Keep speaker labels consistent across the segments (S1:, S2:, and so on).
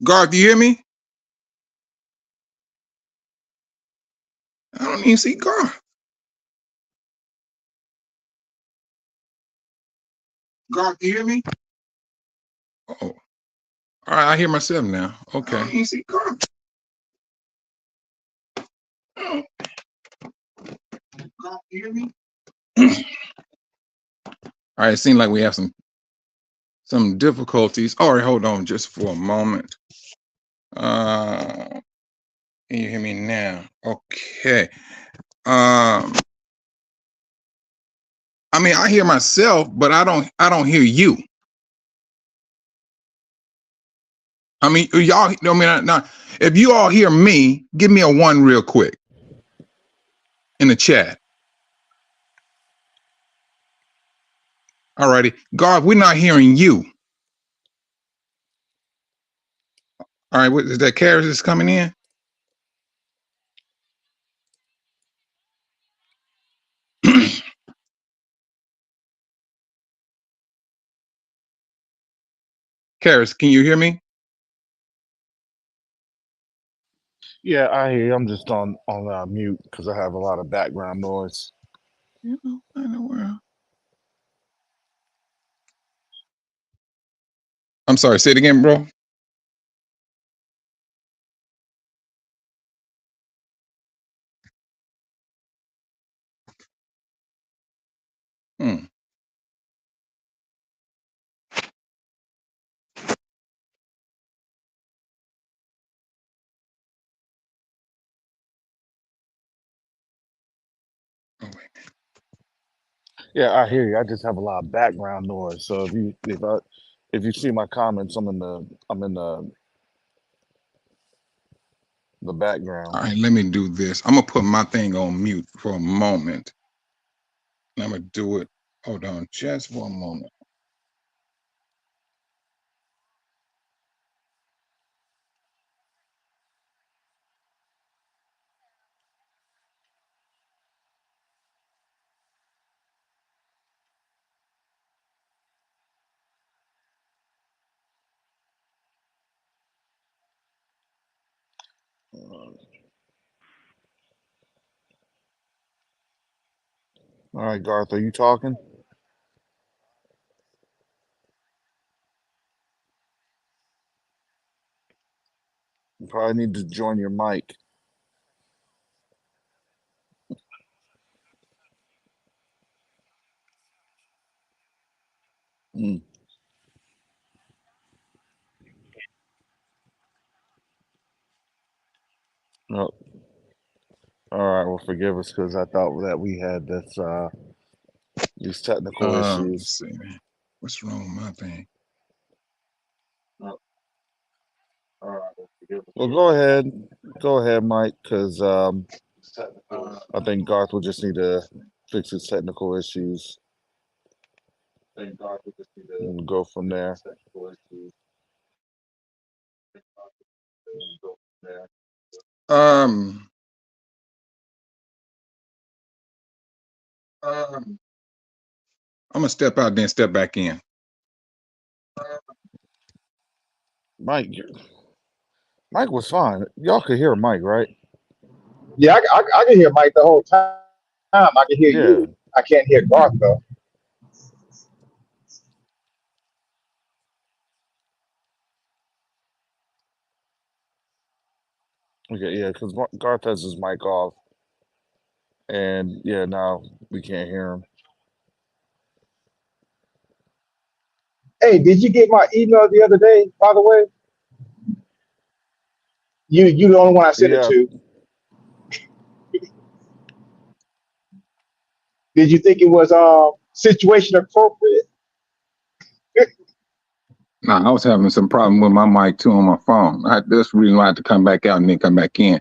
S1: Garth, you hear me? I don't even see Garth. Garth, you hear me? Oh, all right. I hear myself now. Okay. I don't even see Garth. Oh. Garth, you hear me? All right. It seems like we have some difficulties. All right, hold on just for a moment. Can you hear me now? Okay. I mean, I hear myself, but I don't hear you. I mean, y'all. I mean, now, if you all hear me, give me a 1 real quick in the chat. All righty, Garth, we're not hearing you. All right, what is that? Carriage is coming in. Karis, can you hear me?
S2: Yeah, I hear you. I'm just on mute because I have a lot of background noise.
S1: You know, in the world. I'm sorry. Say it again, bro. Hmm. Oh, wait.
S2: Yeah, I hear you. I just have a lot of background noise. So if you see my comments, I'm in the background.
S1: All right, let me do this. I'm gonna put my thing on mute for a moment. I'm gonna do it. Hold on, just for a moment.
S2: All right, Garth, are you talking? You probably need to join your mic. Mm. Oh, all right. Well, forgive us because I thought that we had these technical
S1: Let's
S2: issues.
S1: see. What's wrong with my thing? Oh, all right. Well, forgive us.
S2: Well, go ahead, Mike, because I think Garth will just need to fix his technical issues and go from there.
S1: Um, I'm gonna step out, then step back in.
S2: Mike, Mike was fine. Y'all could hear Mike, right?
S3: Yeah, I can hear Mike the whole time. I can hear
S2: Yeah.
S3: you. I can't hear Garth though.
S2: Okay, yeah, because Garth has his mic off, and yeah, now we can't hear him.
S3: Hey, did you get my email the other day? By the way, you the only one I sent it
S2: Yeah,
S3: to. Did you think it was situation appropriate?
S1: No, I was having some problem with my mic too on my phone. That's the reason why I had to come back out and then come back in.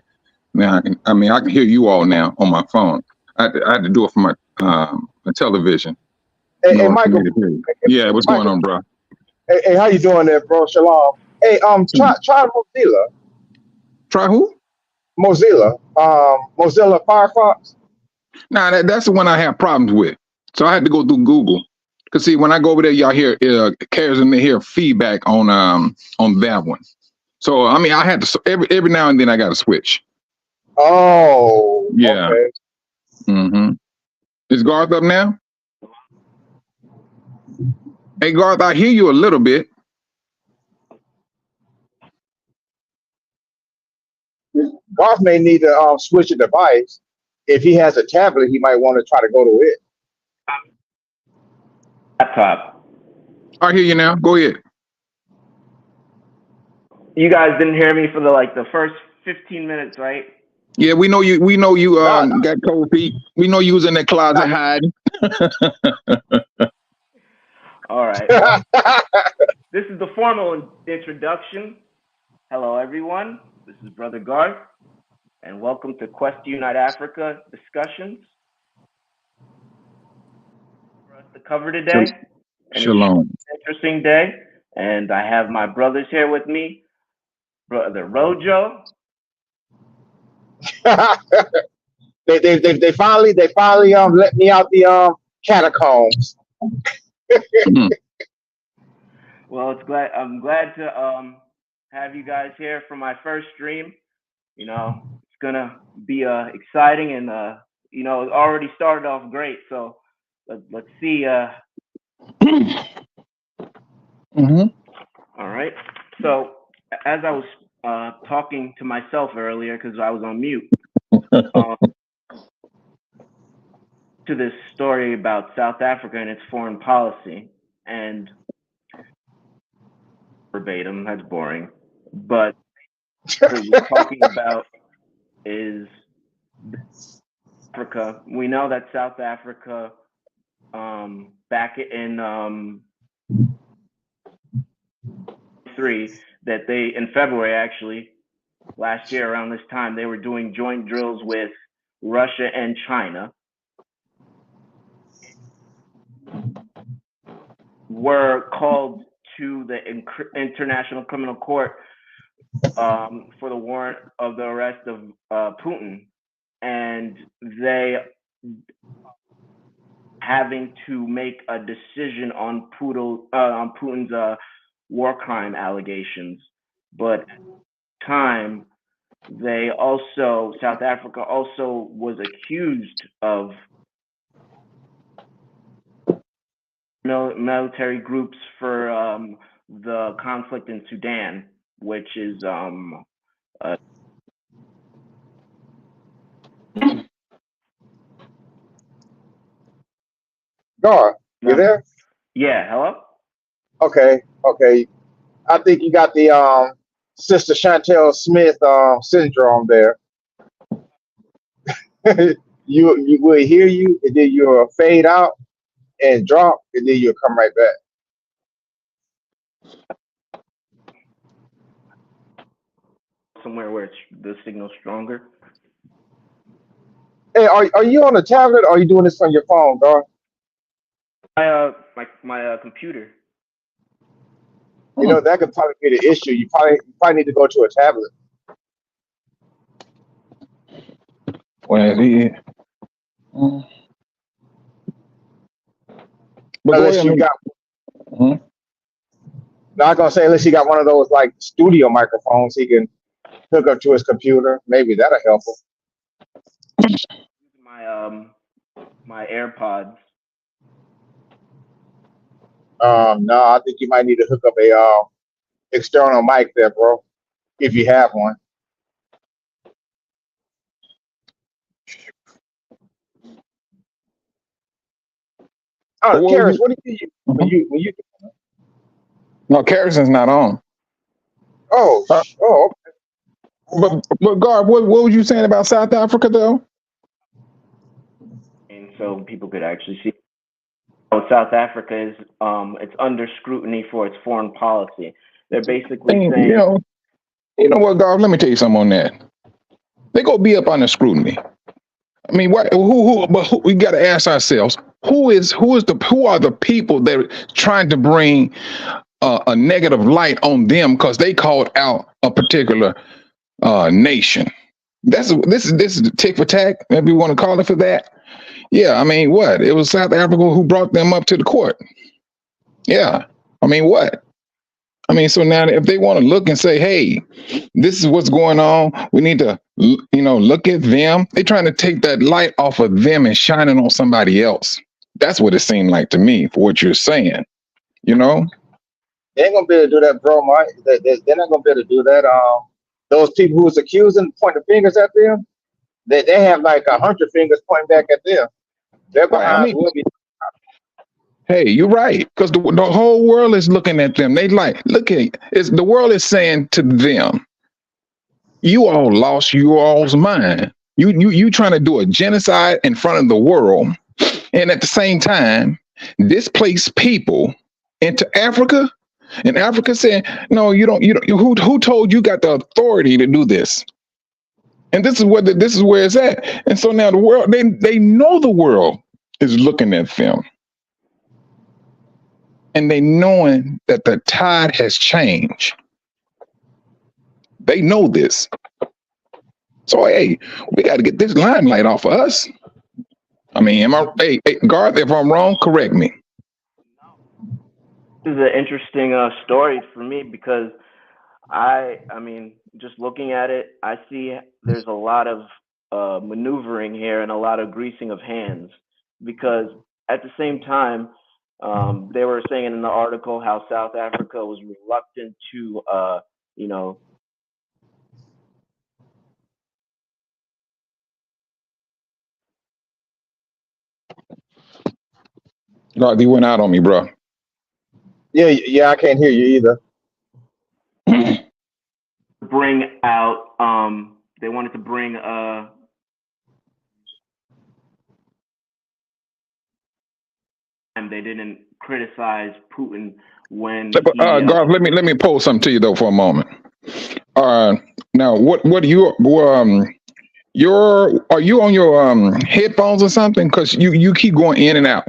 S1: Now I can hear you all now on my phone. I had to do it from my television in
S3: Hey,
S1: order for me
S3: Michael,
S1: to hear you. Yeah, what's going
S3: Michael,
S1: on, bro?
S3: hey, how you doing there, bro? Shalom. Hey, try
S1: Try who?
S3: Mozilla Firefox.
S1: Nah, that's the one I have problems with. So I had to go through Google. Cause see, when I go over there, y'all hear cares and they hear feedback on that one. So I mean, I had to every now and then I got to switch.
S3: Oh,
S1: Yeah.
S3: okay.
S1: Mm-hmm. Is Garth up now? Hey, Garth, I hear you a little bit.
S3: Garth may need to switch a device. If he has a tablet, he might want to try to go to it.
S4: Laptop.
S1: I hear you now. Go ahead.
S4: You guys didn't hear me for the first 15 minutes, right?
S1: Yeah, we know you. We know you
S3: No.
S1: got cold feet. We know you was in that closet hiding.
S4: All right. Well, this is the formal introduction. Hello, everyone. This is Brother Garth, and welcome to Q2UA Africa discussions for us to cover today. And
S1: Shalom.
S4: it's an interesting day, and I have my brothers here with me, Brother Rojo.
S3: they finally let me out the catacombs.
S4: Well, I'm glad to have you guys here for my first stream. You know, it's gonna be exciting, and you know, it already started off great. So let's see.
S1: Mm-hmm.
S4: All right. So as I was talking to myself earlier, because I was on mute, to this story about South Africa and its foreign policy, and verbatim, that's boring, but what we're talking about is Africa. We know that South Africa, back in that they, in February actually, last year around this time, they were doing joint drills with Russia and China. Were called to the International Criminal Court for the warrant of the arrest of Putin, and they having to make a decision on Putin's war crime allegations. But at the time, South Africa also was accused of military groups for the conflict in Sudan, which is
S3: Garth, you there?
S4: Yeah, hello?
S3: Okay. I think you got the Sister Chantel Smith syndrome there. you will hear you, and then you'll fade out and drop, and then you'll come right back.
S4: Somewhere where the signal's stronger.
S3: Hey, are you on a tablet, or are you doing this on your phone, Garth?
S4: My computer.
S3: You know, that could probably be the issue. You probably need to go to a tablet.
S1: Well, yeah. But
S3: Unless you got.
S1: Mhm.
S3: No, I was gonna say unless you got one of those like studio microphones, he can hook up to his computer. Maybe that'll help him.
S4: My AirPods.
S3: No, I think you might need to hook up a external mic there, bro, if you have one. Oh, Karis, what do you do when you?
S1: No, Carrison's not on.
S3: Oh, okay.
S1: But Garth, what was you saying about South Africa though?
S4: And so people could actually see. South Africa is it's under scrutiny for its foreign policy. They're basically saying,
S1: you know what, Garth? Let me tell you something on that. They go be up under scrutiny. I mean, what? But we got to ask ourselves: who are the people that are trying to bring a negative light on them because they called out a particular nation? This is the tick for tack, if you want to call it for that. Yeah, I mean, what? It was South Africa who brought them up to the court. Yeah, I mean, what? I mean, so now if they want to look and say, hey, this is what's going on, we need to, look at them. They're trying to take that light off of them and shine it on somebody else. That's what it seemed like to me for what you're saying, you know?
S3: They ain't gonna be able to do that, bro, Mike. They're not gonna be able to do that. Those people who's accusing, pointing fingers at them, they have like 100 fingers pointing back at them. Their
S1: Right. I
S3: behinds
S1: mean,
S3: will be.
S1: hey, you're right. Because the whole world is looking at them. They like, look at it's the world is saying to them, you all lost your all's mind. You trying to do a genocide in front of the world, and at the same time, displace people into Africa. And Africa said, no, you don't. Who told you got the authority to do this? And this is where it's at. And so now the world, they know the world is looking at them. And they knowing that the tide has changed. They know this. So hey, we got to get this limelight off of us. I mean, hey, Garth, if I'm wrong, correct me.
S4: This is an interesting story for me because I mean, just looking at it, I see there's a lot of maneuvering here and a lot of greasing of hands because at the same time, they were saying in the article how South Africa was reluctant to,
S1: Garth, you went out on me, bro.
S3: Yeah, I can't hear you either.
S4: bring out, they wanted to bring and they didn't criticize Putin when he.
S1: Garth, let me pose something to you though for a moment. Now, what do you are you on your headphones or something? Because you keep going in and out.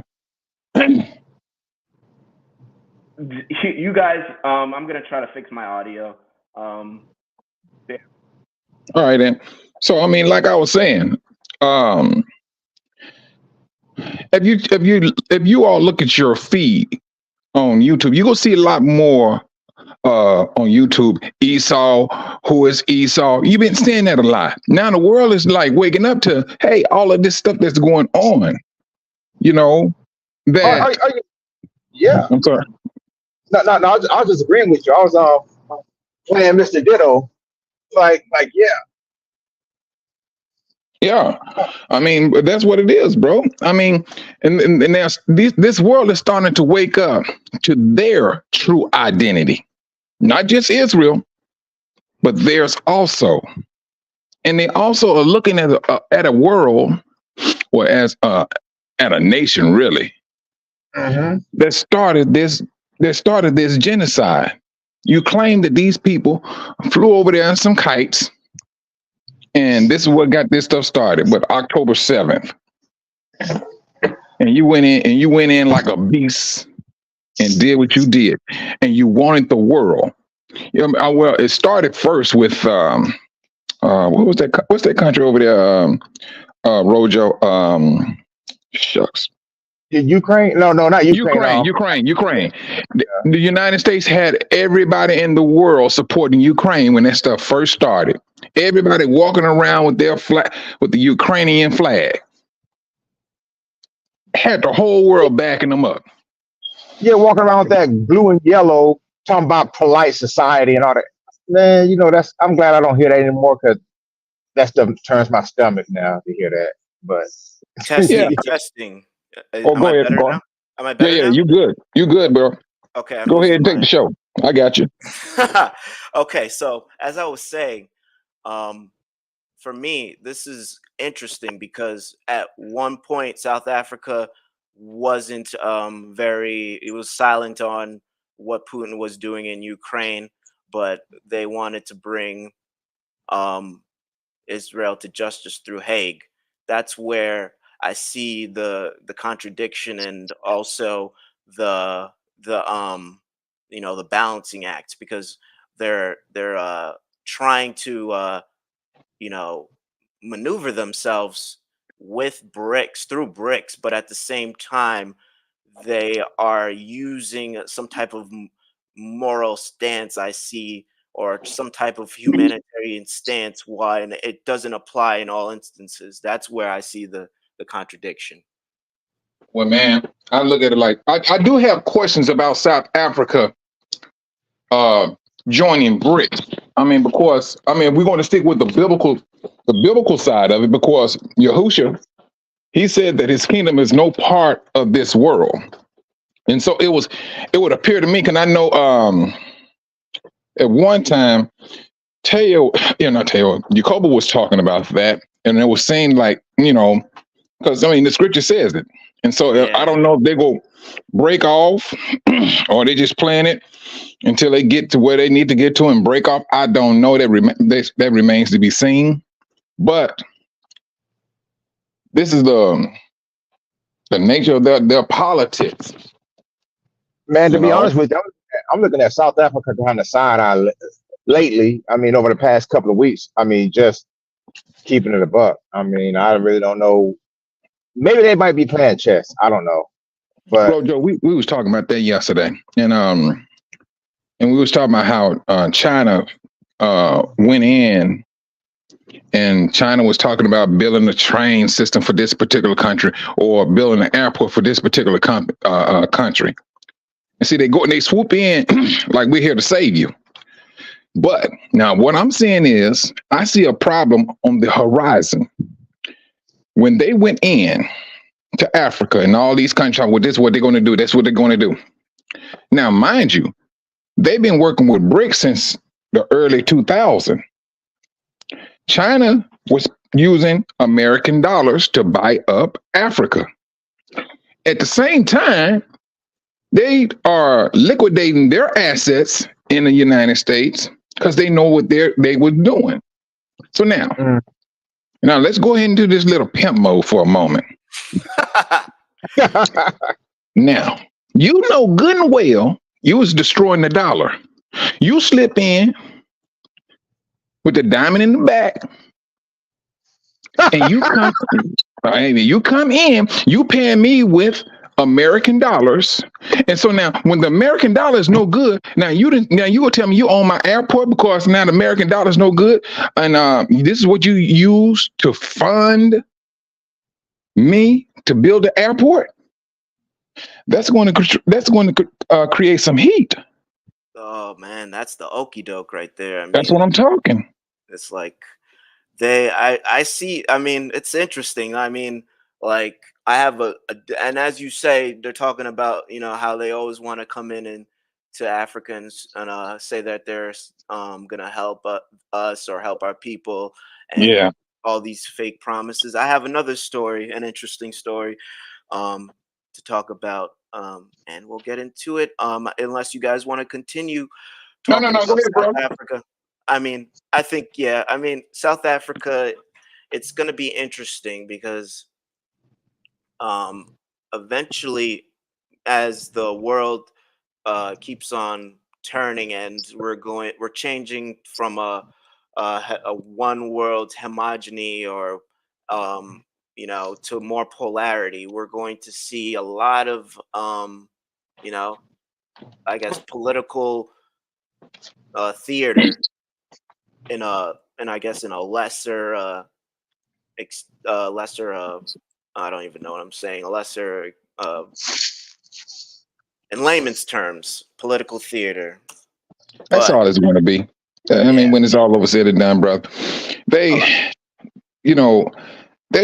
S4: You guys, I'm gonna try to fix my audio.
S1: All right, then. So I mean, like I was saying, if you all look at your feed on YouTube, you gonna see a lot more on YouTube. Esau, who is Esau? You've been seeing that a lot. Now the world is like waking up to, hey, all of this stuff that's going on. You know that.
S3: Yeah.
S1: I'm sorry.
S3: No. I was just agreeing with you. I was playing Mr. Ditto. Like yeah.
S1: Yeah, I mean that's what it is, bro. I mean, and now this world is starting to wake up to their true identity, not just Israel, but theirs also, and they also are looking at a world, or as at a nation, really, that started this genocide. You claim that these people flew over there in some kites. And this is what got this stuff started, but October 7th. And you went in like a beast and did what you did. And you wanted the world. Well, it started first with what was that? What's that country over there? Rojo. Shucks.
S3: Ukraine? No, not Ukraine.
S1: Ukraine. The United States had everybody in the world supporting Ukraine when that stuff first started. Everybody walking around with their flag, with the Ukrainian flag. Had the whole world backing them up.
S3: Yeah, walking around with that blue and yellow, talking about polite society and all that. Man, I'm glad I don't hear that anymore because that stuff turns my stomach now to hear that. But
S5: testing.
S1: Go ahead, bro.
S5: Am I better now?
S1: You good. You good, bro.
S5: Okay.
S1: Go ahead and take the show. I got you.
S5: Okay, so as I was saying, for me, this is interesting because at one point South Africa wasn't it was silent on what Putin was doing in Ukraine, but they wanted to bring Israel to justice through Hague. That's where I see the contradiction and also the balancing act, because they're trying to maneuver themselves with through BRICS, but at the same time they are using some type of moral stance I see, or some type of humanitarian stance, why and it doesn't apply in all instances. That's where I see the contradiction.
S1: Well, man, I look at it like I do have questions about South Africa joining BRICS. I mean, because we're going to stick with the biblical side of it, because Yahusha, he said that his kingdom is no part of this world. And so it would appear to me, because I know at one time, Jacoba was talking about that, and it was saying like, because the scripture says it. And so I don't know if they go break off or they just plan it until they get to where they need to get to and break off. I don't know. That remains to be seen. But this is the nature of their politics.
S3: Man, to be honest with you, I'm looking at South Africa behind the side eye lately. Over the past couple of weeks. Just keeping it a buck. I really don't know. Maybe they might be playing chess. I don't know. But
S1: Bro, Joe, we was talking about that yesterday, and we was talking about how China went in, and China was talking about building a train system for this particular country, or building an airport for this particular country. And see, they swoop in like we're here to save you. But now what I'm saying is, I see a problem on the horizon. When they went in to Africa and all these countries, well, this is what they're going to do. That's what they're going to do. Now, mind you, they've been working with BRICS since the early 2000s. China was using American dollars to buy up Africa. At the same time, they are liquidating their assets in the United States because they know what they were doing. So now let's go ahead and do this little pimp mode for a moment. Now, you know good and well you was destroying the dollar. You slip in with the diamond in the back, and you come in, you paying me with American dollars. And so now when the American dollar is no good, now you will tell me you own my airport because now the American dollar is no good, and this is what you use to fund me to build the airport. That's going to create some heat.
S5: Oh man, that's the okie doke right there.
S1: That's what I'm talking.
S5: It's like I see. It's interesting. Like I have and as you say, they're talking about how they always want to come in to Africans and say that they're gonna help us or help our people, and all these fake promises. I have another story, an interesting story, to talk about, and we'll get into it. Unless you guys want to continue talking about
S1: Go ahead,
S5: South
S1: bro.
S5: Africa. I think South Africa, it's going to be interesting because eventually, as the world keeps on turning and we're changing from a one world homogeny, or to more polarity, we're going to see a lot of I guess political theater in a lesser I don't even know what I'm saying, a lesser in layman's terms, political theater.
S1: That's all it's going to be. When it's all over said and done, brother, they're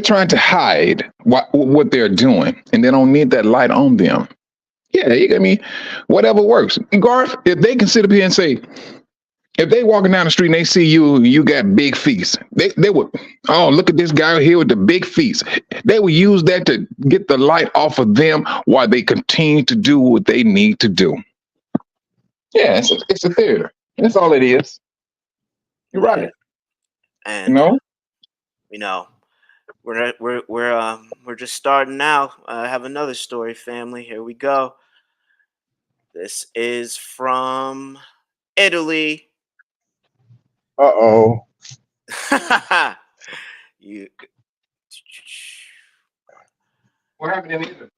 S1: trying to hide what they're doing, and they don't need that light on them. Yeah, whatever works. Garth, if they can sit up here and say, if they walking down the street and they see you got big feet, they would, oh, look at this guy here with the big feet. They would use that to get the light off of them while they continue to do what they need to do. Yeah, it's a theater. That's all it is. You're right.
S5: And we're just starting now. I have another story, family. Here we go. This is from Italy.
S3: Uh-oh.
S1: What happened in Italy?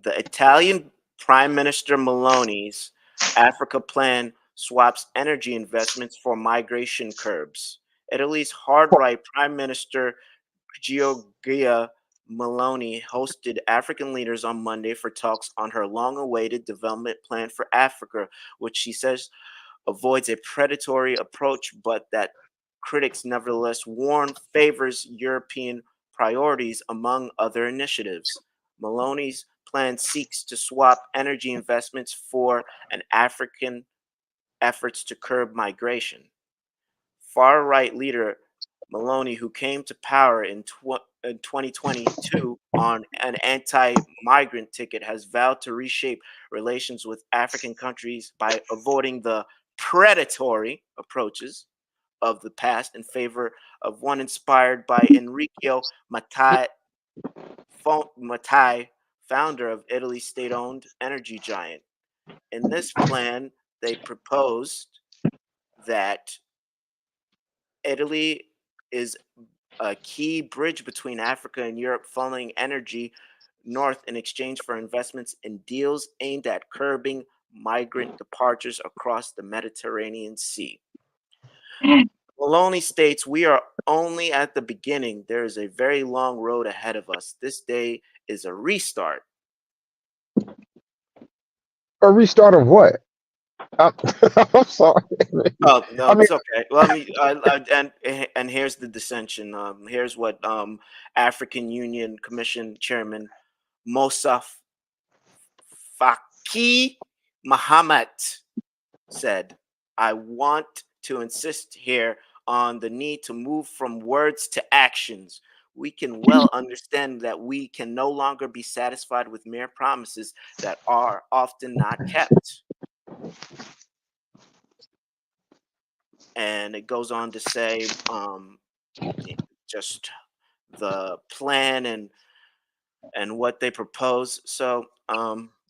S5: The Italian Prime Minister Maloney's Africa plan swaps energy investments for migration curbs. Italy's hard-right Prime Minister Giorgia Meloni hosted African leaders on Monday for talks on her long-awaited development plan for Africa, which she says avoids a predatory approach, but that critics nevertheless warn favors European priorities among other initiatives. Maloney's plan seeks to swap energy investments for an African efforts to curb migration. Far-right leader Maloney, who came to power in 2022 on an anti-migrant ticket, has vowed to reshape relations with African countries by avoiding the predatory approaches of the past in favor of one inspired by Enrico Mattei, founder of Italy's state-owned energy giant. In this plan, they proposed that Italy is a key bridge between Africa and Europe, funneling energy north in exchange for investments in deals aimed at curbing migrant departures across the Mediterranean Sea. Maloney states, "We are only at the beginning. There is a very long road ahead of us. This day is a restart."
S3: A restart of what? I'm, I'm sorry.
S5: Oh no,
S3: I mean,
S5: it's okay. Let me and here's the dissension. Here's what African Union Commission Chairman Moussa Faki Mahamat said, "I want to insist here on the need to move from words to actions. We can well understand that we can no longer be satisfied with mere promises that are often not kept." And it goes on to say, just the plan and what they propose. So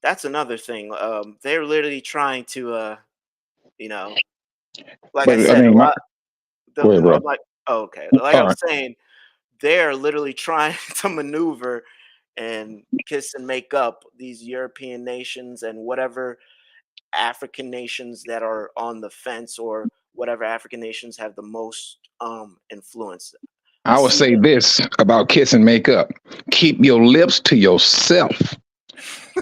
S5: that's another thing. They're literally trying to, you know, like I
S1: But I
S5: said, a
S1: mean,
S5: lot.
S1: go ahead, bro.
S5: Like, oh, okay, like I
S1: All
S5: was
S1: right.
S5: saying, they're literally trying to maneuver and kiss and make up these European nations and whatever African nations that are on the fence, or whatever African nations have the most influence. I
S1: I would
S5: see
S1: say this about kiss and make up: keep your lips to yourself.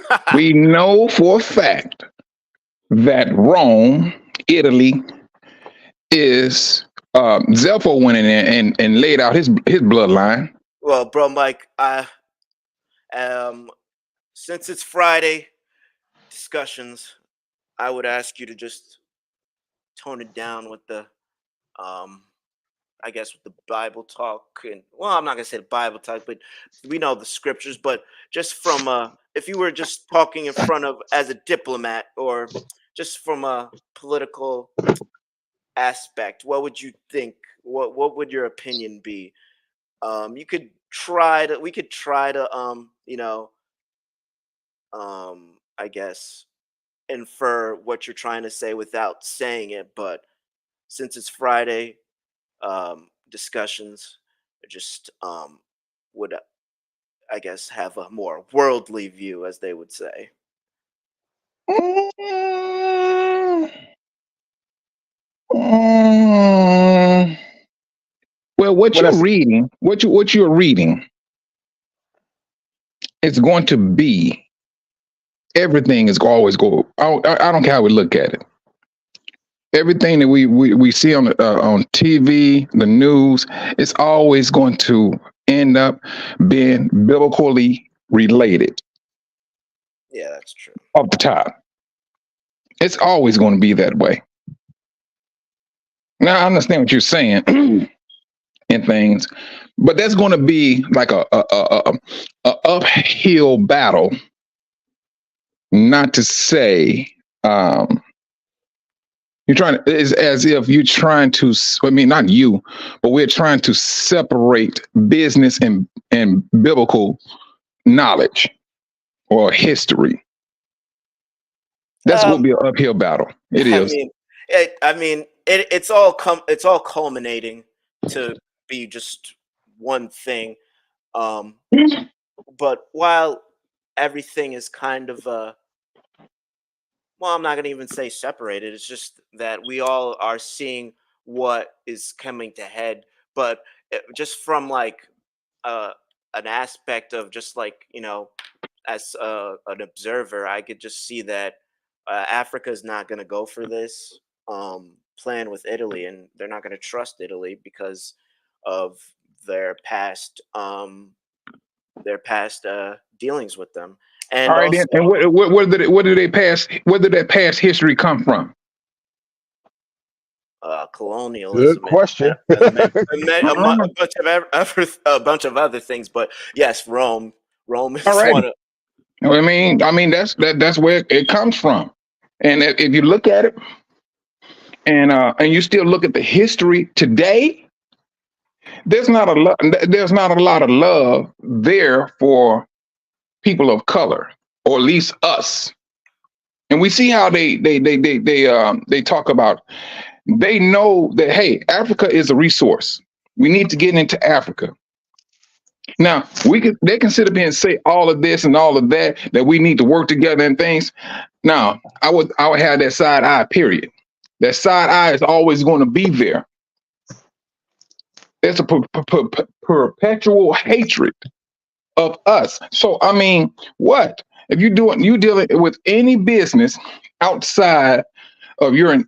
S5: that.
S1: We know for a fact that Rome, Italy, is Zepho went in there and laid out his bloodline.
S5: Well, bro, Mike, um, since it's Friday discussions, I would ask you to just tone it down with the, um, I guess, with the Bible talk. And well, I'm not gonna say the Bible talk, but we know the scriptures. But just from if you were just talking in front of as a diplomat, or just from a political aspect, what would you think? What would your opinion be? You could try to. We could try to, I guess, infer what you're trying to say without saying it. But since it's Friday, discussions just would, I guess, have a more worldly view, as they would say.
S1: Mm, mm. Well, what
S3: well,
S1: you're
S3: that's
S1: reading, what you're reading, is going to be everything is always go. I don't care how we look at it. Everything that we see on TV, the news, it's always going to end up being biblically related
S5: Yeah, that's true.
S1: off the top. It's always going to be that way. Now I understand what you're saying and things, but that's going to be like a uphill battle. Not to say you're trying to, it's as if you're trying to, I mean, not you, but we're trying to separate business and biblical knowledge or history. That's what will
S5: Um,
S1: be an uphill battle. It
S5: I
S1: is.
S5: mean, it's all culminating to be just one thing. Um, but while everything is kind of well, I'm not going to even say separated. It's just that we all are seeing what is coming to head, but just from like uh, an aspect of just like, as an observer, I could just see that Africa is not going to go for this plan with Italy, and they're not going to trust Italy because of their past dealings with them,
S1: All
S5: and
S1: right, then,
S5: also
S1: and where did that past history come from?
S3: Good
S5: colonialism
S3: question.
S1: Uh-uh.
S5: a bunch of other things. But yes, Rome
S1: All
S5: is
S1: right.
S5: one of.
S1: That's where it comes from. And if you look at it, and you still look at the history today, there's not a lot of love there for people of color, or at least us. And we see how they talk about. They know that, hey, Africa is a resource. We need to get into Africa. Now they can sit up here and say all of this and all of that we need to work together and things. Now I would have that side eye, period. That side eye is always going to be there. There's a perpetual hatred of us. So I mean, what if you dealing with any business outside of your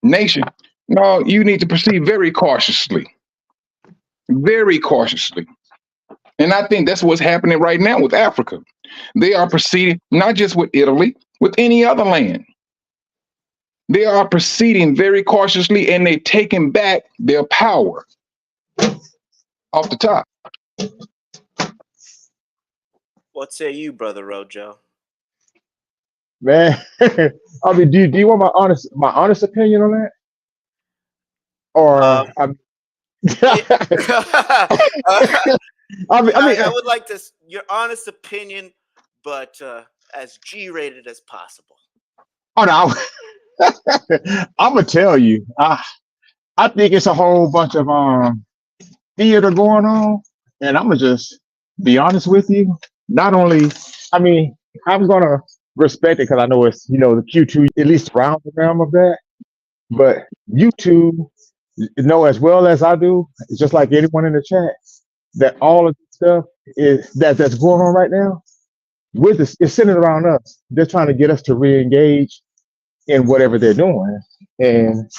S1: nation? No, you need to proceed very cautiously, very cautiously. And I think that's what's happening right now with Africa. They are proceeding not just with Italy, with any other land. They are proceeding very cautiously, and they're taking back their power off the top.
S5: What say you, brother Rojo?
S3: Man, I mean, do you want my honest opinion on that? Or
S5: Um, I would like your honest opinion, but as G-rated as possible.
S3: oh no, I'm gonna tell you. I think it's a whole bunch of theater going on, and I'm gonna just be honest with you. Not only, I mean, I'm gonna respect it because I know it's the Q2 at least around the realm of that, but you two know as well as I do, just like anyone in the chat, that all of this stuff that's going on right now with this is centered around us. They're trying to get us to re-engage in whatever they're doing, and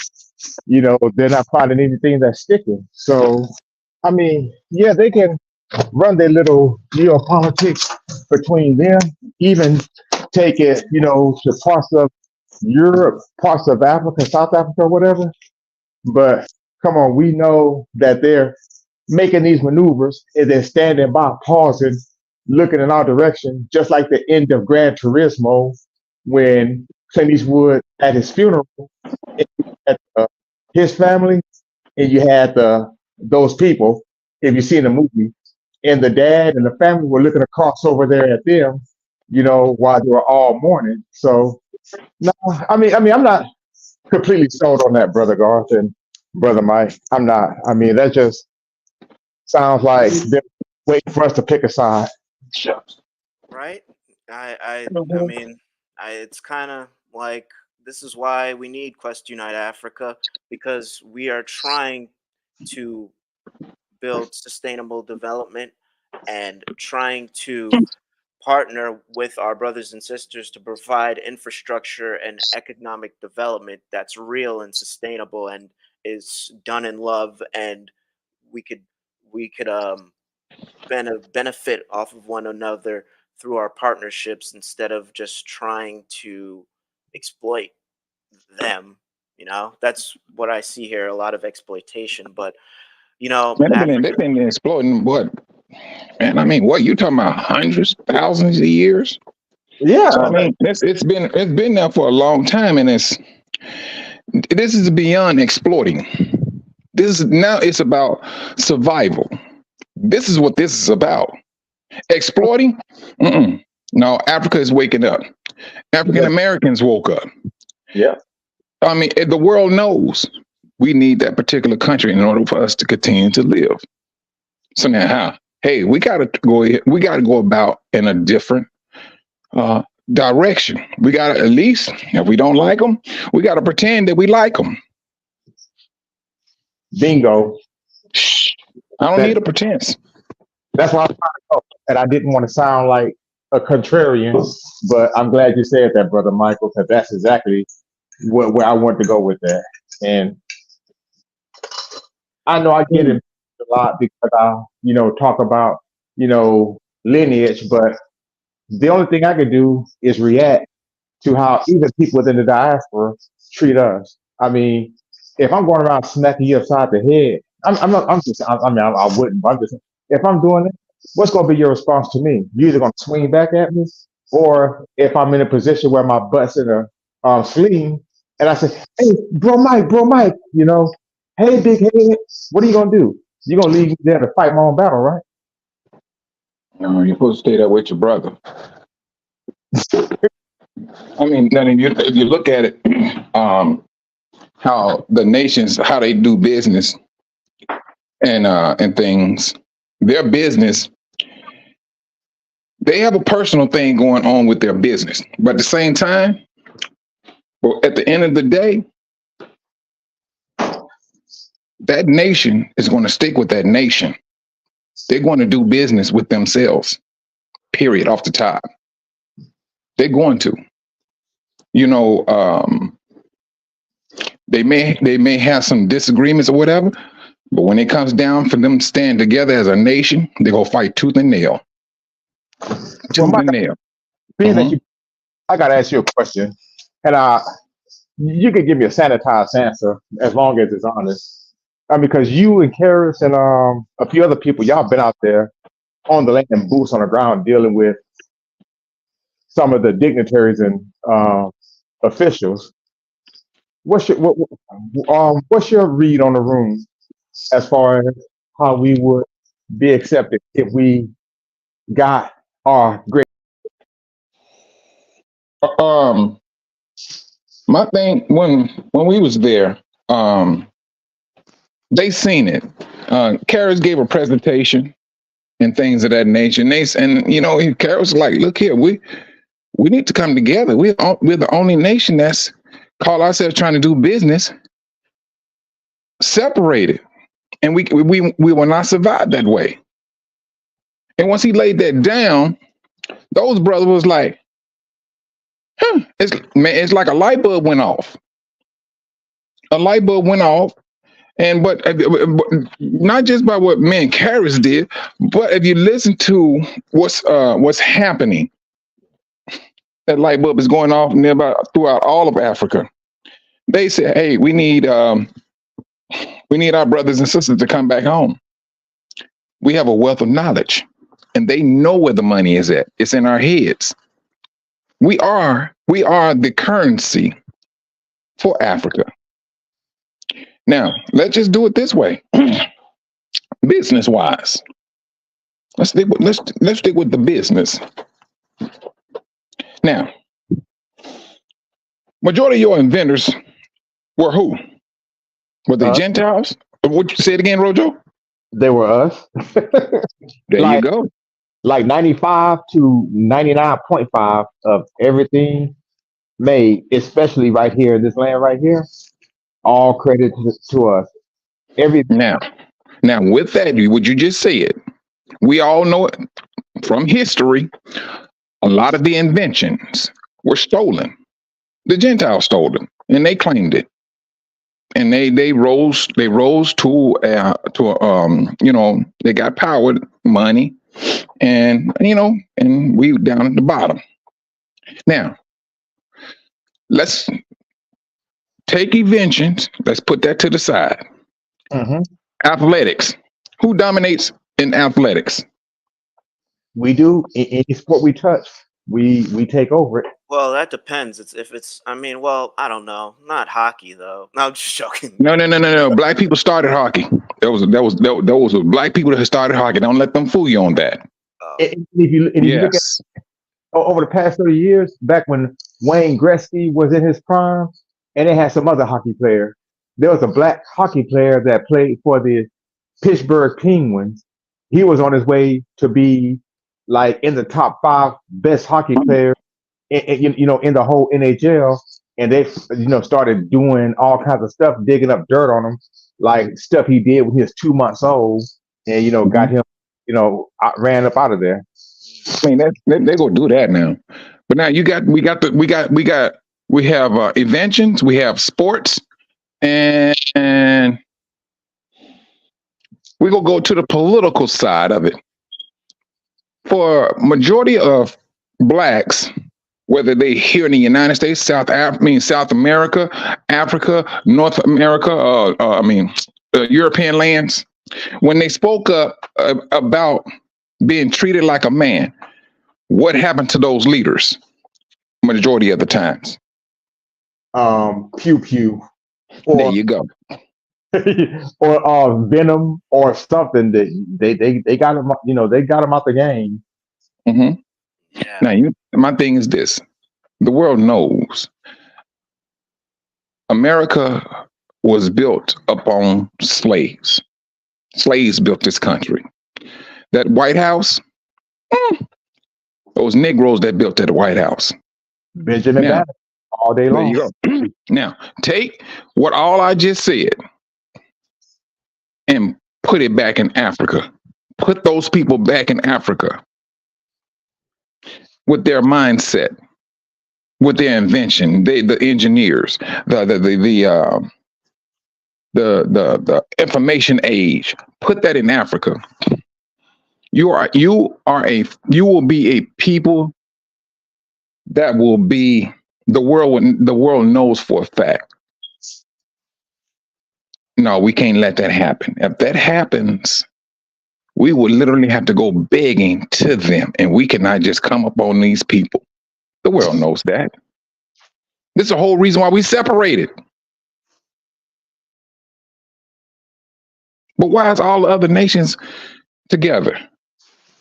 S3: they're not finding anything that's sticking. So, I mean, yeah, they can run their little geopolitics between them, even take it, to parts of Europe, parts of Africa, South Africa, or whatever. But come on, we know that they're making these maneuvers and they're standing by, pausing, looking in our direction, just like the end of Gran Turismo when Clint Eastwood at his funeral, at his family, and you had those people, if you seen the movie, and the dad and the family were looking across over there at them, while they were all mourning. So no, I mean, I'm not completely sold on that, Brother Garth and Brother Mike. I'm not. I mean, that just sounds like they're waiting for us to pick a side.
S5: Right? I mean, it's kind of like this is why we need Quest Unite Africa, because we are trying to build sustainable development and trying to partner with our brothers and sisters to provide infrastructure and economic development that's real and sustainable and is done in love, and we could benefit off of one another through our partnerships instead of just trying to exploit them. That's what I see here, a lot of exploitation. But
S1: Man, they've been exploiting what? Man, I mean, what you talking about? Hundreds, thousands of years?
S3: Yeah.
S1: So, I mean, it's been there for a long time, and this is beyond exploiting. It's about survival. This is what this is about. Exploiting? Mm-mm. No, Africa is waking up. African Americans woke up.
S3: Yeah.
S1: I mean, the world knows we need that particular country in order for us to continue to live. So now how? Hey, we gotta go about in a different direction. We got to, at least if we don't like them, we got to pretend that we like them.
S3: Bingo.
S1: I don't
S3: That,
S1: need a pretense.
S3: that's why I'm trying to go. And I didn't want to sound like a contrarian, but I'm glad you said that, Brother Michael, because that's exactly where I want to go with that. And I know I get it a lot because I, talk about, lineage, but the only thing I can do is react to how even people within the diaspora treat us. I mean, if I'm going around smacking you upside the head, I wouldn't, but I'm just, if I'm doing it, what's going to be your response to me? You either going to swing back at me, or if I'm in a position where my butt's in a sling, and I say, hey, bro Mike, hey, big head, what are you going to do? You're going to leave me there to fight my own battle, right?
S1: No, you're supposed to stay there with your brother. I mean, then if you look at it, how the nations, how they do business and things, their business, they have a personal thing going on with their business. But at the same time, well, at the end of the day, that nation is going to stick with that nation. They're going to do business with themselves, period, off the top. They're going to. They may have some disagreements or whatever, but when it comes down for them to stand together as a nation, they're going to fight tooth and nail. Tooth and nail.
S3: Being that I got to ask you a question, and you could give me a sanitized answer as long as it's honest. Because you and Karis and a few other people, y'all been out there on the land and boots on the ground dealing with some of the dignitaries and officials. What's your read on the room as far as how we would be accepted if we got our great?
S1: My thing when we was there, they seen it. Karis gave a presentation and things of that nature. And Karis was like, "Look here, we need to come together. We're the only nation that's call ourselves trying to do business separated, and we will not survive that way." And once he laid that down, those brothers was like, it's like a light bulb went off. A light bulb went off. And but not just by what me and Karis did, but if you listen to what's happening, that light bulb is going off nearby throughout all of Africa. They say, "Hey, we need our brothers and sisters to come back home. We have a wealth of knowledge, and they know where the money is at. It's in our heads. We are the currency for Africa." Now, let's just do it this way, business wise. Let's stick with the business. Now, majority of your inventors were who? Were they Gentiles? Would you say it again, Rojo?
S3: They were us.
S1: There you go.
S3: Like 95 to 99.5 of everything made, especially right here in this land right here, all credit to us.
S1: Now, with that, would you just say it? We all know it from history. A lot of the inventions were stolen. The Gentiles stole them, and they claimed it. And they rose to they got power, money, and and we down at the bottom. Now, let's take inventions. Let's put that to the side.
S3: Mm-hmm.
S1: Athletics. Who dominates in athletics?
S3: We do. Any sport we touch, we take over it.
S5: Well, that depends. I don't know. Not hockey though. No, I'm just joking.
S1: No. Black people started hockey. There was black people that started hockey. Don't let them fool you on that.
S3: If you look at over the past 30 years, back when Wayne Gretzky was in his prime, and they had some other hockey player. There was a black hockey player that played for the Pittsburgh Penguins. He was on his way to be like in the top 5 best hockey players in the whole NHL, and they started doing all kinds of stuff, digging up dirt on him, like stuff he did when he was 2 months old, and got him, ran up out of there.
S1: I mean, they gonna do that now. But now we have inventions, we have sports, and we gonna go to the political side of it. For majority of blacks, whether they here in the United States, South America, Africa, North America, European lands, when they spoke up about being treated like a man, what happened to those leaders? Majority of the times.
S3: Pew pew,
S1: There
S3: or
S1: you go.
S3: or Venom or something that they got him. They got him out the game.
S1: hmm
S5: Yeah.
S1: Now, my thing is this: the world knows America was built upon slaves. Slaves built this country. That White House, those Negroes that built that White House.
S3: Benjamin
S1: Now,
S3: Button all day
S1: there
S3: long.
S1: you go. Now, take what all I just said and put it back in Africa. Put those people back in Africa with their mindset, with their invention, the engineers, the information age. Put that in Africa. You will be a people that will be the world knows for a fact. No, we can't let that happen. If that happens, we would literally have to go begging to them, and we cannot just come up on these people. The world knows that. This is the whole reason why we separated. But why is all the other nations together?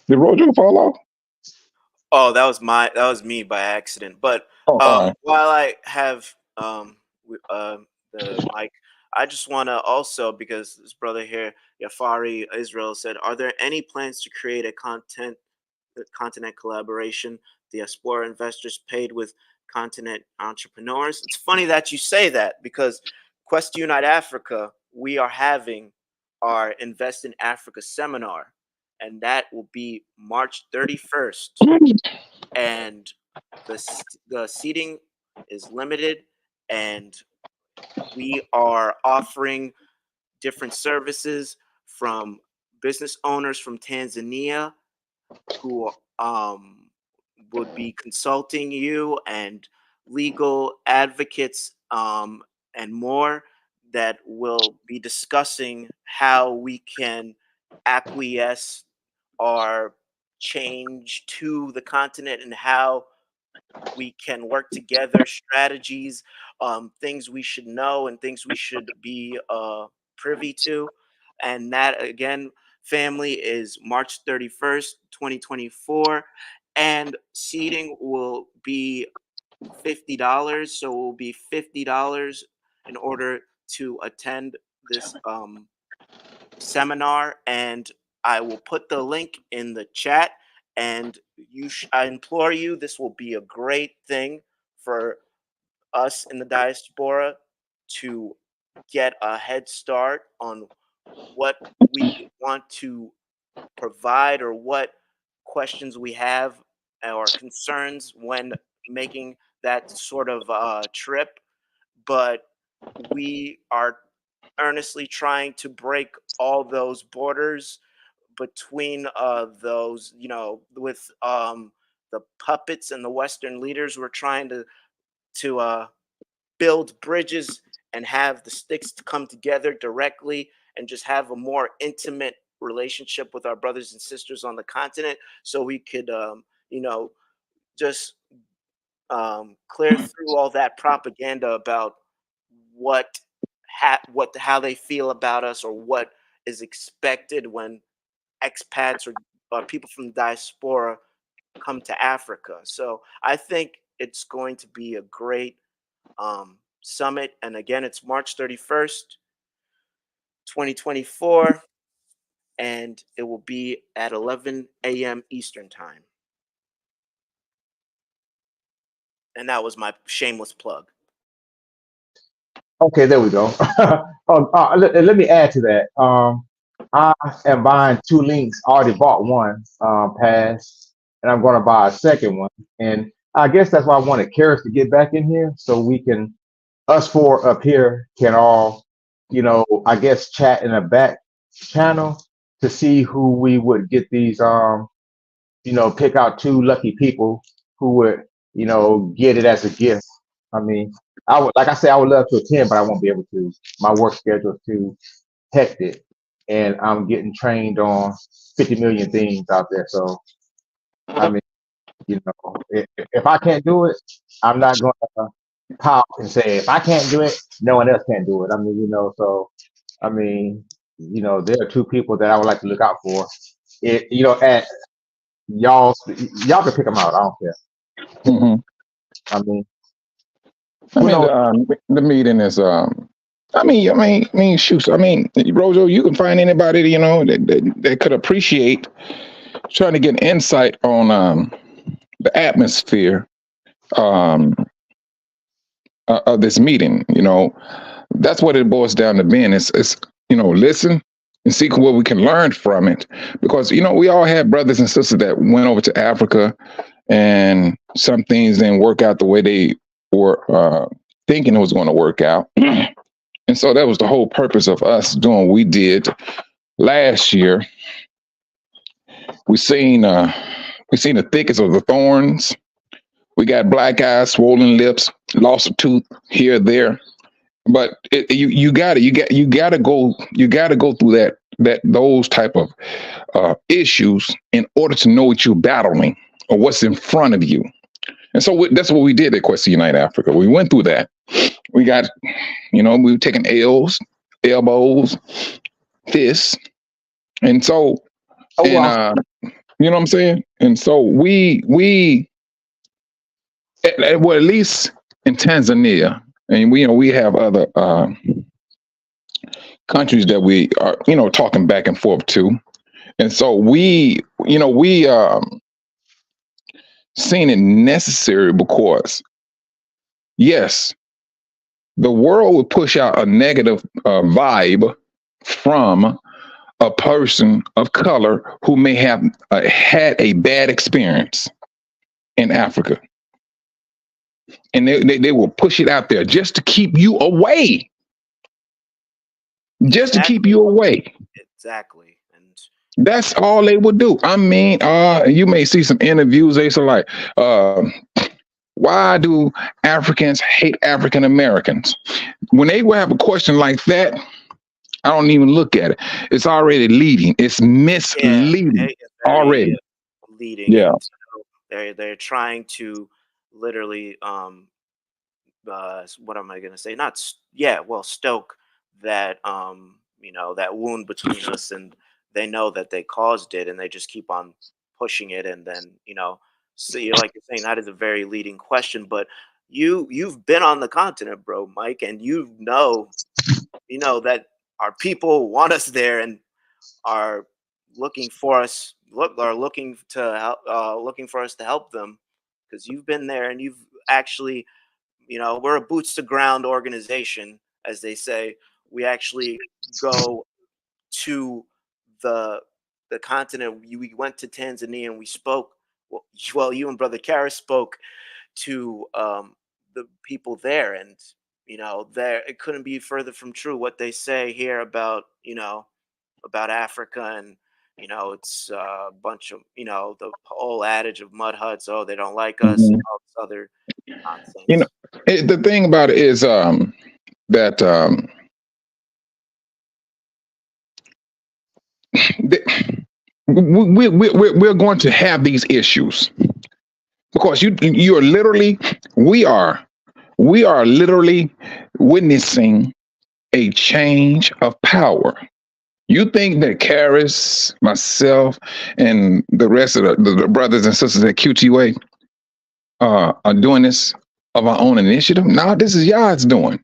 S1: Did Rojo fall off?
S5: Oh, that was me by accident. But
S1: Oh, all right.
S5: while I have the mic, I just want to also, because this brother here, Yafari Israel, said, "Are there any plans to create a continent collaboration? Diaspora investors paid with continent entrepreneurs." It's funny that you say that, because Quest Unite Africa, we are having our Invest in Africa seminar, and that will be March 31st. And the seating is limited, and we are offering different services from business owners from Tanzania who would be consulting you, and legal advocates, and more, that will be discussing how we can acquiesce our change to the continent, and how we can work together, strategies, things we should know, and things we should be privy to. And that, again, family, is March 31st, 2024. And seating will be $50. So it will be $50 in order to attend this seminar. And I will put the link in the chat. And I implore you, this will be a great thing for us in the diaspora to get a head start on what we want to provide, or what questions we have or concerns when making that sort of trip. But we are earnestly trying to break all those borders between those, with the puppets and the Western leaders. We're trying to build bridges and have the sticks to come together directly, and just have a more intimate relationship with our brothers and sisters on the continent, so we could, just clear through all that propaganda about what how they feel about us, or what is expected when expats or people from the diaspora come to Africa. So I think it's going to be a great summit. And again, it's March 31st, 2024, and it will be at 11 a.m. Eastern Time. And that was my shameless plug.
S3: Okay, there we go. Let me add to that. I am buying 2 links. Already bought one, pass, and I'm going to buy a second one. And I guess that's why I wanted Karis to get back in here so we can, us 4 up here can all, I guess chat in a back channel to see who we would get these, pick out 2 lucky people who would, get it as a gift. I mean, like I said, I would love to attend, but I won't be able to. My work schedule is too hectic, and I'm getting trained on 50 million things out there. So, I mean, if I can't do it, I'm not going to pop and say, if I can't do it, no one else can do it. I mean, so, I mean, there are 2 people that I would like to look out for. At y'all can pick them out. I don't care.
S1: Hmm.
S3: I mean,
S1: I mean, the meeting is. I mean, shoot. I mean, Rojo, you can find anybody that could appreciate trying to get insight on the atmosphere of this meeting. That's what it boils down to being. It's listen and see what we can learn from it, because we all have brothers and sisters that went over to Africa, and some things didn't work out the way they were thinking it was going to work out. And so that was the whole purpose of us doing what we did last year. We seen the thickest of the thorns. We got black eyes, swollen lips, loss of tooth here, there. But you got to go through those type of issues in order to know what you're battling or what's in front of you. And so that's what we did at Quest Unite Africa. We went through that. We got, we were taking L's, elbows, fists. And so, you know what I'm saying? And so we at least in Tanzania, and we have other countries that we are, talking back and forth to. And so we seen it necessary because, yes, the world would push out a negative vibe from a person of color who may have had a bad experience in Africa. And they will push it out there just to keep you away. Just to keep you away.
S5: Exactly. And
S1: that's all they would do. I mean, you may see some interviews. They say like, why do Africans hate African Americans? When they will have a question like that, I don't even look at it. It's already leading. It's misleading already.
S5: Leading.
S1: Yeah.
S5: They're trying to literally what am I going to say? Stoke that that wound between us, and they know that they caused it, and they just keep on pushing it. And then see, like you're saying, that is a very leading question. But you've been on the continent, bro, Mike, and you know that our people want us there and are looking for us. Looking for us to help them, because you've been there and you've actually, we're a boots to ground organization, as they say. We actually go to the continent. We went to Tanzania and we spoke. Well, you and Brother Karis spoke to the people there, and there it couldn't be further from true what they say here about about Africa. And it's a bunch of the whole adage of mud huts. Oh, they don't like us, and all this other nonsense.
S1: The thing about it is that we're going to have these issues because you're literally we are literally witnessing a change of power. You think that Karis, myself, and the rest of the brothers and sisters at Q2UA are doing this of our own initiative? No, this is y'all's doing.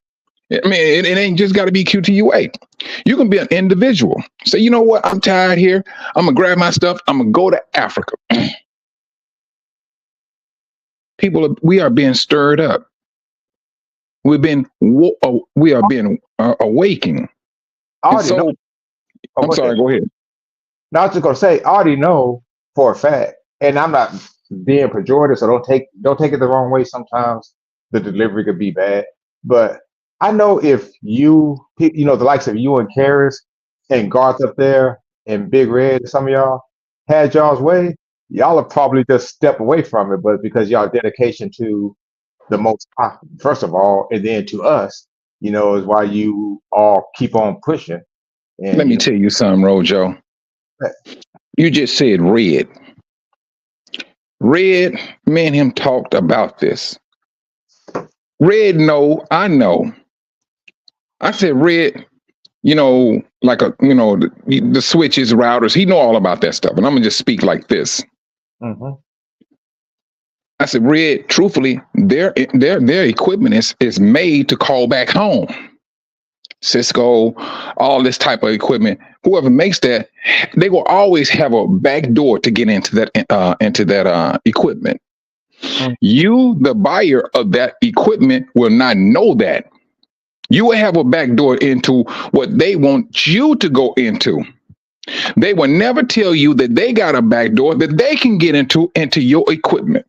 S1: I mean, it ain't just got to be Q2UA. You can be an individual. Say, you know what? I'm tired here. I'm going to grab my stuff. I'm going to go to Africa. we are being stirred up. We are being awakened.
S3: I
S1: And
S3: already know.
S1: so,
S3: Oh,
S1: I'm sorry, go ahead.
S3: Now, I was just gonna say, I already know for a fact, and I'm not being pejorative, so don't take it the wrong way. Sometimes the delivery could be bad, but I know if the likes of you and Karis and Garth up there and Big Red, and some of y'all had y'all's way, y'all would probably just step away from it. But because y'all dedication to the Most High, first of all, and then to us, is why you all keep on pushing. And
S1: Let me tell you something, Rojo. You just said Red. Red, me and him talked about this. Red, I know. I said, Red, like the switches, routers. He know all about that stuff. And I'm gonna just speak like this.
S3: mm-hmm.
S1: I said, Red, truthfully, their equipment is made to call back home. Cisco, all this type of equipment. Whoever makes that, they will always have a back door to get into that equipment. You, the buyer of that equipment, will not know that. You will have a back door into what they want you to go into. They will never tell you that they got a back door that they can get into your equipment.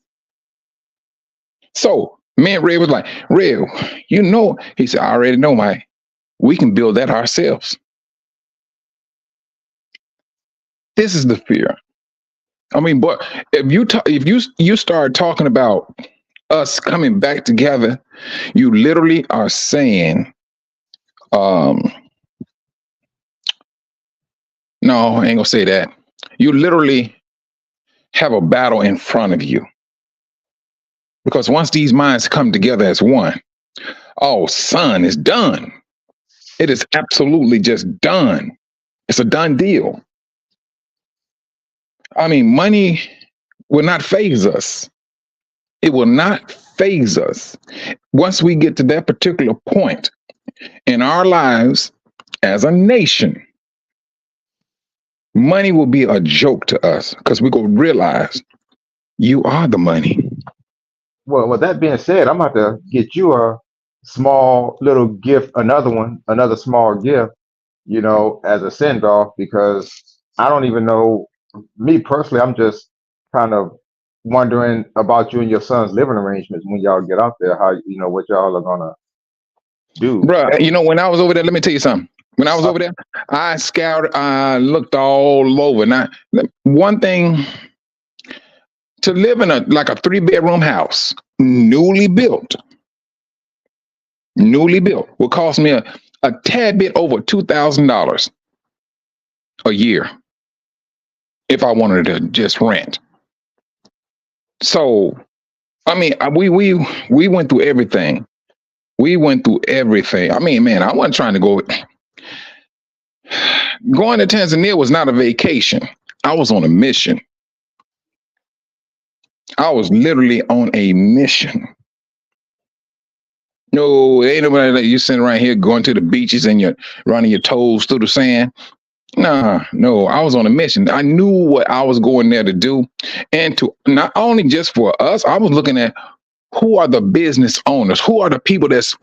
S1: So me and Red was like, Red, he said, I already know, Mike. We can build that ourselves. This is the fear. I mean, but if you start talking about us coming back together, you literally are saying, no, I ain't gonna say that. You literally have a battle in front of you. Because once these minds come together as one, son, it's done. It is absolutely just done. It's a done deal. I mean, money will not faze us. It will not faze us. Once we get to that particular point in our lives as a nation, money will be a joke to us because we go realize you are the money.
S3: Well, with that being said, I'm about to get you a small little gift, another small gift, as a send off, because I don't even know, me personally, I'm just kind of wondering about you and your son's living arrangements when y'all get out there, how, what y'all are gonna do.
S1: Bruh, when I was over there, let me tell you something. When I was over there, I scouted, I looked all over. Now, one thing, to live in a 3-bedroom house, newly built, will cost me a tad bit over $2,000 a year if I wanted to just rent. So, I mean, we went through everything. We went through everything. I mean, man, I wasn't trying to go. Going to Tanzania was not a vacation. I was on a mission. I was literally on a mission. No, ain't nobody like you sitting right here going to the beaches and you're running your toes through the sand. No, I was on a mission. I knew what I was going there to do. And to not only just for us, I was looking at who are the business owners, who are the people that's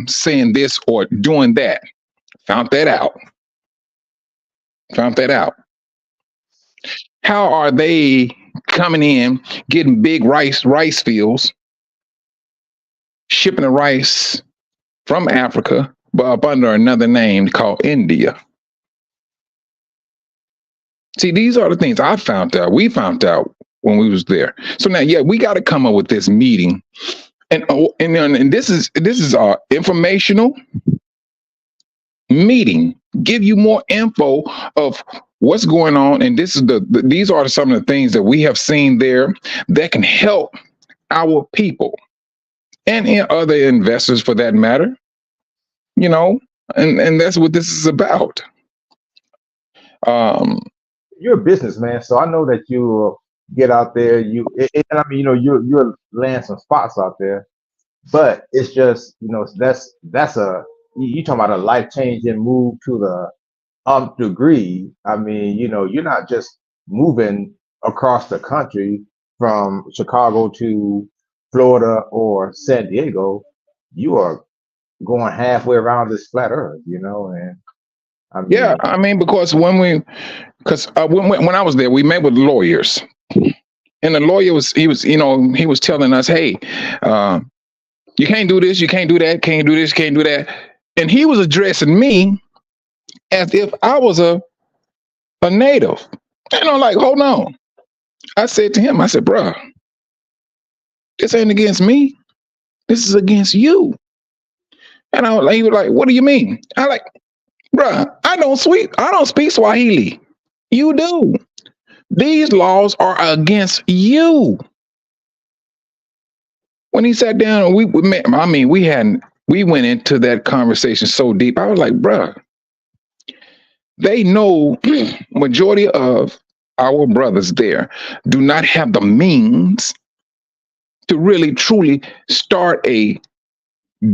S1: saying this or doing that. Found that out. How are they coming in, getting big rice fields, shipping the rice from Africa, but up under another name called India? See, these are the things I found out. We found out when we was there. So now, we got to come up with this meeting, and this is our informational meeting. Give you more info of what's going on, and these are some of the things that we have seen there that can help our people and other investors for that matter. And that's what this is about.
S3: You're a businessman, so I know that you get out there. And I mean, you'll land some spots out there, but it's just, that's you talking about a life changing move to the nth degree. I mean, you're not just moving across the country from Chicago to Florida or San Diego, you are going halfway around this flat Earth, and I
S1: Yeah,
S3: mean,
S1: I mean, because when I was there, we met with lawyers, and the lawyer he was telling us, hey, uh, you can't do this, you can't do that, can't do this, can't do that, and he was addressing me as if I was a native, and I'm like, hold on. I said to him, I said, bruh, this ain't against me, this is against you. And he was like, what do you mean? I like, bruh, I don't speak Swahili. You do. These laws are against you. When he sat down and we met, I mean, we went into that conversation so deep. I was like, bruh, they know majority of our brothers there do not have the means to really truly start a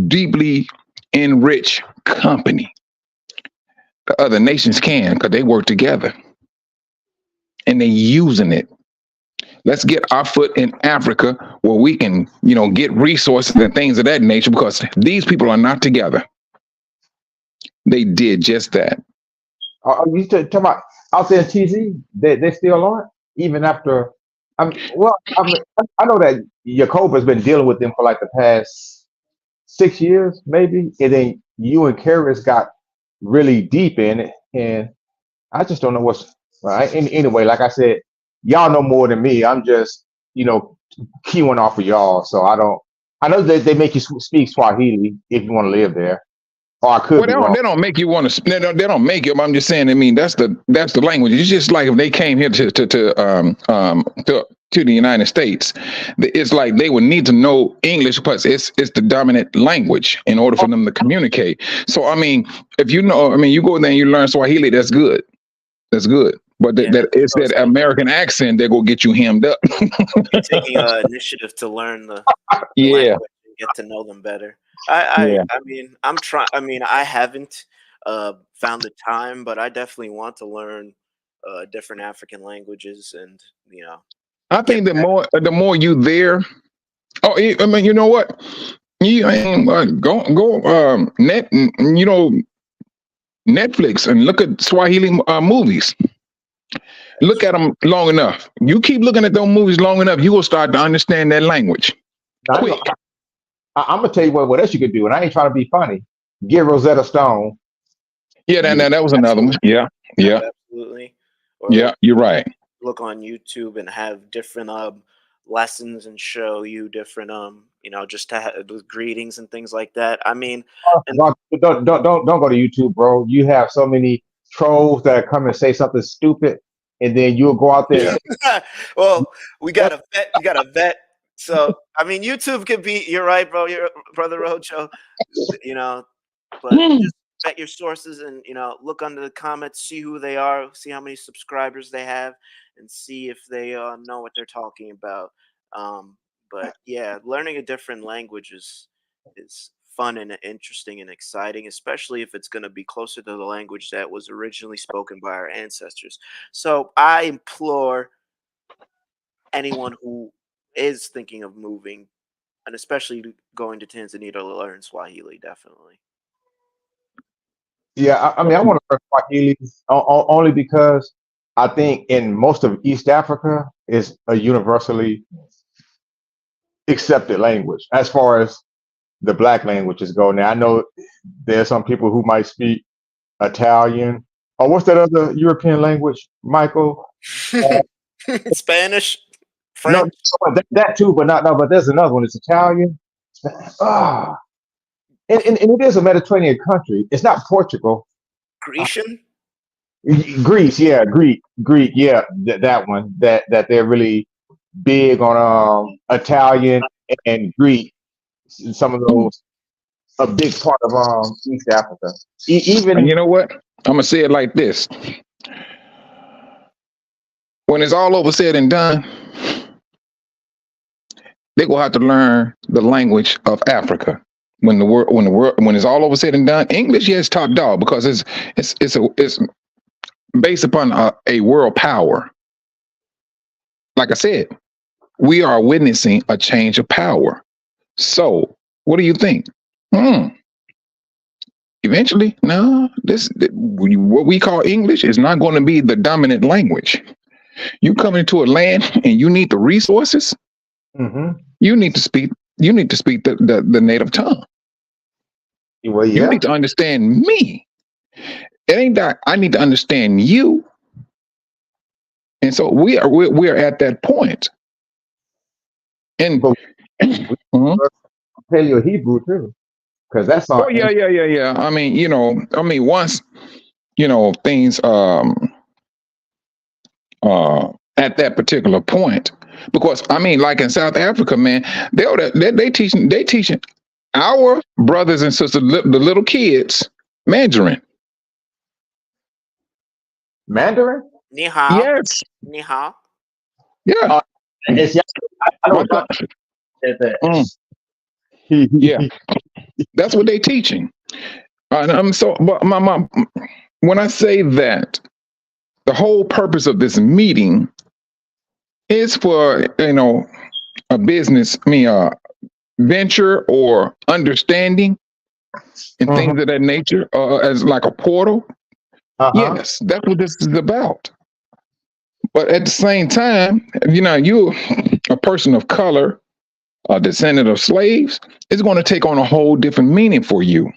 S1: deeply enriched company. The other nations can because they work together and they using it. Let's get our foot in Africa where we can, get resources and things of that nature because these people are not together. They did just that.
S3: are you talking about out there in TZ? They still aren't even after. I know that Jacoba's been dealing with them for like the past 6 years, maybe, and then you and Karis got really deep in it, and I just don't know what's right. Anyway, like I said, y'all know more than me. I'm just, keying off of y'all. So I don't. I know that they make you speak Swahili if you want to live there, or I could
S1: Well,
S3: be wrong.
S1: they don't make you want to. They don't make you. I'm just saying. I mean, that's the language. It's just like if they came here to the United States, it's like they would need to know English because it's the dominant language in order for them to communicate. So I mean, if you go there and you learn Swahili, that's good. That's good. But it's that American accent that will get you hemmed up.
S5: Taking initiative to learn the
S1: Yeah.
S5: language and get to know them better. I mean, I'm trying. I mean, I haven't found the time, but I definitely want to learn different African languages, and
S1: I think the more you there. Oh, I mean, you know what? You go Netflix and look at Swahili movies. Look at them long enough. You keep looking at those movies long enough, you will start to understand that language quick.
S3: I'm gonna tell you what else you could do, and I ain't trying to be funny. Get Rosetta Stone.
S1: Yeah, that was another one. Yeah,
S5: absolutely. Or
S1: yeah, you're right.
S5: Look on YouTube and have different lessons and show you different just to have greetings and things like that. I mean,
S3: don't go to YouTube, bro. You have so many trolls that come and say something stupid, and then you'll go out there.
S5: Well, we got to vet. You got to vet. So I mean, YouTube could be. You're right, bro. Your brother Rojo. But just vet your sources and look under the comments, see who they are, see how many subscribers they have, and see if they know what they're talking about. But yeah, learning a different language is fun and interesting and exciting, especially if it's going to be closer to the language that was originally spoken by our ancestors. So I implore anyone who is thinking of moving, and especially going to Tanzania, to learn Swahili, definitely.
S3: Yeah, I mean, I want to learn Swahili only because I think in most of East Africa is a universally accepted language as far as the black languages go. Now, I know there's some people who might speak Italian. Or what's that other European language, Michael?
S5: Spanish,
S3: French. No, that too, but not no. But there's another one. It's Italian. And it is a Mediterranean country. It's not Portugal.
S5: Grecian.
S3: Greece, yeah, Greek, yeah, that one. That they're really big on Italian and Greek. Some of those a big part of East Africa. Even
S1: and you know what? I'm gonna say it like this: when it's all over said and done, they're gonna have to learn the language of Africa. When it's all over said and done, English, yes, top dog because it's based upon a world power. Like I said, we are witnessing a change of power. So, what do you think? Eventually, no, what we call English is not going to be the dominant language. You come into a land and you need the resources.
S3: Mm-hmm.
S1: You need to speak. You need to speak the native tongue.
S3: Well,
S1: You
S3: yeah.
S1: need to understand me. It ain't that I need to understand you. And so we're at that point. And
S3: But
S1: Mhm.
S3: Paleo Hebrew too, because that's
S1: Oh
S3: on.
S1: yeah. I mean, once things at that particular point, because I mean, like in South Africa, man, they teaching our brothers and sisters, the little kids, Mandarin.
S3: Mandarin.
S5: Ni hao.
S1: Yes.
S5: Ni hao.
S1: Yeah.
S3: It's I don't know
S1: Mm,
S3: that.
S1: yeah. That's what they teaching. And I'm so, but when I say that, the whole purpose of this meeting is for a business, venture or understanding and things of that nature, as like a portal. Yes, that's what this is about. But at the same time, you're a person of color, a descendant of slaves, it's going to take on a whole different meaning for you.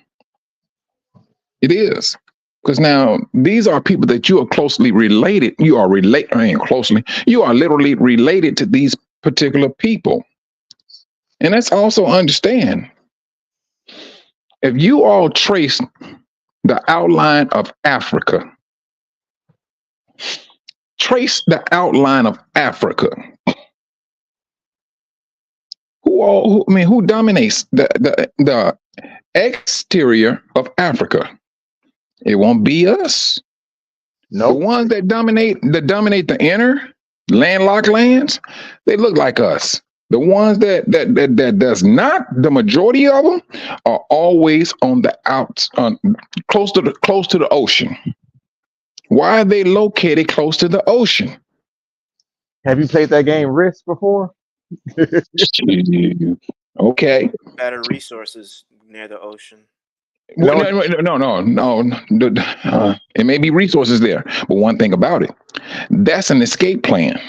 S1: It is. Because now these are people that you are closely related. You are you are literally related to these particular people. And let's also understand, if you all trace the outline of Africa, who dominates the exterior of Africa? It won't be us. The
S3: Nope.
S1: ones that dominate the inner landlocked lands, they look like us. The ones that does not, the majority of them are always on the outs, close to the ocean. Why are they located close to the ocean?
S3: Have you played that game Risk before?
S1: Okay.
S5: Better resources near the ocean.
S1: No. It may be resources there, but one thing about it, that's an escape plan.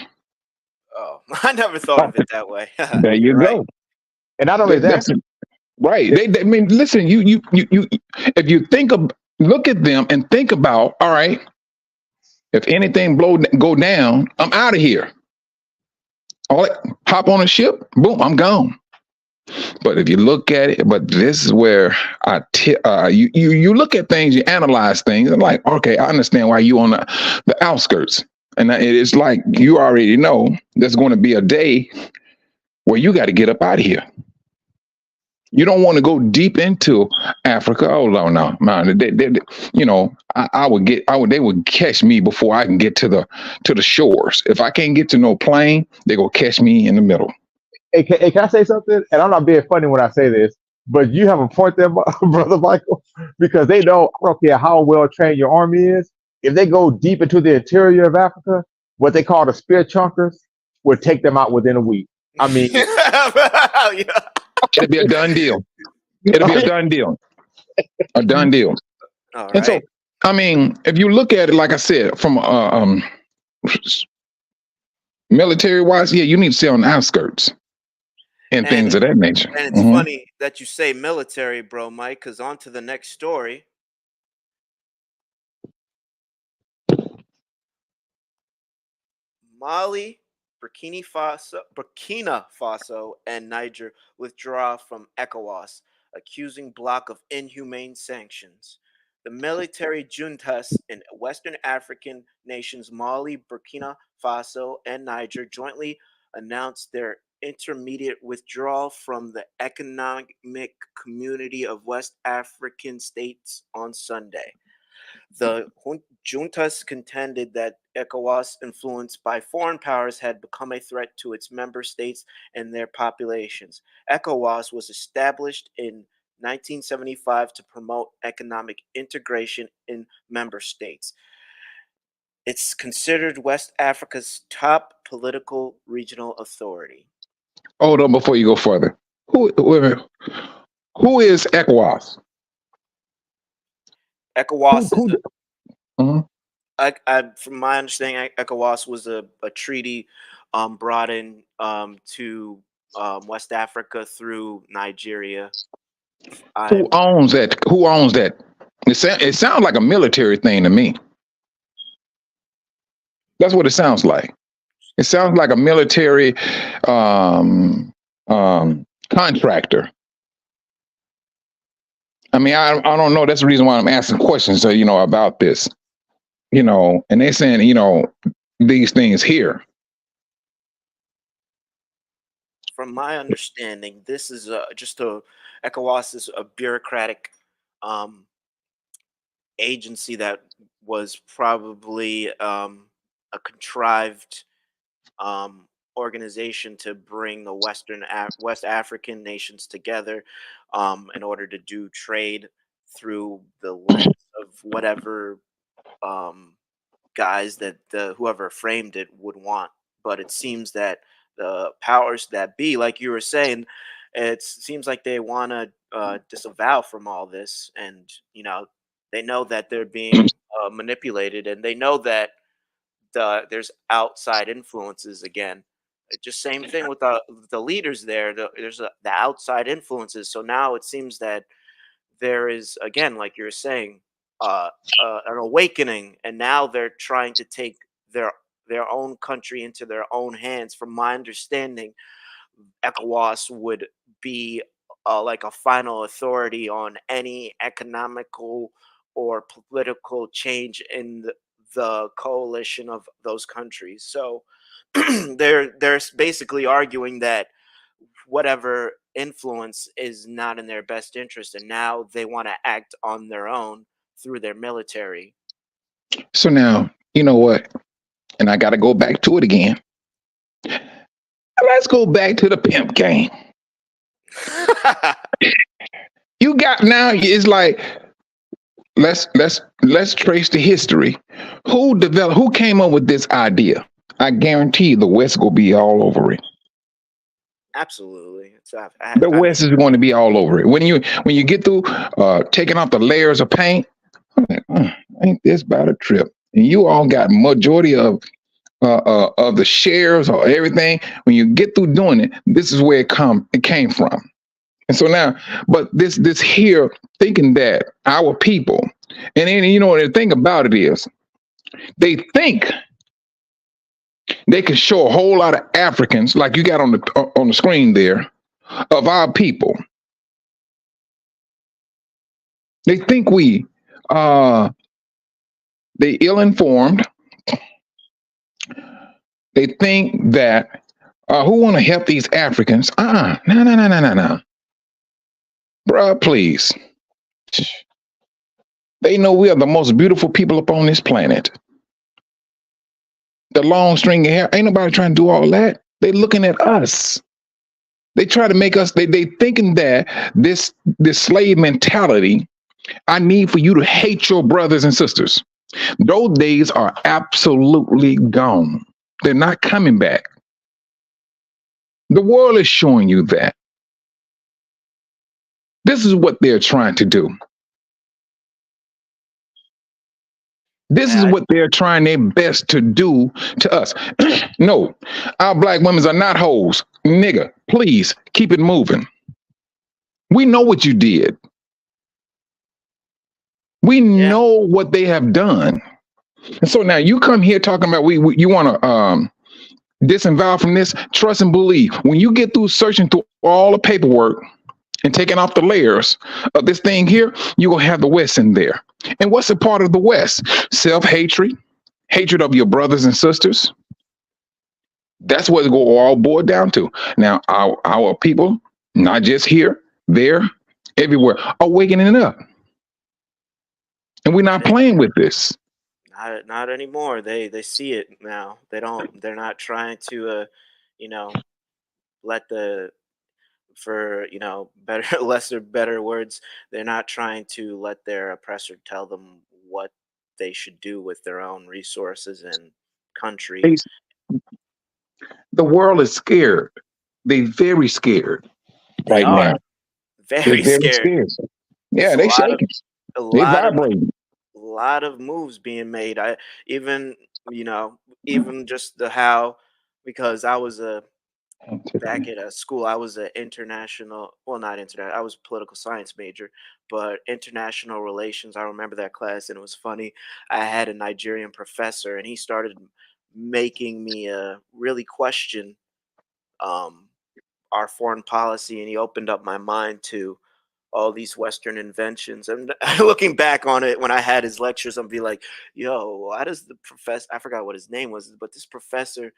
S5: Oh, I never thought of it that way.
S1: There you
S5: You're right.
S1: go.
S3: And not only that,
S1: That's right. I mean, listen. You. If you look at them and think about, all right, if anything go down, I'm out of here. All right, hop on a ship, boom, I'm gone. But if you look at it, but this is where you look at things, you analyze things, and like, okay, I understand why you on the outskirts, and it's like you already know there's going to be a day where you got to get up out of here. You don't want to go deep into Africa. Oh no. They would catch me before I can get to the shores. If I can't get to no plane, they go catch me in the middle.
S3: hey, can I say something? And I'm not being funny when I say this, but you have a point there, brother Michael, because they know, I don't care how well trained your army is, if they go deep into the interior of Africa, what they call the spear chunkers will take them out within a week. I mean,
S5: Yeah.
S1: It'll be a done deal. It'll be a done deal. A done deal.
S5: All
S1: And so,
S5: right.
S1: I mean, if you look at it, like I said, from military wise, yeah, you need to stay on the outskirts and things of that nature.
S5: And it's funny that you say military, bro, Mike, because on to the next story. Mali, Burkina Faso, and Niger withdraw from ECOWAS, accusing bloc of inhumane sanctions. The military juntas in Western African nations Mali, Burkina Faso, and Niger jointly announced their intermediate withdrawal from the Economic Community of West African States on Sunday. The juntas contended that ECOWAS, influenced by foreign powers, had become a threat to its member states and their populations. ECOWAS was established in 1975 to promote economic integration in member states. It's considered West Africa's top political regional authority.
S1: Hold on before you go further. Wait a minute. Who is ECOWAS?
S5: ECOWAS is
S1: Who Mhm.
S5: from my understanding, ECOWAS was a treaty brought in to West Africa through Nigeria.
S1: Who owns that? Who owns that? It sounds like a military thing to me. That's what it sounds like. It sounds like a military contractor. I mean, I don't know. That's the reason why I'm asking questions, so about this. And they're saying, these things here.
S5: From my understanding, this is ECOWAS is a bureaucratic agency that was probably a contrived organization to bring the West African nations together in order to do trade through the lens of whatever guys that whoever framed it would want. But it seems that the powers that be, like you were saying, it seems like they want to disavow from all this, and they know that they're being manipulated, and they know that there's outside influences again. Just same thing with the leaders there. There's the outside influences. So now it seems that there is again, like you're saying, an awakening, and now they're trying to take their own country into their own hands. From my understanding, ECOWAS would be like a final authority on any economical or political change in the coalition of those countries. So they're basically arguing that whatever influence is not in their best interest, and now they want to act on their own through their military.
S1: So now, you know what? And I got to go back to it again. Let's go back to the pimp game. You got now. It's like let's trace the history. Who came up with this idea? I guarantee the West will be all over it.
S5: Absolutely.
S1: The West is going to be all over it. When you get through taking off the layers of paint, I'm like, ain't this about a trip? And you all got majority of the shares or everything. When you get through doing it, this is where it came from. And so now, but this here thinking that our people, and then the thing about it is, they think they can show a whole lot of Africans, like you got on the screen there, of our people. They think they ill-informed. They think that who want to help these Africans? No. Bruh, please. They know we are the most beautiful people upon this planet. The long string of hair, ain't nobody trying to do all that. They looking at us. They try to make us, they thinking that this slave mentality, I need for you to hate your brothers and sisters. Those days are absolutely gone. They're not coming back. The world is showing you that. This is what they're trying to do. This is what they're trying their best to do to us. No, our black women are not hoes. Nigga, please keep it moving. We know what you did. We know what they have done. And so now you come here talking about you want to disavow from this. Trust and believe. When you get through searching through all the paperwork and taking off the layers of this thing here, you're going to have the West in there. And what's a part of the West? Self-hatred, hatred of your brothers and sisters. That's what it all boiled down to. Now, our people, not just here, there, everywhere, are waking it up. And we're not playing with this.
S5: Not anymore. They see it now. They're not trying to let better words, they're not trying to let their oppressor tell them what they should do with their own resources and country.
S1: They, the world is scared. They're very scared
S5: They
S1: right
S5: are
S1: now. They're
S5: very
S1: very
S5: scared.
S1: scared.
S5: There's
S1: Yeah, they shaking.
S5: a
S1: They
S5: lot of
S1: vibrating.
S5: moves being made. I even you know even just the how, because I was back at a school. I was an international, well, not international. I was a political science major, but international relations. I remember that class, and it was funny. I had a Nigerian professor, and he started making me really question um, our foreign policy, and he opened up my mind to all these Western inventions. And looking back on it, when I had his lectures, I'd be like, "Yo, why does the professor? I forgot what his name was, but this professor,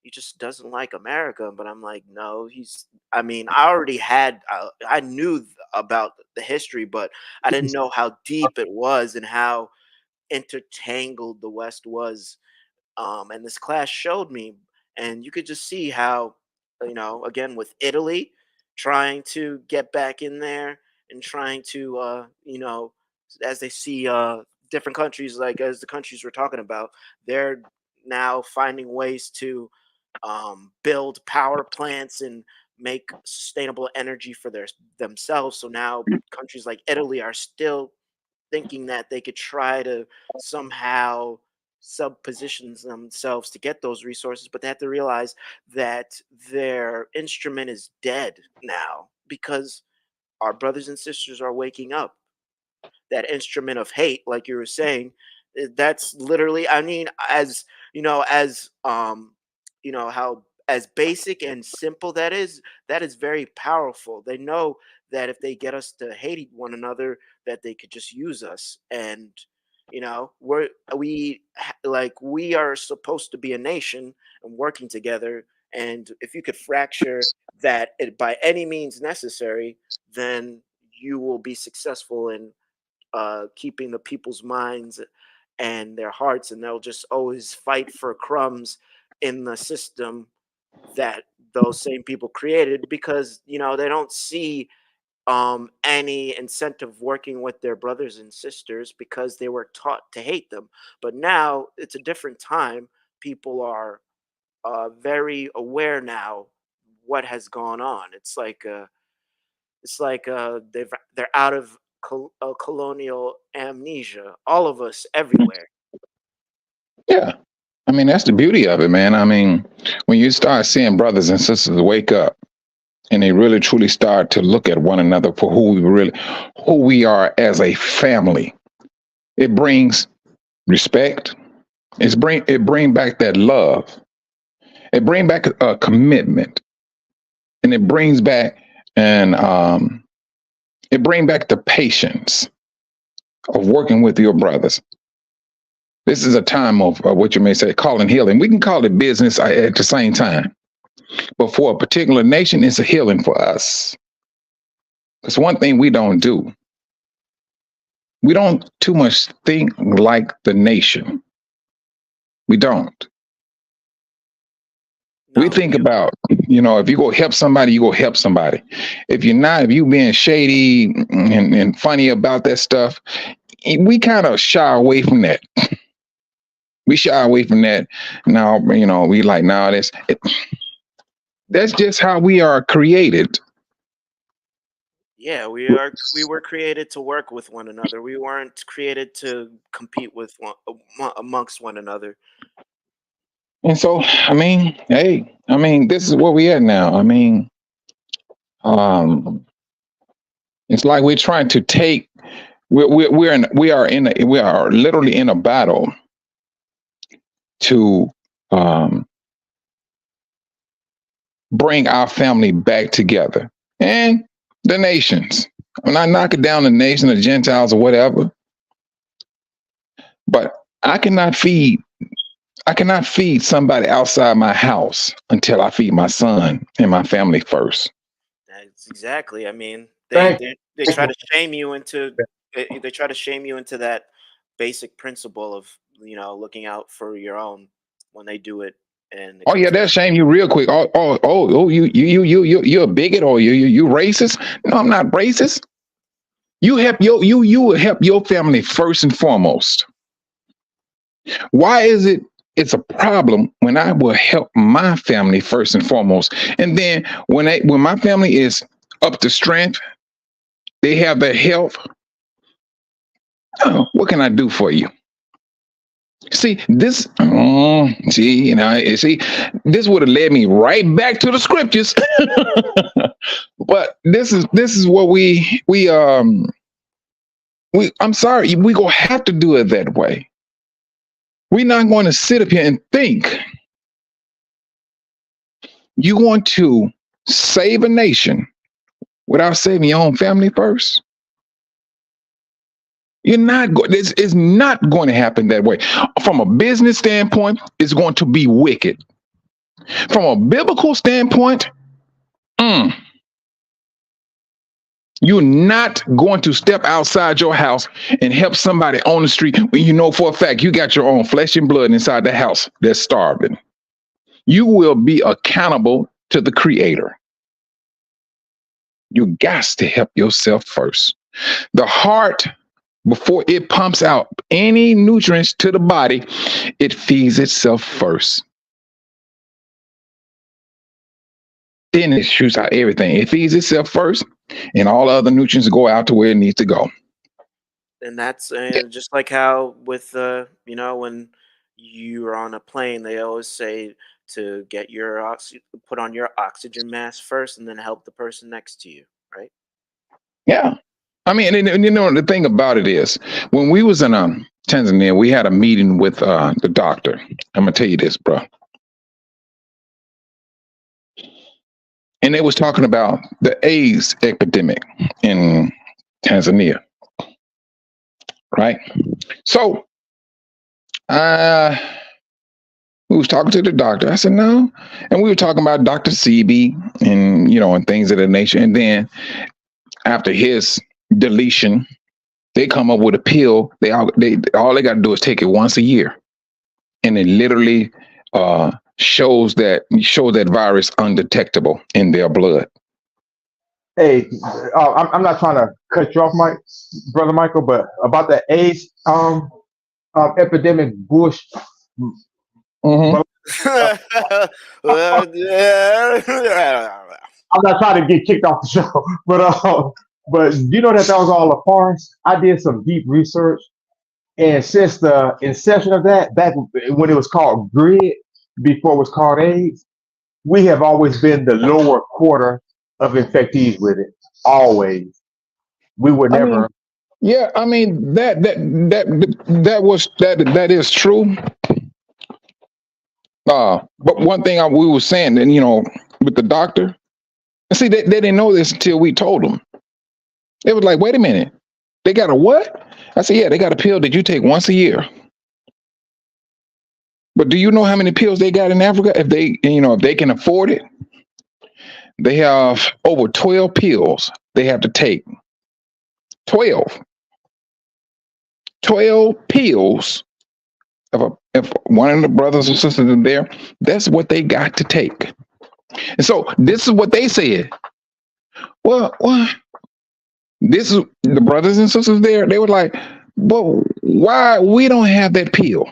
S5: he just doesn't like America." But I'm like, no, he's. I mean, I already had. I knew about the history, but I didn't know how deep it was and how intertangled the West was, and this class showed me, and you could just see how, again, with Italy trying to get back in there and trying to as they see different countries, like as the countries we're talking about, they're now finding ways to build power plants and make sustainable energy for themselves. So now countries like Italy are still thinking that they could try to somehow sub positions themselves to get those resources, but they have to realize that their instrument is dead now because our brothers and sisters are waking up. That instrument of hate, like you were saying, that's literally, I mean, as how as basic and simple that is very powerful. They know that if they get us to hate one another, that they could just use us. And we are supposed to be a nation and working together. And if you could fracture that by any means necessary, then you will be successful in keeping the people's minds and their hearts, and they'll just always fight for crumbs in the system that those same people created, because they don't see any incentive working with their brothers and sisters because they were taught to hate them. But now it's a different time. People are very aware now what has gone on. It's like they're out of colonial amnesia. All of us, everywhere.
S1: Yeah. I mean, that's the beauty of it, man. I mean, when you start seeing brothers and sisters wake up and they really truly start to look at one another for who we are as a family, it brings respect. It bring back that love. It bring back a commitment, and it brings back and it bring back the patience of working with your brothers. This is a time of what you may say, calling healing. We can call it business at the same time. But for a particular nation, it's a healing for us. It's one thing we don't do. We don't too much think like the nation. We don't. We think about, if you go help somebody, you go help somebody. If you're not, if you being shady and funny about that stuff, we kind of shy away from that. We shy away from that. Now, we like, now that's just how we are created.
S5: Yeah, we were created to work with one another. We weren't created to compete with amongst one another.
S1: And so, I mean, hey, this is where we at now. I mean, it's like we're trying to take. We are literally in a battle to bring our family back together, and the nations. I'm not knocking down the nation, the Gentiles, or whatever, but I cannot feed somebody outside my house until I feed my son and my family first.
S5: That's exactly. I mean,
S3: Thank
S5: they try to shame you into that basic principle of looking out for your own when they do it. And it
S1: Oh yeah,
S5: comes
S1: they'll shame you real quick. You're a bigot, or you racist. No, I'm not racist. You will help your family first and foremost. Why is it it's a problem when I will help my family first and foremost? And then when my family is up to strength, they have their health. Oh, what can I do for you? See, this this would have led me right back to the scriptures. But this is what I'm sorry, we gonna have to do it that way. We're not going to sit up here and think you want to save a nation without saving your own family first. You're not going. This is not going to happen that way. From a business standpoint, it's going to be wicked. From a biblical standpoint, you're not going to step outside your house and help somebody on the street when you know for a fact you got your own flesh and blood inside the house that's starving. You will be accountable to the Creator. You got to help yourself first. The heart, before it pumps out any nutrients to the body, it feeds itself first. Then it shoots out everything. It feeds itself first, and all other nutrients go out to where it needs to go.
S5: And that's just like how with when you're on a plane, they always say to get your put on your oxygen mask first, and then help the person next to you, right?
S1: Yeah, I mean, and the thing about it is, when we was in Tanzania, we had a meeting with the doctor. I'm gonna tell you this, bro. And they was talking about the AIDS epidemic in Tanzania, right? So we was talking to the doctor. I said, no. And we were talking about Dr. Sebi and, and things of that nature. And then after his deletion, they come up with a pill. All they got to do is take it once a year. And it literally shows that virus undetectable in their blood.
S3: Hey, I'm not trying to cut you off, brother Michael, but about the AIDS epidemic, Bush.
S1: Mm-hmm.
S3: I'm not trying to get kicked off the show, but you know that was all a farce. I did some deep research, and since the inception of that, back when it was called GRID, before it was called AIDS, we have always been the lower quarter of infectees with it. Always, we were never.
S1: That is true. But one thing we were saying, and with the doctor, see, they didn't know this until we told them. It was like, wait a minute, they got a what? I said, yeah, they got a pill that you take once a year. But do you know how many pills they got in Africa? If they can afford it, they have over 12 pills they have to take. 12 pills. If one of the brothers or sisters are there, that's what they got to take. And so this is what they said. Well, this is the brothers and sisters there. They were like, well, why we don't have that pill?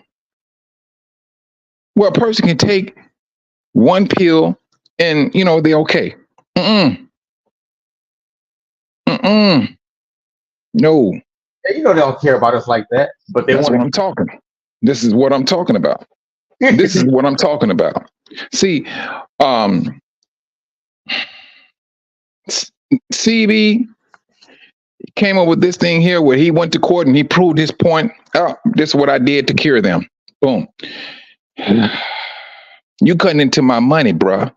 S1: Well, a person can take one pill and they're okay. No.
S3: They don't care about us like that, but they want.
S1: What I'm talking. This is what I'm talking about. This is what I'm talking about. See, CB came up with this thing here where he went to court and he proved his point. Oh, this is what I did to cure them. Boom. You cutting into my money, bruh.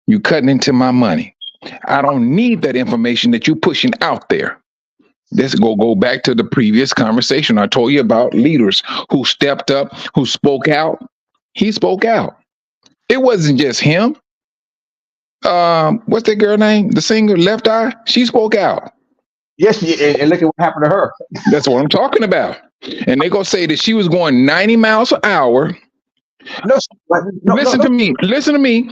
S1: You cutting into my money. I don't need that information that you pushing out there. This go back to the previous conversation I told you about leaders who stepped up, who spoke out. He spoke out. It wasn't just him. What's that girl name? The singer, Left Eye? She spoke out.
S3: Yes, and look at what happened to her.
S1: That's what I'm talking about. And they gonna say that she was going 90 miles an hour. Listen to me. Listen to me.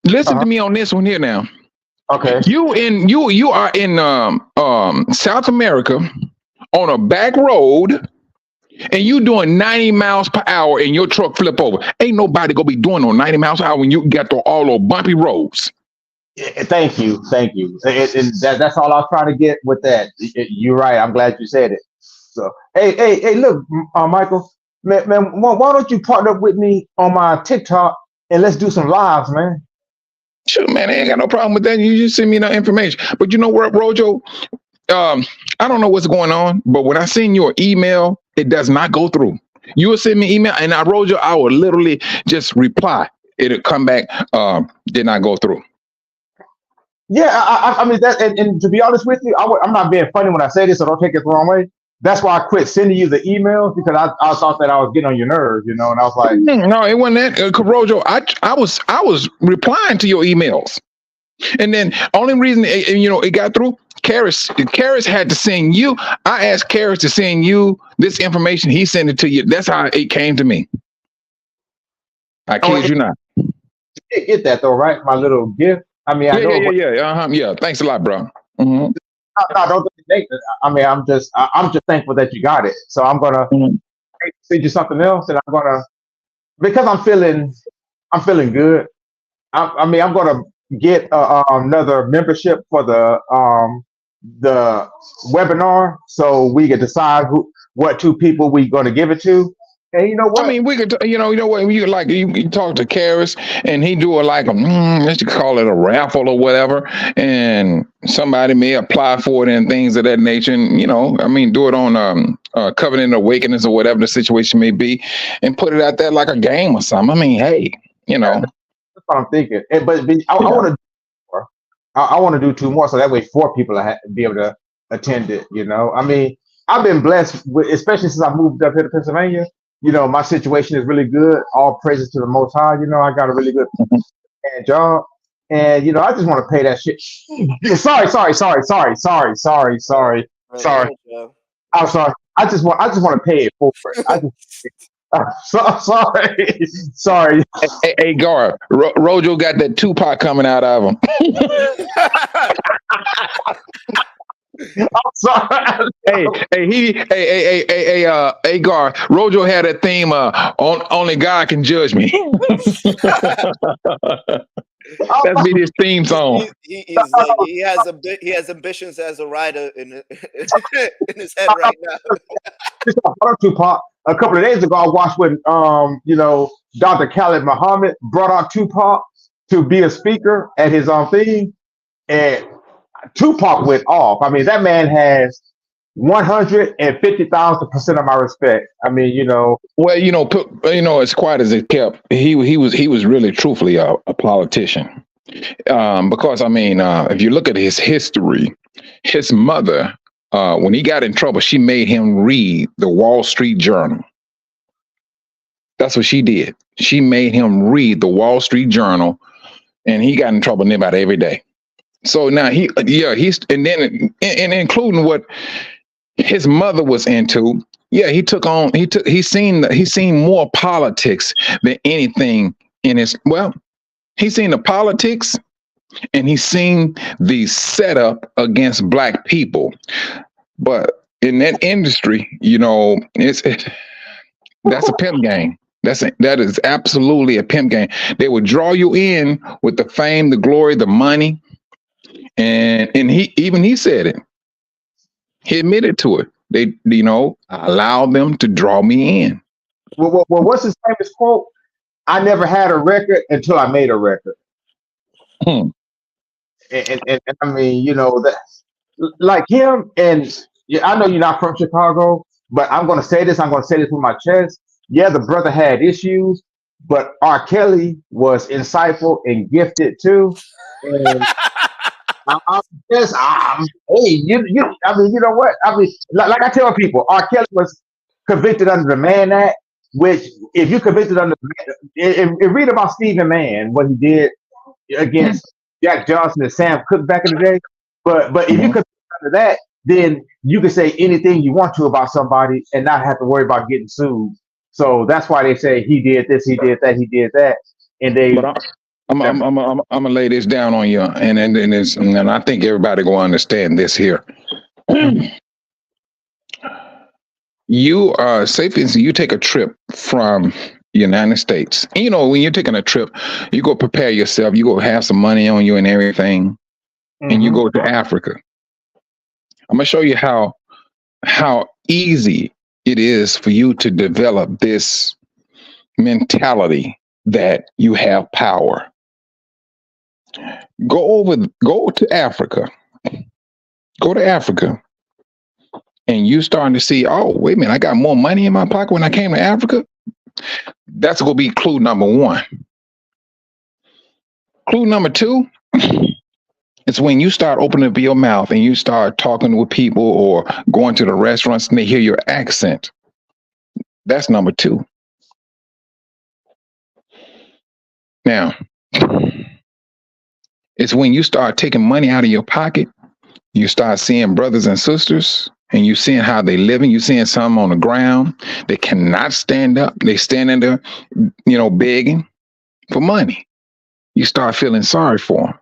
S1: Listen to me on this one here now.
S3: Okay.
S1: You are in South America on a back road and you doing 90 miles per hour and your truck flip over. Ain't nobody gonna be doing no 90 miles per hour when you got all those bumpy roads.
S3: Thank you. And that's all I was trying to get with that. You're right. I'm glad you said it. So, hey, look, Michael, man, why don't you partner up with me on my TikTok and let's do some lives, man?
S1: Sure, man, I ain't got no problem with that. You just send me the information. But you know what, Rojo? I don't know what's going on, but when I send you an email, it does not go through. You will send me email, and Rojo, I will literally just reply. It'll come back, did not go through.
S3: Yeah, I mean that, and to be honest with you, I'm not being funny when I say this, so don't take it the wrong way. That's why I quit sending you the emails, because I thought that I was getting on your nerves, and I was like,
S1: no, it wasn't that, Rojo. I was replying to your emails, and then only reason it got through. Karis had to send you. I asked Karis to send you this information. He sent it to you. That's how it came to me. I kid you not.
S3: You get that though, right? My little gift. I mean,
S1: yeah. Thanks a lot, bro. Mm-hmm.
S3: No, don't think that. I mean, I'm just thankful that you got it. So I'm gonna send you something else, and I'm gonna, because I'm feeling good. I mean, I'm gonna get another membership for the webinar, so we can decide what two people we gonna give it to. And you know what?
S1: I mean, we could, you know what? You talk to Karis, and he do let's call it a raffle or whatever, and somebody may apply for it and things of that nature. And I mean, do it on Covenant Awakenings or whatever the situation may be, and put it out there like a game or something. I mean, hey,
S3: That's what I'm thinking. But I want to do more. I want to do 2 more, so that way 4 people will be able to attend it. I mean, I've been blessed with, especially since I moved up here to Pennsylvania. My situation is really good. All praises to the Most High. I got a really good job, and I just want to pay that shit. Sorry. I'm sorry. I just want to pay it forward. Sorry.
S1: Hey, Gar, Rojo got that Tupac coming out of him.
S3: I'm sorry.
S1: Hey, Gar, Rojo had that theme, only God can judge me. That'd be his theme song.
S5: He has ambitions as a writer in his head right now.
S3: Tupac. A couple of days ago, I watched when Dr. Khalid Muhammad brought out Tupac to be a speaker at his thing, and Tupac went off. I mean, that man has 150,000% of my respect. I mean,
S1: well, as quiet as it kept, he was really truthfully a politician. Because I mean, if you look at his history, his mother, when he got in trouble, she made him read the Wall Street Journal. That's what she did. She made him read the Wall Street Journal, and he got in trouble about every day. So now he's and then including what his mother was into. Yeah, he's seen more politics than anything in his. Well, he's seen the politics, and he's seen the setup against Black people. But in that industry, that's a pimp game. That is absolutely a pimp game. They will draw you in with the fame, the glory, the money. And he said it. He admitted to it. They, allowed them to draw me in.
S3: Well, what's his famous quote? I never had a record until I made a record. And I mean, that, like him, and I know you're not from Chicago, but I'm going to say this. I'm going to say this with my chest. Yeah, the brother had issues, but R. Kelly was insightful and gifted too. And I mean, you know what? I mean, like I tell people, R. Kelly was convicted under the Mann Act, which if you convicted under, read about Stephen Mann, what he did against Jack Johnson and Sam Cooke back in the day. But if you convicted under that, then you can say anything you want to about somebody and not have to worry about getting sued. So that's why they say he did this, he did that, he did that, and they.
S1: I'm gonna lay this down on you, and I think everybody gonna understand this here. you say for instance, you take a trip from United States. And, you know, when you're taking a trip, you go prepare yourself, you go have some money on you and everything, and you
S3: Mm-hmm.
S1: go to Africa. I'm gonna show you how easy it is for you to develop this mentality that you have power. Go to Africa. Go to Africa. And you starting to see, oh, wait a minute, I got more money in my pocket when I came to Africa. That's gonna be clue number one. Clue number two, it's when you start opening up your mouth and you start talking with people or going to the restaurants and they hear your accent. That's number two. Now, it's when you start taking money out of your pocket, you start seeing brothers and sisters, and you seeing how they living. You seeing some on the ground. They cannot stand up. They standing there, you know, begging for money. You start feeling sorry for them.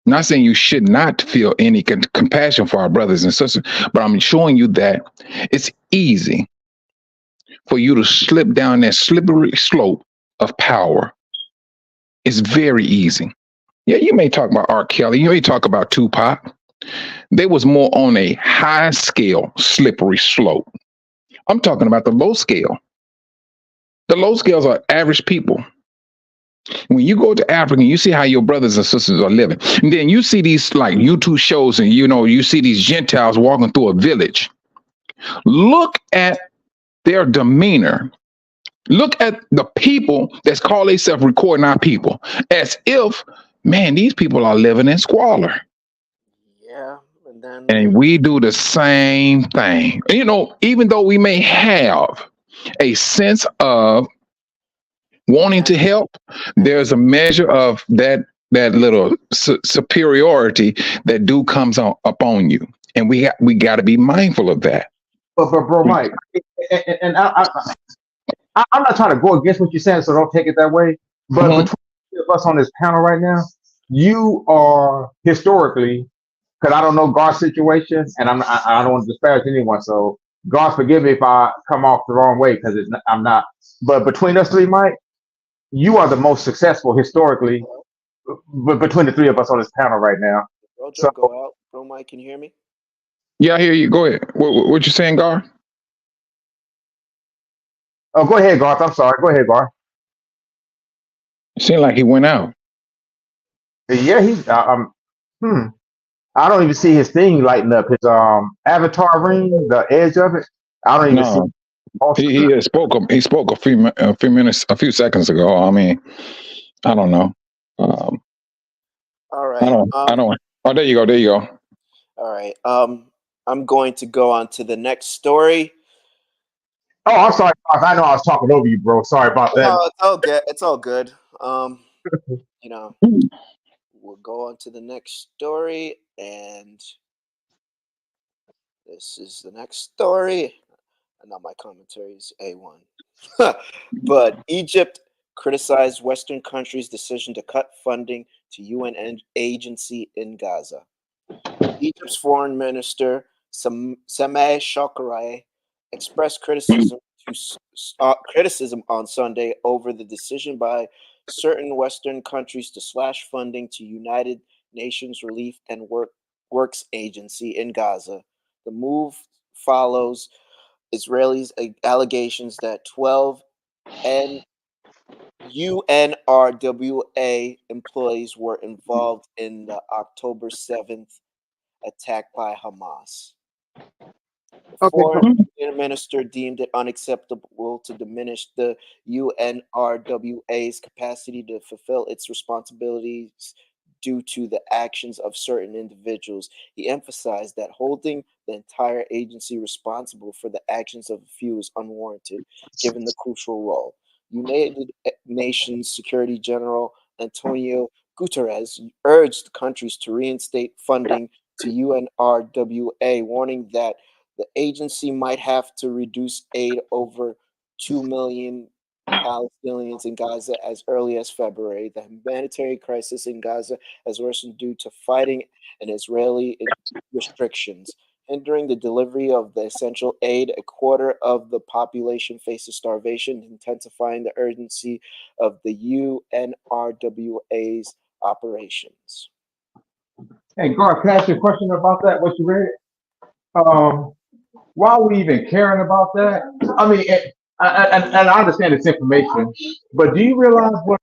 S1: Not saying you should not feel any compassion for our brothers and sisters, but I'm showing you that it's easy for you to slip down that slippery slope of power. It's very easy. Yeah, you may talk about R. Kelly, you may talk about Tupac. They was more on a high scale, slippery slope. I'm talking about the low scale. The low scales are average people. When you go to Africa, you see how your brothers and sisters are living. And then you see these like YouTube shows and, you know, you see these Gentiles walking through a village. Look at their demeanor. Look at the people that's call themselves recording our people as if, man, these people are living in squalor.
S5: Yeah, and then
S1: And we do the same thing. You know, even though we may have a sense of wanting to help, there's a measure of that little superiority that do comes on upon you, and we got to be mindful of that.
S3: But bro, Mike, and I'm not trying to go against what you're saying, so don't take it that way. But
S1: Mhm.
S3: between the two of us on this panel right now, you are historically, because I don't know God's situation, and I don't want to disparage anyone. So God forgive me if I come off the wrong way, because I'm not. But between us three, Mike, you are the most successful historically. But between the three of us on this panel right now, so
S5: Rojo, go out. Bro, Mike, can you hear me?
S1: Yeah, I hear you. Go ahead. What you saying, Gar?
S3: oh, go ahead, Garth. I'm sorry. Go ahead, Garth.
S1: It seemed like he went out.
S3: Yeah, hmm. I don't even see his thing lighting up. His avatar ring, the edge of it. I don't even see.
S1: No, he spoke. He spoke a few minutes, a few seconds ago. I mean, I don't know. Um,
S5: All
S1: I
S5: right.
S1: don't. I don't. Oh, there you go. There you go.
S5: All right. I'm going to go on to the next story.
S3: Oh, I'm sorry, Garth. I know I was talking over you, bro. Sorry about that.
S5: No, it's all good. It's all good. You know, we'll go on to the next story, and this is the next story. And now my commentary is A1. But Egypt criticized Western countries' decision to cut funding to UN agency in Gaza. Egypt's foreign minister Sameh Shoukry expressed criticism on Sunday over the decision by certain Western countries to slash funding to United Nations Relief and Works Agency in Gaza. The move follows Israelis' allegations that 12 UNRWA employees were involved in the October 7th attack by Hamas. The
S3: Okay,
S5: foreign
S3: cool.
S5: minister deemed it unacceptable to diminish the UNRWA's capacity to fulfill its responsibilities due to the actions of certain individuals. He emphasized that holding the entire agency responsible for the actions of a few is unwarranted, given the crucial role. United Nations Security General Antonio Guterres urged countries to reinstate funding to UNRWA, warning that the agency might have to reduce aid over 2 million Palestinians in Gaza as early as February. The humanitarian crisis in Gaza has worsened due to fighting and Israeli restrictions. hindering the delivery of the essential aid. A quarter of the population faces starvation, intensifying the urgency of the UNRWA's operations.
S3: Hey, Garth, can I ask you a question about that? What you read? Why are we even caring about that? I mean, and I understand it's information, but do you realize what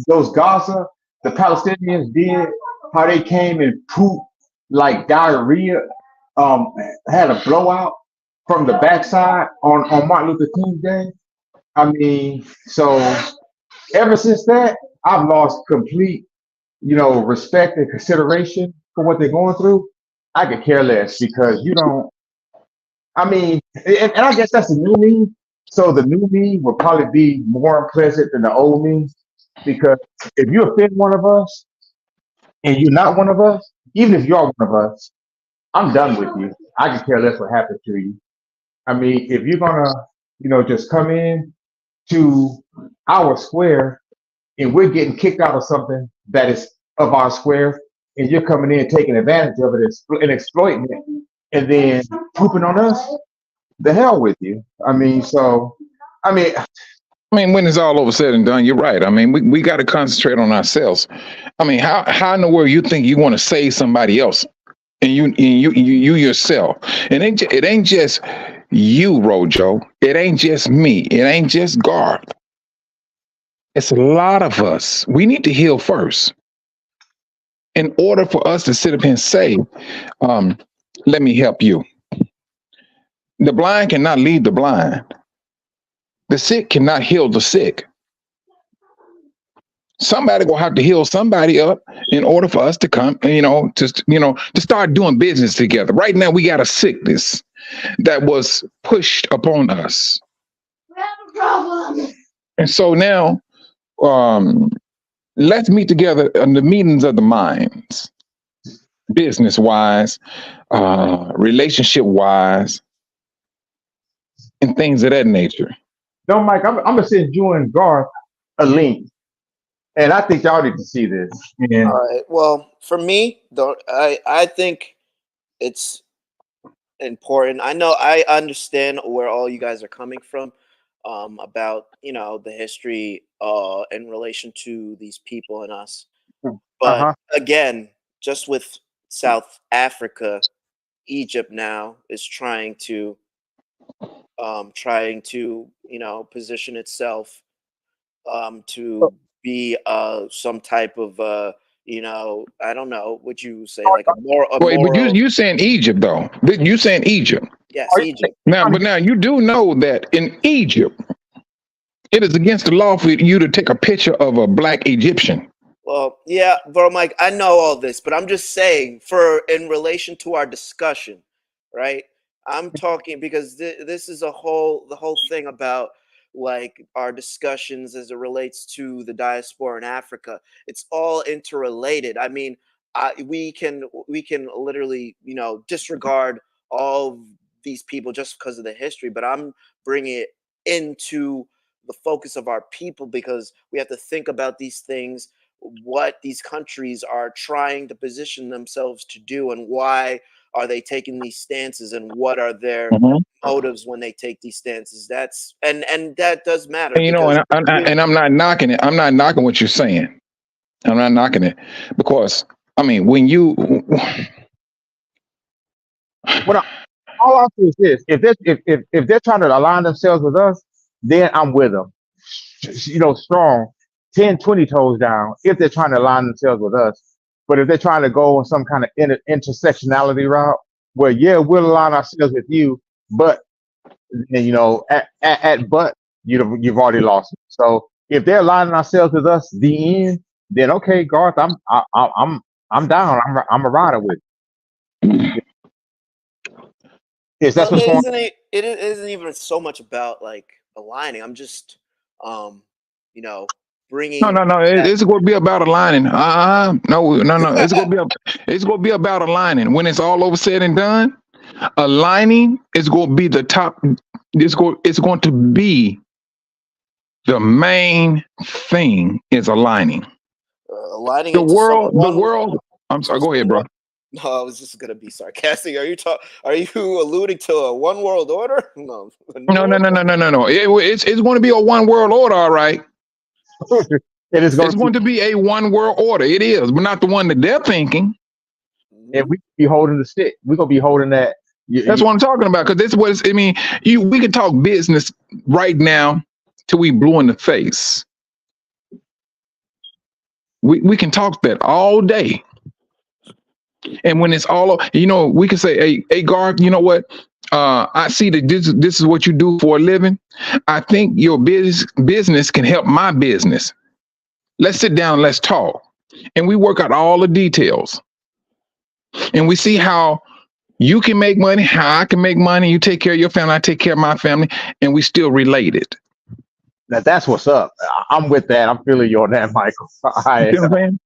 S3: those Gaza, the Palestinians did? How they came and pooped like diarrhea, had a blowout from the backside on Martin Luther King's day. I mean, so ever since that, I've lost complete, respect and consideration for what they're going through. I could care less because you don't. I mean, and I guess that's the new me. So the new me will probably be more unpleasant than the old me because if you offend one of us and you're not one of us, even if you're one of us, I'm done with you. I could care less what happened to you. I mean, if you're gonna, just come in to our square and we're getting kicked out of something that is of our square, and you're coming in taking advantage of it and exploiting it, and then pooping on us, the hell with you. I mean,
S1: when it's all over said and done, you're right. I mean, we got to concentrate on ourselves. I mean, how in the world you think you want to save somebody else, and you yourself? And it ain't just you, Rojo. It ain't just me. It ain't just Garth. It's a lot of us. We need to heal first. In order for us to sit up here and say, let me help you. The blind cannot lead the blind. The sick cannot heal the sick. Somebody will have to heal somebody up in order for us to come, to start doing business together. Right now, we got a sickness that was pushed upon us. And so now, let's meet together in the meetings of the minds, business-wise, relationship-wise, and things of that nature.
S3: no, Mike, I'm gonna send you and Garth a link, and I think y'all need to see this. And
S5: All right. Well, for me, though, I think it's important. I understand where all you guys are coming from, about the history in relation to these people and us. But again, just with South Africa, Egypt now is trying to position itself to be some type of I don't know what you say, like a
S1: Wait, but
S5: moral.
S1: you saying Egypt though? You saying Egypt?
S5: Yes, Egypt.
S1: Now you do know that in Egypt, it is against the law for you to take a picture of a black Egyptian.
S5: Well, yeah, bro, Mike, I know all this, but I'm just saying, in relation to our discussion, right? I'm talking because this is the whole thing about like our discussions as it relates to the diaspora in Africa. It's all interrelated. I mean, we can literally disregard all of these people just because of the history, but I'm bringing it into the focus of our people because we have to think about these things, what these countries are trying to position themselves to do, and why are they taking these stances, and what are their motives when they take these stances. That's and that does matter.
S1: And I'm not knocking it. I'm not knocking what you're saying. I'm not knocking it because when you.
S3: All I'll say is this: if they're trying to align themselves with us, then I'm with them. Strong, 10, 20 toes down. If they're trying to align themselves with us, but if they're trying to go on some kind of intersectionality route, where we'll align ourselves with you, but but you've already lost it. So if they're aligning ourselves with us, the end, then okay, Garth, I'm down. I'm a rider with you. Yes, that's what's going on.
S5: It isn't even so much about like aligning. I'm just bringing.
S1: No. It's going to be about aligning. No. It's going to be about aligning. When it's all over said and done, aligning is going to be the top. It's going to be the main thing is aligning.
S5: Aligning
S1: the world. I'm sorry. Go ahead, bro.
S5: No, I was just gonna be sarcastic. Are you alluding to a one world order? No, a new
S1: No, no,
S5: world
S1: no, no,
S5: order?
S1: no, no, no. It's going to be a one world order, all right.
S3: It is going
S1: It's
S3: to
S1: going to be a one world order. It is, but not the one that they're thinking.
S3: and we be holding the stick. We're gonna be holding that.
S1: That's what I'm talking about. Because this was, I mean, we can talk business right now till we blue in the face. We can talk that all day. And when it's all, we can say, hey, Garth, you know what? I see that this is what you do for a living. I think your business can help my business. Let's sit down, let's talk. And we work out all the details. And we see how you can make money, how I can make money. You take care of your family, I take care of my family, and we still related.
S3: Now that's what's up. I'm with that. I'm feeling you on that, Michael.
S1: You see what I'm saying?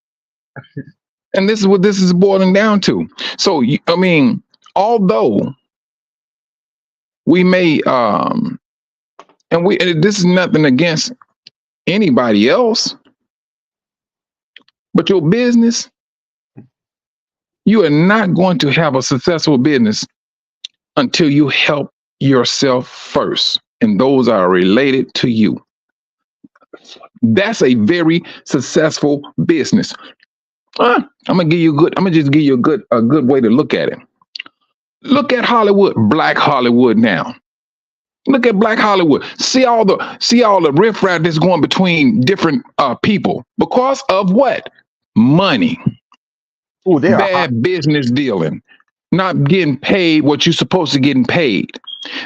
S1: And this is what this is boiling down to. So, I mean, although we may, and this is nothing against anybody else, but your business, you are not going to have a successful business until you help yourself first. And those are related to you. That's a very successful business. I'm gonna just give you a good way to look at it. Look at Hollywood, Black Hollywood now. Look at Black Hollywood. See all the riffraff that's going between different people because of what? Money.
S3: Ooh, they are hot.
S1: Bad business dealing. Not getting paid what you're supposed to getting paid.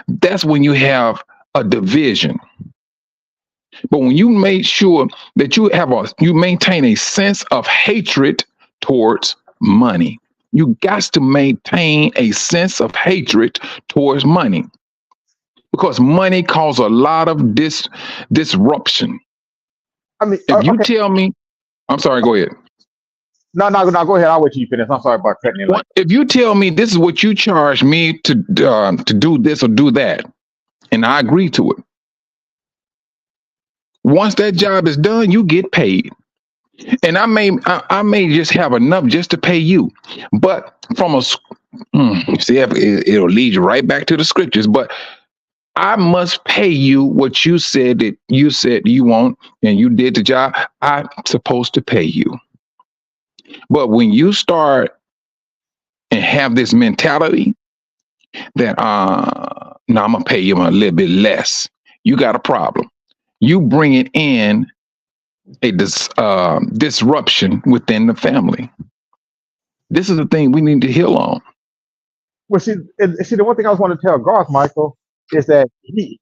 S1: That's when you have a division. But when you make sure that you maintain a sense of hatred towards money, you got to maintain a sense of hatred towards money because money causes a lot of disruption.
S3: I mean,
S1: If you
S3: okay.
S1: tell me, I'm sorry, go ahead.
S3: No, go ahead. I'll wait till you finish. I'm sorry about cutting you.
S1: If you tell me this is what you charge me to do this or do that, and I agree to it, once that job is done, you get paid. And I may just have enough just to pay you, but it'll lead you right back to the scriptures. But I must pay you what you said you want, and you did the job. I'm supposed to pay you. But when you start and have this mentality that no, I'm gonna pay you a little bit less, you got a problem. You bring it in a disruption within the family. This is the thing we need to heal on.
S3: Well, see, the one thing I was want to tell Garth, Michael, is that he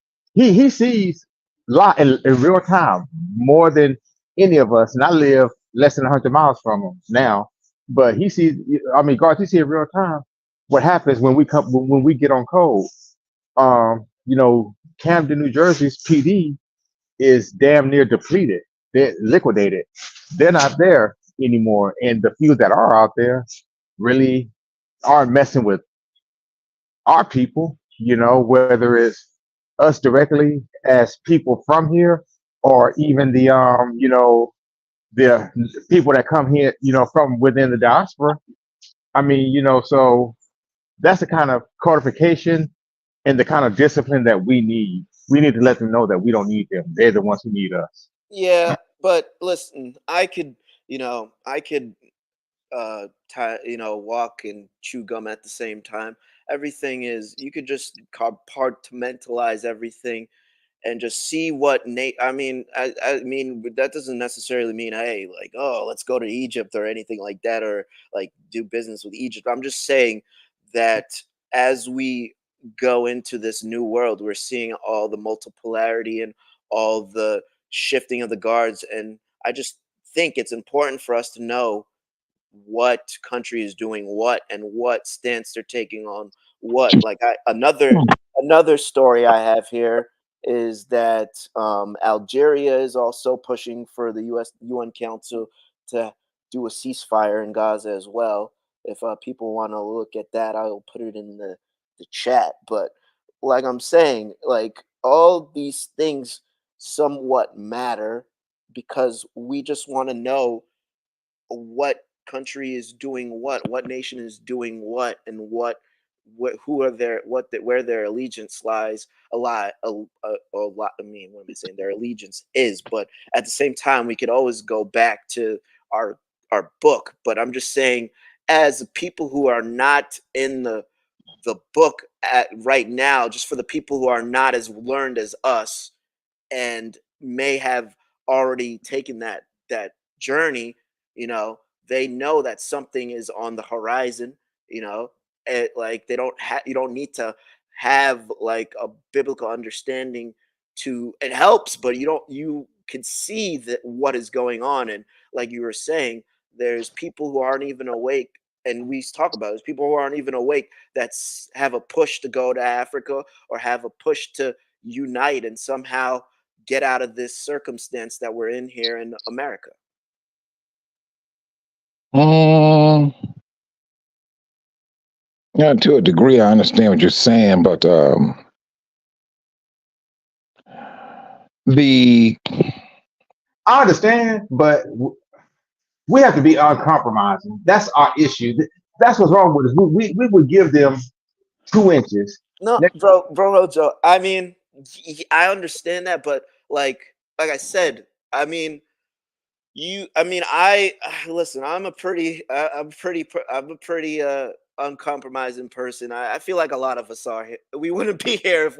S3: sees a lot in real time more than any of us, and I live less than 100 miles from him now. But he sees, I mean, Garth, he sees in real time what happens when we get on code. Camden, New Jersey's PD is damn near depleted. They're liquidated. They're not there anymore, and the few that are out there really aren't messing with our people, whether it's us directly as people from here or even the people that come here, from within the diaspora. I mean, so that's the kind of codification and the kind of discipline that we need. We need to let them know that we don't need them. They're the ones who need us.
S5: Yeah, but listen, I could walk and chew gum at the same time. Everything is, you could just compartmentalize everything and just see what I mean that doesn't necessarily mean, hey, like, oh, let's go to Egypt or anything like that, or like do business with Egypt. I'm just saying that as we go into this new world, we're seeing all the multipolarity and all the shifting of the guards, and I just think it's important for us to know what country is doing what and what stance they're taking on what. Like another story I have here is that Algeria is also pushing for the UN Council to do a ceasefire in Gaza as well. If people want to look at that, I'll put it in the chat. But like I'm saying, like all these things somewhat matter because we just want to know what country is doing what nation is doing what, and who are their where their allegiance lies a lot. I mean, what am I saying? Their allegiance is, but at the same time, we could always go back to our book. But I'm just saying, as people who are not in the book right now, just for the people who are not as learned as us and may have already taken that journey, they know that something is on the horizon. Like you don't need to have like a biblical understanding to it helps, but you can see that what is going on. And like you were saying, there's people who aren't even awake, and we talk about it. There's people who aren't even awake that have a push to go to Africa or have a push to unite and somehow get out of this circumstance that we're in here in America.
S1: Yeah, to a degree, I understand what you're saying, but
S3: I understand, but we have to be uncompromising. That's our issue. That's what's wrong with us. We would give them 2 inches.
S5: No, bro, Joe. I mean, I understand that, but like I said, I mean, listen. I'm a pretty uncompromising person. I feel like a lot of us are here. We wouldn't be here if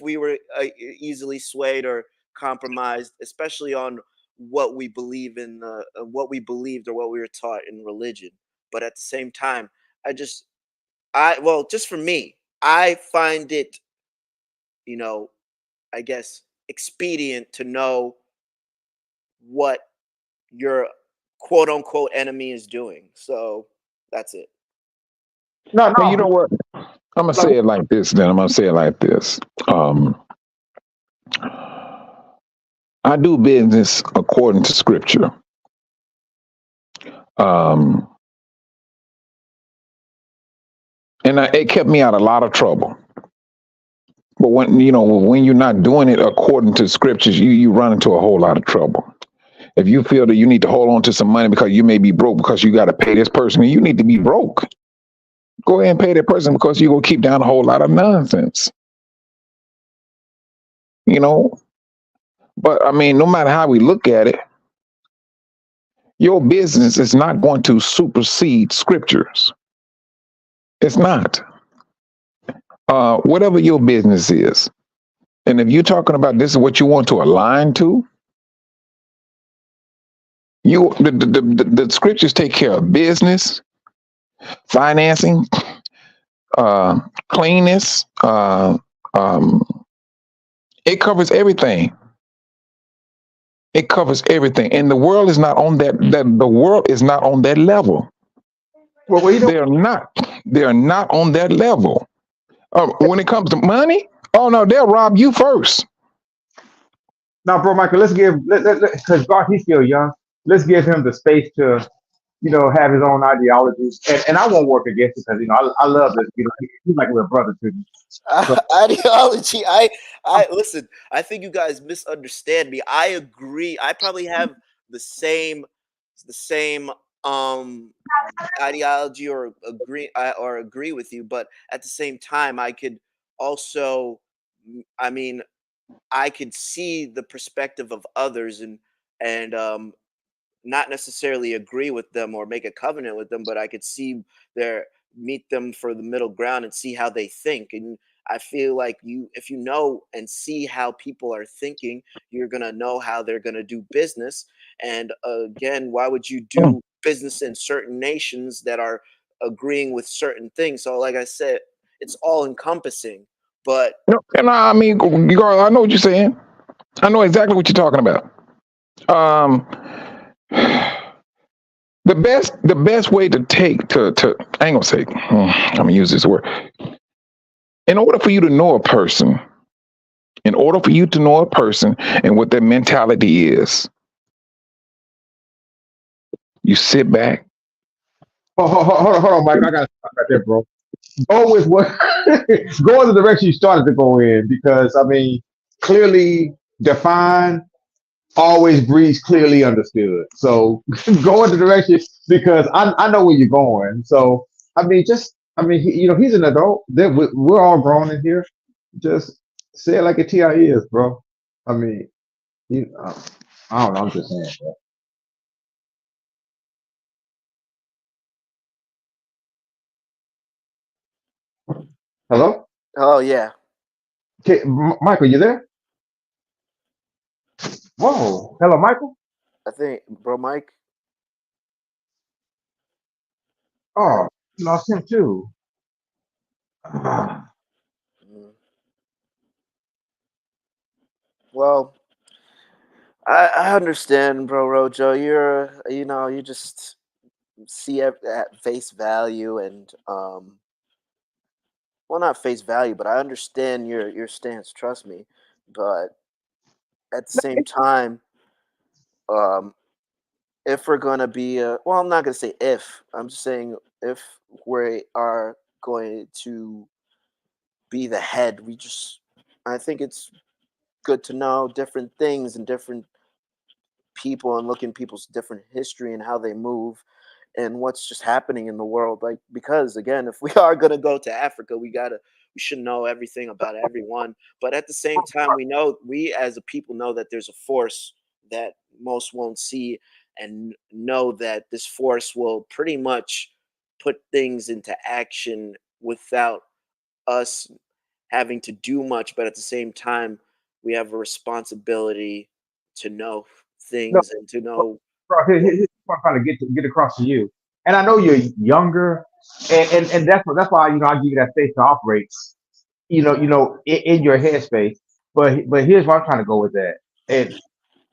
S5: we were easily swayed or compromised, especially on what we believe in, what we believed or what we were taught in religion. But at the same time, just for me, I find it, I guess, expedient to know what your quote unquote enemy is doing. So that's it.
S3: No,
S1: Hey, you know what? I'm gonna say it like this. Then I'm gonna say it like this. I do business according to Scripture. And it kept me out of a lot of trouble. But when you're not doing it according to Scriptures, you run into a whole lot of trouble. If you feel that you need to hold on to some money because you may be broke because you got to pay this person, and you need to be broke. Go ahead and pay that person because you're going to keep down a whole lot of nonsense. But I mean, no matter how we look at it, your business is not going to supersede Scriptures. It's not. Whatever your business is. And if you're talking about this is what you want to align to, the Scriptures take care of business, financing, cleanness. It covers everything. It covers everything, and the world is not on that. The world is not on that level.
S3: Well,
S1: they're not. They're not on that level. When it comes to money, oh no, they'll rob you first.
S3: Now, bro, Michael, because Garth, he's still young. Let's give him the space to, have his own ideologies, and I won't work against it because I love this. He's like a little brother to me. So,
S5: Ideology. I listen. I think you guys misunderstand me. I agree. I probably have the same ideology or agree with you, but at the same time, I could also, I mean, I could see the perspective of others and not necessarily agree with them or make a covenant with them, but I could meet them for the middle ground and see how they think. And I feel like if you know and see how people are thinking, you're gonna know how they're gonna do business. And again, why would you do business in certain nations that are agreeing with certain things? So, like I said, it's all encompassing. But
S1: and I mean, I know what you're saying. I know exactly what you're talking about. The best way to I ain't gonna say, I'm gonna use this word. In order for you to know a person, and what their mentality is, you sit back.
S3: Hold on, Mike. I gotta stop right there, bro. Go with go in the direction you started to go in, because I mean, clearly define always breeds clearly understood. So go in the direction because I know where you're going. So I mean, he's an adult. We're all grown in here. Just say it like a TI is, bro. I mean, you, I don't know. I'm just saying, bro. Hello,
S5: Oh yeah,
S3: okay, Michael, you there? Whoa, hello, Michael.
S5: I think, bro, Mike.
S3: Oh, you lost him too.
S5: Mm. Well, I understand, bro, Rojo. You just see it at face value, and well, not face value, but I understand your stance. Trust me, but at the same time, um, if we're gonna be, well, I'm not gonna say if. I'm just saying if we are going to be the head, I think it's good to know different things and different people and look in people's different history and how they move and what's just happening in the world. Like, because again, if we are going to go to Africa, we should know everything about everyone. But at the same time, we as a people know that there's a force that most won't see, and know that this force will pretty much put things into action without us having to do much. But at the same time, we have a responsibility to know
S3: No,
S5: things and to know
S3: bro,
S5: what.
S3: here's what I'm trying to get across to you. And I know you're younger, and that's why I give you that space to operate. In your headspace. But here's where I'm trying to go with that. And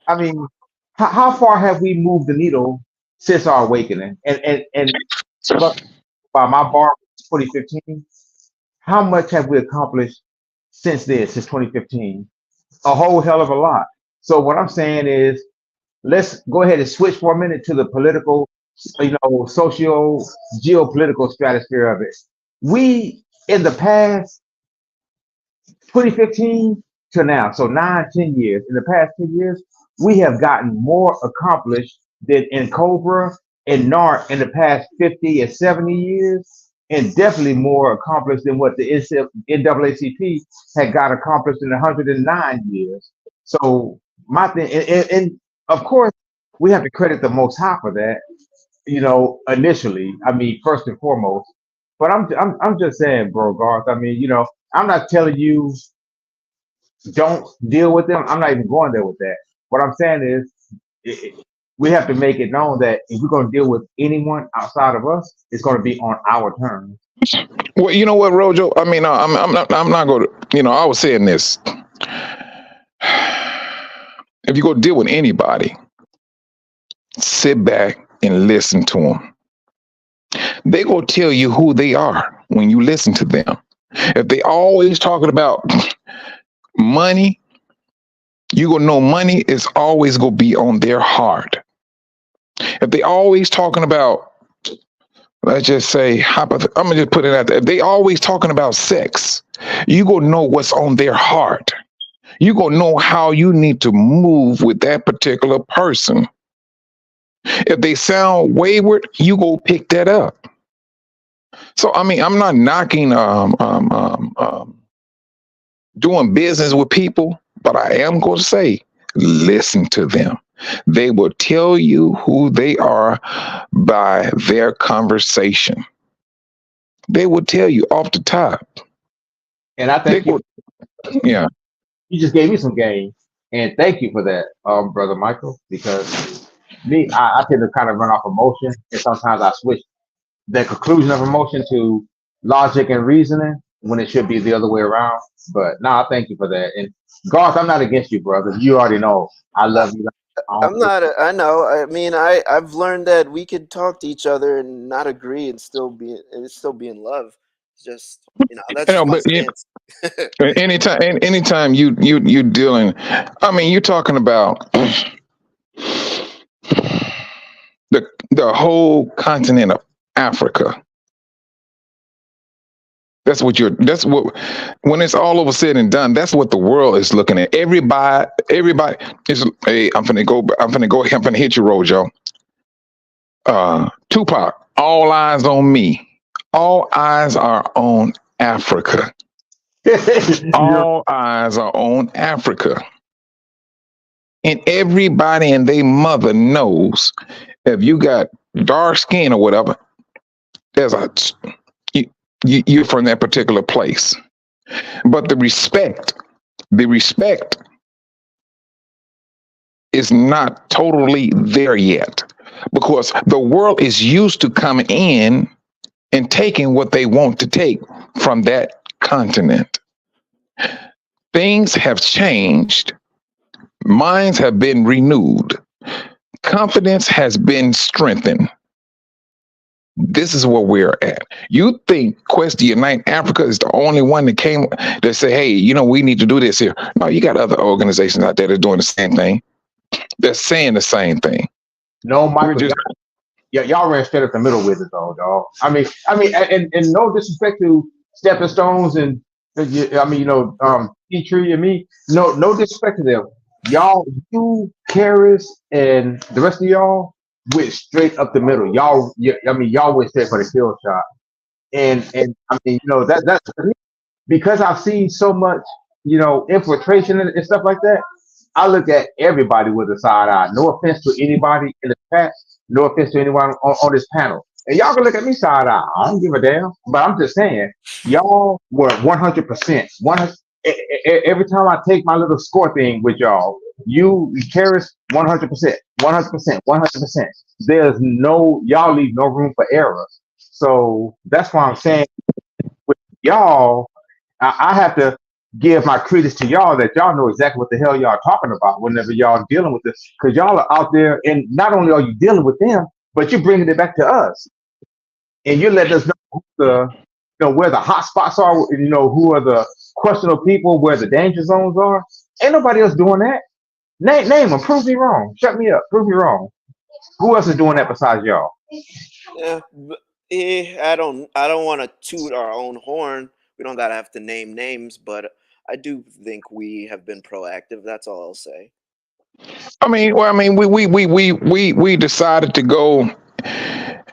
S3: I mean, how far have we moved the needle since our awakening? And but by my bar, 2015. How much have we accomplished since then, since 2015? A whole hell of a lot. So what I'm saying is, let's go ahead and switch for a minute to the political, socio geopolitical stratosphere of it. We in the past 2015 to now, so 9, 10 years. In the past 10 years, we have gotten more accomplished than in Cobra and NARC in the past 50 and 70 years, and definitely more accomplished than what the NAACP had got accomplished in 109 years. So my thing, and of course, we have to credit the Most High for that, initially. I mean, first and foremost. But I'm just saying, bro, Garth. I mean, I'm not telling you don't deal with them. I'm not even going there with that. What I'm saying is, we have to make it known that if we're going to deal with anyone outside of us, it's going to be on our terms.
S1: Well, you know what, Rojo? I mean, I'm not going to. I was saying this. If you go deal with anybody, sit back and listen to them. They gonna tell you who they are when you listen to them. If they always talking about money, you gonna know money is always gonna be on their heart. If they always talking about, let's just say, I'm gonna just put it out there. If they always talking about sex, you gonna know what's on their heart. You gonna know how you need to move with that particular person. If they sound wayward, you go pick that up. So I mean, I'm not knocking doing business with people, but I am going to say, listen to them. They will tell you who they are by their conversation. They will tell you off the top.
S3: And I
S1: They
S3: think
S1: will, yeah.
S3: you just gave me some game, and thank you for that, brother Michael. Because I tend to kind of run off emotion, and sometimes I switch the conclusion of emotion to logic and reasoning when it should be the other way around. But no, I thank you for that. And Garth, I'm not against you, brother. You already know I
S5: I,
S3: love you.
S5: I'm not. I know. I mean, I've learned that we could talk to each other and not agree and still be in love. It's just that's just my
S1: But
S5: stance.
S1: anytime you dealing, I mean, you're talking about the whole continent of Africa. That's what when it's all over said and done, that's what the world is looking at. Everybody is, hey, I'm finna hit you, Rojo. Tupac, all eyes on me. All eyes are on Africa. All eyes are on Africa. And everybody and their mother knows if you got dark skin or whatever, you're from that particular place. But the respect is not totally there yet, because the world is used to coming in and taking what they want to take from that continent. Things have changed. Minds have been renewed. Confidence has been strengthened. This is where we're at. You think Quest to Unite Africa is the only one that say, hey, we need to do this here. No, you got other organizations out there that are doing the same thing. They're saying the same thing.
S3: No, Michael, y'all ran straight up the middle with it, though, dog. I mean, and no disrespect to Stepping Stones and P-Tree and me. No disrespect to them. Y'all, you, Karis, and the rest of y'all went straight up the middle. Y'all went straight for the kill shot. And I mean, that's because I've seen so much, infiltration and stuff like that. I look at everybody with a side eye. No offense to anybody in the chat. No offense to anyone on this panel. And y'all can look at me side eye. I don't give a damn. But I'm just saying, y'all were 100%. Every time I take my little score thing with y'all, you, Karis, 100%, 100%. There's y'all leave no room for error. So that's why I'm saying with y'all, I have to give my credits to y'all that y'all know exactly what the hell y'all talking about whenever y'all dealing with this, because y'all are out there, and not only are you dealing with them, but you're bringing it back to us, and you're letting us know where the hot spots are, who are the questionable people, where the danger zones are. Ain't nobody else doing that. Name them. Prove me wrong. Shut me up. Prove me wrong. Who else is doing that besides y'all?
S5: Yeah, I don't want to toot our own horn. We don't gotta have to name names, but I do think we have been proactive. That's all I'll say.
S1: We decided to go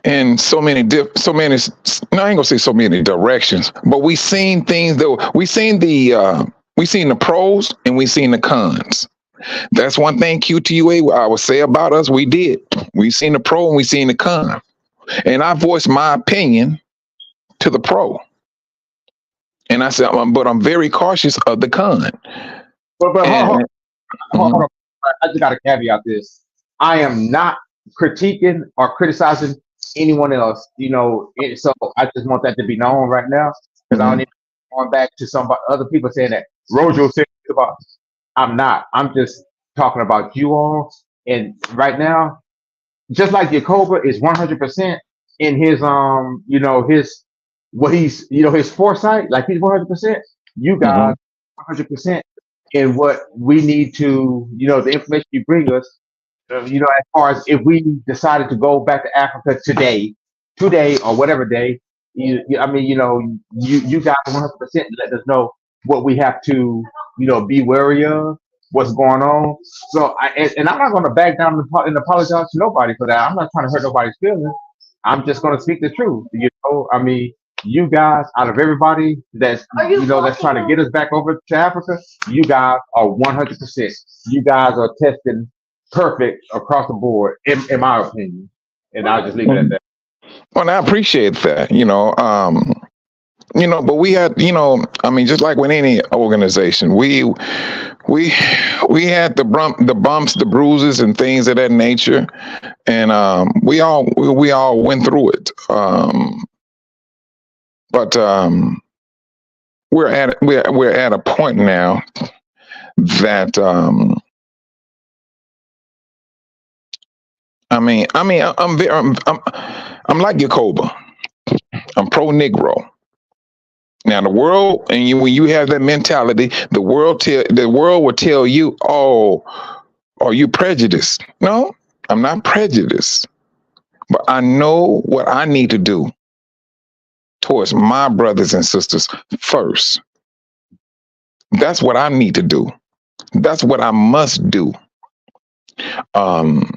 S1: in so many. No, I ain't gonna say so many directions, but we seen things that we seen the pros and we seen the cons. That's one thing Q2UA I would say about us. We did. We seen the pro and we seen the con, and I voiced my opinion to the pro. And I said, but I'm very cautious of the con.
S3: But hold on. I just got to caveat this. I am not critiquing or criticizing anyone else. So I just want that to be known right now, because I don't need to go back to some other people saying that Rojo said about. I'm not. I'm just talking about you all. And right now, just like Yacoba is 100% in his his foresight, like he's 100%. You guys 100% in what we need to, the information you bring us, as far as if we decided to go back to Africa today or whatever day, you guys 100% let us know what we have to, be wary of, what's going on. So I'm not going to back down and apologize to nobody for that. I'm not trying to hurt nobody's feelings. I'm just going to speak the truth. You guys, out of everybody that's that's trying to get us back over to Africa, you guys are 100%. You guys are testing perfect across the board, in my opinion. And I'll just leave it at that.
S1: Well, I appreciate that. But we had, just like with any organization, we had the bumps, the bruises, and things of that nature, and we all went through it. But we're at a point now that I'm like Yacoba. I'm pro Negro. Now the world, and when you have that mentality, the world will tell you, "Oh, are you prejudiced?" No, I'm not prejudiced, but I know what I need to do towards my brothers and sisters first. That's what I need to do. That's what I must do. Um,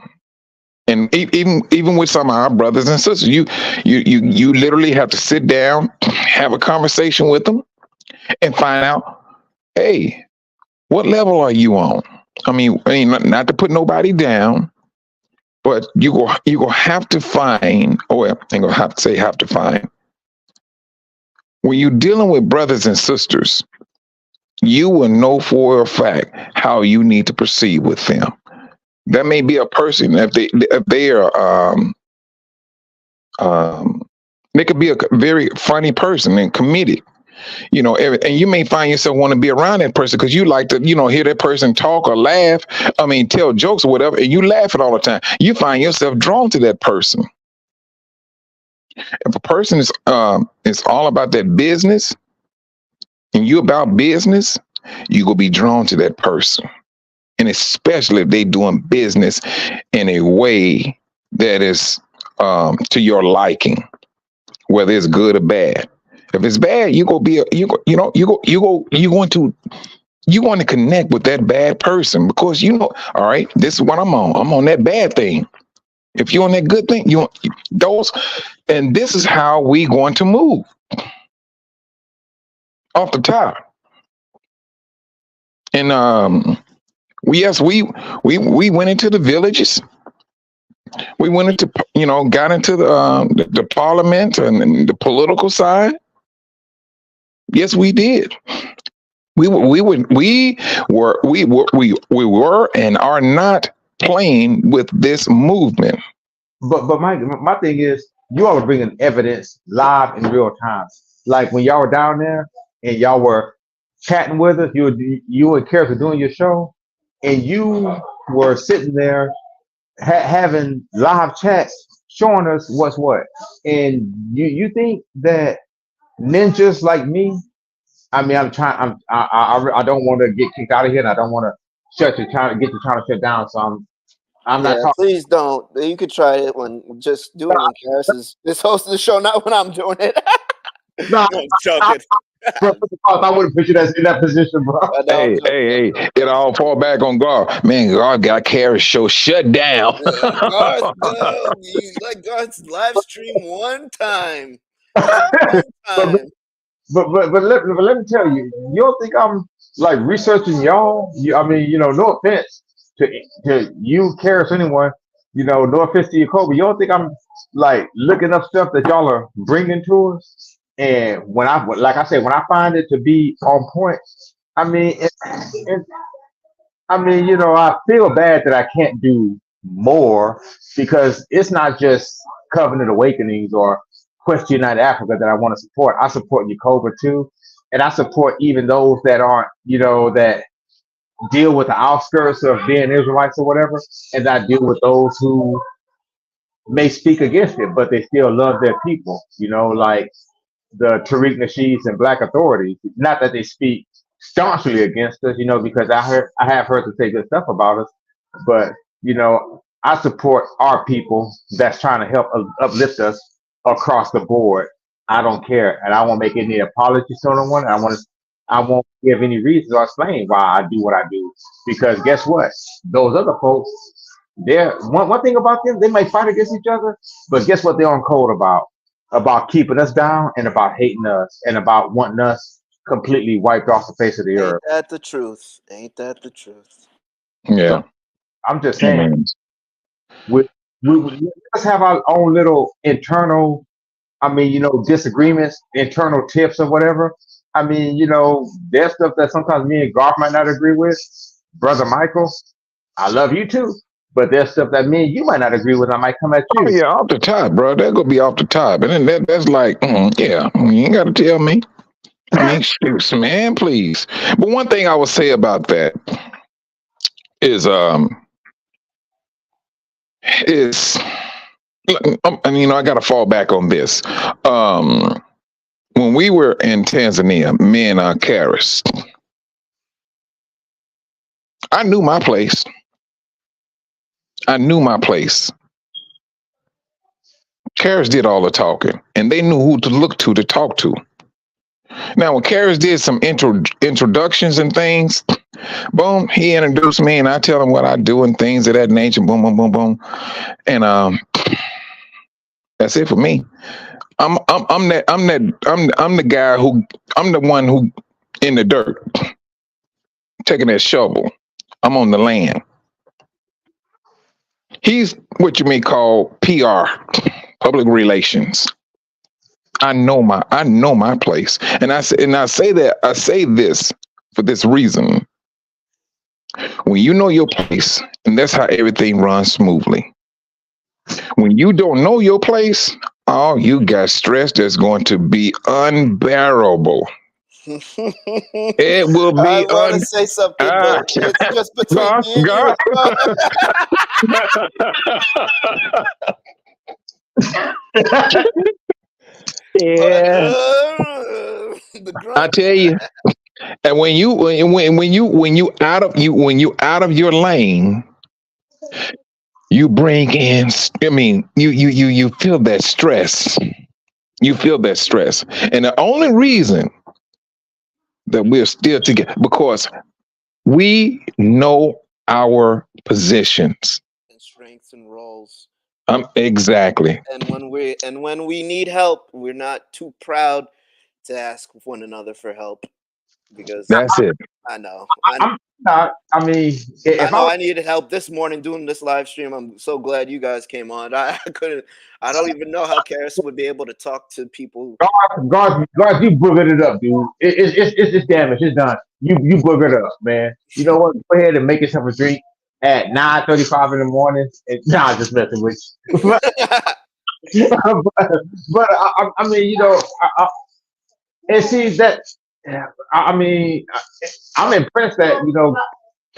S1: and even with some of our brothers and sisters, you literally have to sit down, have a conversation with them, and find out, hey, what level are you on? I mean, not to put nobody down, but you go have to find. Oh, well, I ain't gonna have to say have to find. When you're dealing with brothers and sisters, you will know for a fact how you need to proceed with them. That may be a person if they are they could be a very funny person and comedic, and you may find yourself want to be around that person because you like to, hear that person talk or laugh. I mean, tell jokes or whatever, and you laugh it all the time. You find yourself drawn to that person. If a person is all about that business, and you about business, you gonna be drawn to that person, and especially if they doing business in a way that is to your liking, whether it's good or bad. If it's bad, you going to connect with that bad person because all right, this is what I'm on. I'm on that bad thing. If you're on that good thing, and this is how we going to move off the top. And we went into the villages. We went into, got into the parliament and the political side. Yes, we did. We were and are not playing with this movement.
S3: But my thing is, you all are bringing evidence live in real time. Like when y'all were down there and y'all were chatting with us, you and Kara were doing your show, and you were sitting there having live chats showing us what's what. And you think that ninjas like me? I mean, I don't want to get kicked out of here, and I don't want to get you trying to shut down. So I'm not
S5: Yeah,
S3: talking.
S5: please don't. You could try it just do it when Karis is hosting the show, not when I'm doing it.
S3: No,
S5: I'm joking.
S3: bro, I wouldn't put you in that position, bro.
S5: I know, I'm
S1: Hey,
S5: joking.
S1: it all fall back on God. Man, God got Kara's show shut down.
S5: Garth, no, you let Garth live stream one time. Just one
S3: But
S5: time.
S3: let me tell you, you don't think I'm like researching y'all? I mean, no offense to you, Karis, anyone. No offense to you, Kobe. You don't think I'm like looking up stuff that y'all are bringing to us? And like I said, when I find it to be on point, I mean, I feel bad that I can't do more because it's not just Covenant Awakenings or Quest United Africa that I want to support. I support Yakoba too. And I support even those that aren't, that deal with the outskirts of being Israelites or whatever. And I deal with those who may speak against it, but they still love their people, like the Tariq Nasheeds and Black authorities. Not that they speak staunchly against us, because I have heard them say good stuff about us, but I support our people that's trying to help uplift us across the board. I don't care, and I won't make any apologies to anyone. I won't give any reasons or explain why I do what I do, because guess what? Those other folks, they're one thing about them, they might fight against each other, but guess what they're on code about keeping us down and about hating us and about wanting us completely wiped off the face of the
S5: Ain't
S3: earth.
S5: that the truth? Ain't that the truth?
S1: Yeah.
S3: So I'm just saying, we let's have our own little internal, disagreements, internal tips or whatever. I mean, there's stuff that sometimes me and Garth might not agree with. Brother Michael, I love you too. But there's stuff that me and you might not agree with. I might come at
S1: Oh
S3: you.
S1: yeah, off the top, bro. That gonna be off the top, and then that's like, yeah, you ain't got to tell me. I mean, shoot, man, please. But one thing I would say about that is, and I got to fall back on this. When we were in Tanzania, me and Karis, I knew my place. I knew my place. Karras did all the talking, and they knew who to look to talk to. Now, when Karras did some introductions and things, boom, he introduced me, and I tell him what I do and things of that nature. Boom, boom, boom, boom, and that's it for me. I'm the guy who I'm the one who in the dirt taking that shovel. I'm on the land. He's what you may call PR, public relations. I know my place, and I say this for this reason. When you know your place, and that's how everything runs smoothly. When you don't know your place, oh, you got stress that's going to be unbearable. It will be.
S5: I want to say something, but it's just between me and you.
S3: Yeah.
S1: I tell you, and when you out of your lane, you bring in. I mean, you feel that stress. You feel that stress, and the only reason that we're still together because we know our positions,
S5: and strengths and roles.
S1: Exactly.
S5: And when we need help, we're not too proud to ask one another for help because
S1: that's it.
S5: I know.
S3: I'm not. I mean,
S5: I needed help this morning doing this live stream. I'm so glad you guys came on. I couldn't. I don't even know how Karras would be able to talk to people.
S3: God, you boogered it up, dude. It's damaged. It's done. You boogered it up, man. You know what? Go ahead and make yourself a drink at 9:35 in the morning. Nah, just messing with you. but I mean, you know, and see that. I mean, I'm impressed that you know,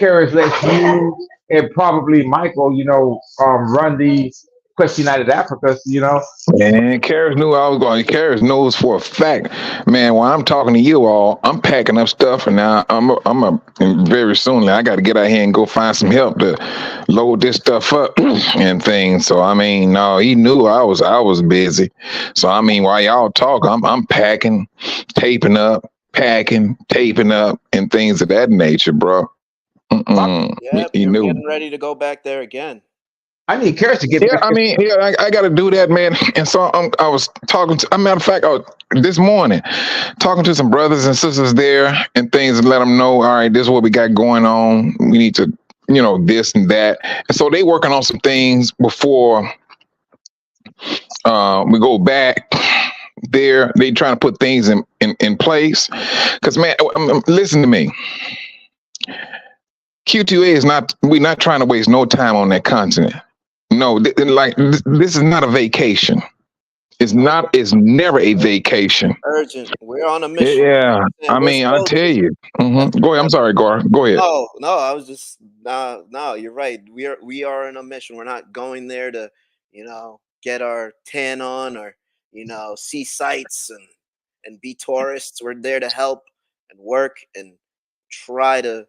S3: Karras lets you and probably Michael, you know, run the Quest United Africa, you know.
S1: And Karras knew I was going. Karras knows for a fact, man. When I'm talking to you all, I'm packing up stuff, and now and very soon I got to get out here and go find some help to load this stuff up and things. So I mean, no, he knew I was busy. So I mean, while y'all talk, I'm packing, taping up, and things of that nature, bro.
S5: Yeah,
S1: He
S5: you're
S1: knew.
S5: getting ready to go back there again.
S3: I need Karras to get.
S1: Yeah, I mean, yeah, I got to do that, man. And so I was talking to. As a matter of fact, this morning talking to some brothers and sisters there and things, and let them know, all right, this is what we got going on. We need to, you know, this and that. And so they working on some things before we go back there. They trying to put things in place. Because man, listen to me. Q2UA is not. We're not trying to waste no time on that continent. No, this is not a vacation. It's not. It's never a vacation.
S5: Urgent. We're on a mission.
S1: Yeah, I mean, I tell you. Mm-hmm. Go ahead. I'm sorry, Gar. Go ahead.
S5: No. I was just no. You're right. We are on a mission. We're not going there to, you know, get our tan on or, you know, see sights and be tourists. We're there to help and work and try to,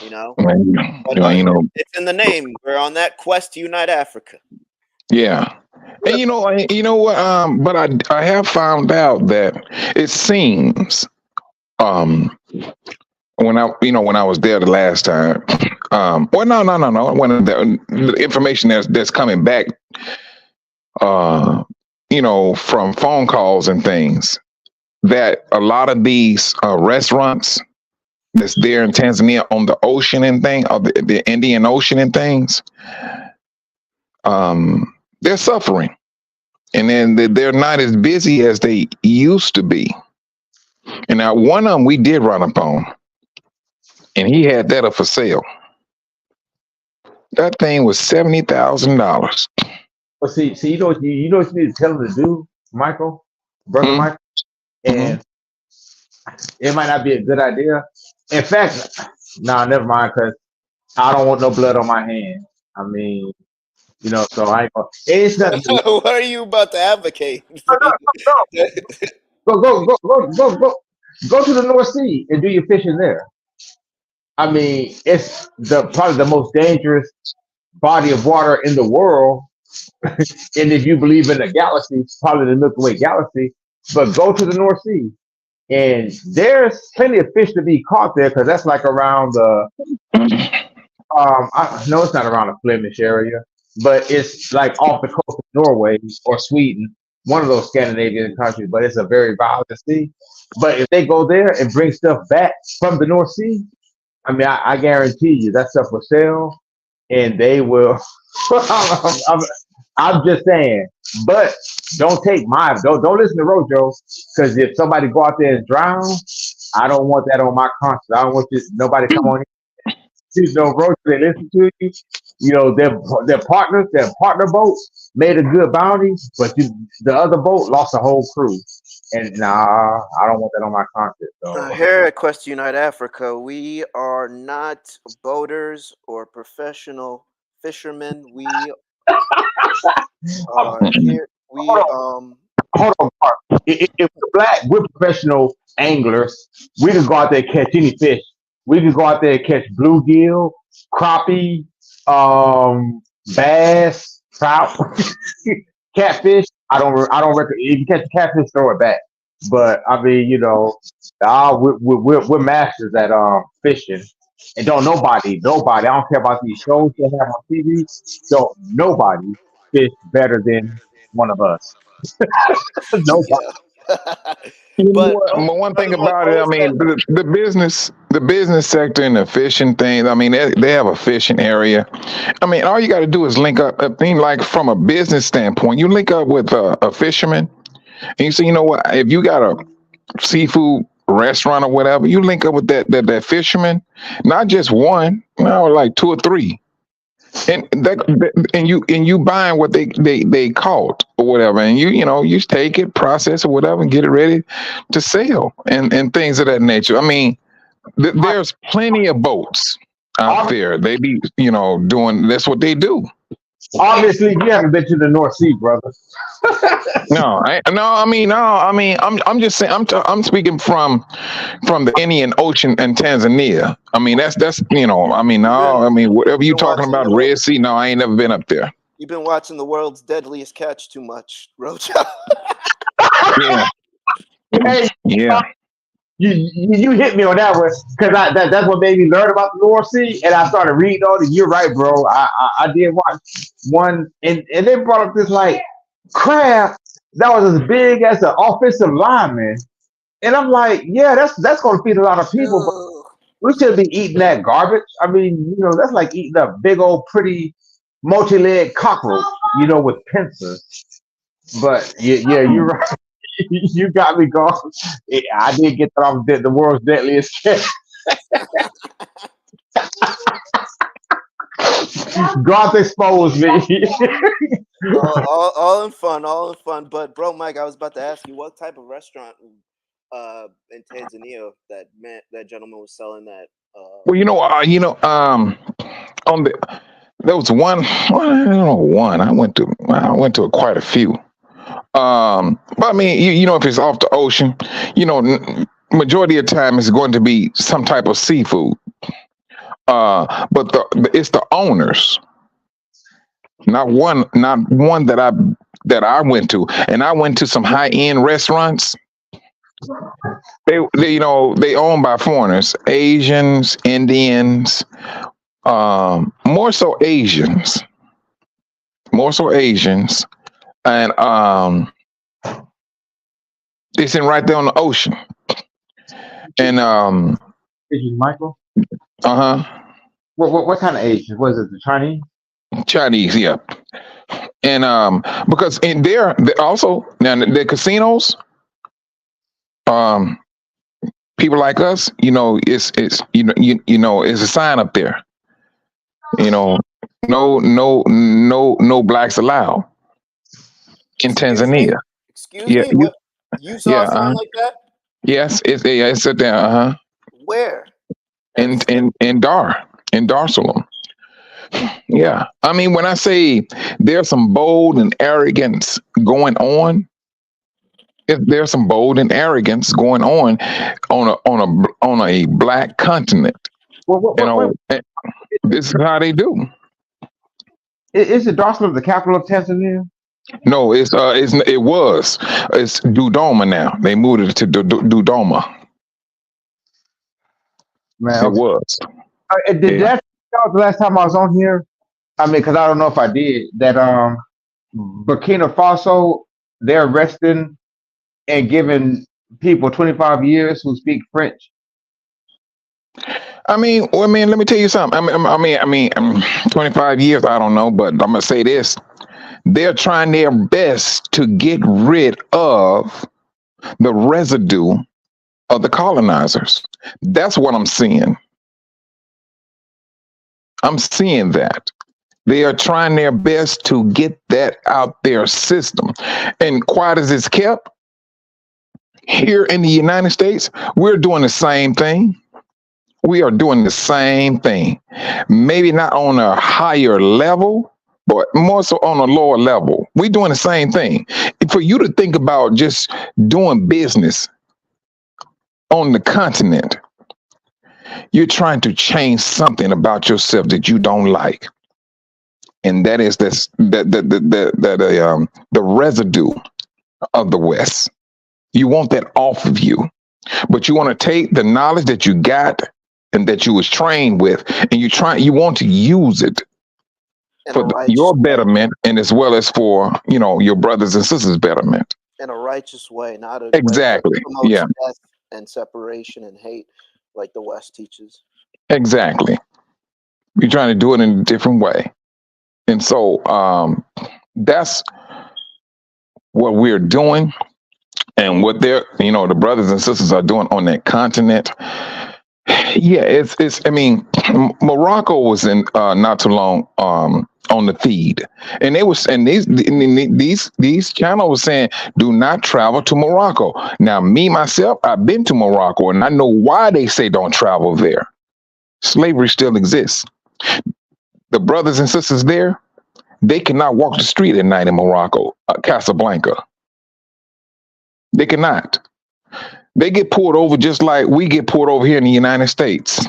S5: you know.
S1: You know,
S5: it's in the name. We're on that quest to unite Africa.
S1: Yeah. And you know what? But I have found out that it seems when I was there the last time. Well, no. When the information that's coming back, you know, from phone calls and things, that a lot of these restaurants that's there in Tanzania on the ocean and thing, or the Indian Ocean and things, they're suffering. And then they're not as busy as they used to be. And now one of them we did run up on, and he had that up for sale. That thing was $70,000.
S3: Well, see, you know what you need to tell him to do, Michael, brother Michael, and it might not be a good idea. In fact, no, never mind, because I don't want no blood on my hands. I mean, you know, so I ain't gonna, it's nothing.
S5: What are you about to advocate?
S3: No. Go to the North Sea and do your fishing there. I mean, it's probably the most dangerous body of water in the world, And if you believe in the galaxy, probably the Milky Way galaxy, but go to the North Sea. And there's plenty of fish to be caught there because that's like around the I know it's not around the Flemish area, but it's like off the coast of Norway or Sweden, one of those Scandinavian countries. But it's a very violent sea. But if they go there and bring stuff back from the North Sea, I mean, I guarantee you that stuff will sell, and they will. I'm, I'm just saying, but don't listen to Rojo, because if somebody go out there and drown, I don't want that on my conscience. I don't want nobody come on Roach, they listen to you. You know, their partners, their partner boat made a good bounty, but the other boat lost a whole crew. And nah, I don't want that on my conscience. So.
S5: Here at Quest Unite Africa, we are not boaters or professional fishermen. We are here. We
S3: Hold on, Mark. If we're black, we're professional anglers. We can go out there and catch any fish. We can go out there and catch bluegill, crappie, bass, trout, catfish. I don't reckon if you catch a catfish, throw it back. But I mean, you know, we're masters at fishing, and don't nobody. I don't care about these shows they have on TV. Don't nobody fish better than one of us. Nobody.
S5: but
S1: one thing about it, I mean, the business sector and the fishing thing, I mean, they have a fishing area. I mean, all you got to do is link up. I mean, like from a business standpoint, you link up with a fisherman, and you say, you know what, if you got a seafood restaurant or whatever, you link up with that fisherman, not just one, no, like two or three. And you buying what they caught or whatever, and you take it, process or whatever, and get it ready to sell and things of that nature. I mean, there's plenty of boats out there. They be doing that's what they do.
S3: Obviously, you haven't been to the North Sea, brother.
S1: I'm just saying. I'm speaking from the Indian Ocean and Tanzania. I mean, that's whatever you talking about, Red Sea. No, I ain't never been up there.
S5: You've been watching the world's deadliest catch too much, Rojo.
S1: Yeah.
S3: Hey,
S1: yeah.
S3: You hit me on that one because that's what made me learn about the North Sea, and I started reading on it. You're right, bro. I did watch one, and they brought up this like crab that was as big as an offensive lineman, and I'm like, yeah, that's going to feed a lot of people, but we should be eating that garbage. I mean, that's like eating a big old pretty multi-legged cockroach, with pincers. But yeah, you're right. You got me going. I did get that off the world's deadliest catch. God exposed me.
S5: all in fun. But bro, Mike, I was about to ask you what type of restaurant in Tanzania that gentleman was selling that.
S1: Well, there was one. Well, I don't know one. I went to quite a few. But I mean, if it's off the ocean, majority of the time it's going to be some type of seafood. But it's the owners, not one that I went to, and I went to some high end restaurants. They owned by foreigners, Asians, Indians, more so Asians, and it's right there on the ocean. And
S3: Asian Michael.
S1: What
S3: What kind of Asian? Was it the Chinese?
S1: Chinese, yeah. And because in there also now the casinos, people like us, it's it's a sign up there. No blacks allowed in Tanzania.
S5: Excuse me. What? You saw something like that?
S1: Yes, it's up there.
S5: Where?
S1: In Dar es Salaam. Yeah, I mean, when I say there's some bold and arrogance going on, there's some bold and arrogance going on a black continent.
S3: What?
S1: This is how they do.
S3: Is it Dar es Salaam the capital of Tanzania?
S1: No, it's Dodoma now. They moved it to Dodoma.
S3: Man,
S1: It
S3: okay.
S1: was.
S3: Did
S1: Yeah.
S3: that the last time I was on here? I mean, because I don't know if I did. That Burkina Faso, they're arresting and giving people 25 years who speak French.
S1: I mean, let me tell you something. I mean, 25 years, I don't know, but I'm gonna say this. They're trying their best to get rid of the residue of the colonizers. That's what I'm seeing. I'm seeing that. They are trying their best to get that out their system. And quiet as it's kept, here in the United States, we're doing the same thing. We are doing the same thing. Maybe not on a higher level, but more so on a lower level. We're doing the same thing. For you to think about just doing business on the continent, you're trying to change something about yourself that you don't like. And that is the residue of the West. You want that off of you, but you want to take the knowledge that you got and that you was trained with, and you want to use it for your betterment, and as well as for your brothers and sisters' betterment.
S5: In a righteous way, not a
S1: Exactly.
S5: way that promotes
S1: Yeah.
S5: death and separation and hate, like the West teaches.
S1: Exactly. You're trying to do it in a different way, and so that's what we're doing, and what the brothers and sisters are doing on that continent. Yeah, it's. I mean, Morocco was in not too long on the feed, and these channels were saying, "Do not travel to Morocco." Now, me myself, I've been to Morocco, and I know why they say don't travel there. Slavery still exists. The brothers and sisters there, they cannot walk the street at night in Morocco, Casablanca. They cannot. They get pulled over just like we get pulled over here in the United States.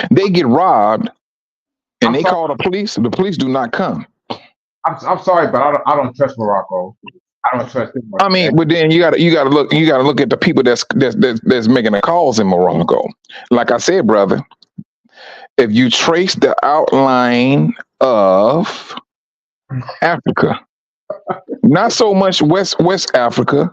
S1: They get robbed, and they call the police. The police do not come.
S3: I'm sorry, but I don't trust Morocco. I don't trust them.
S1: I mean, but then you gotta look at the people that's making the calls in Morocco. Like I said, brother, if you trace the outline of Africa, not so much West Africa.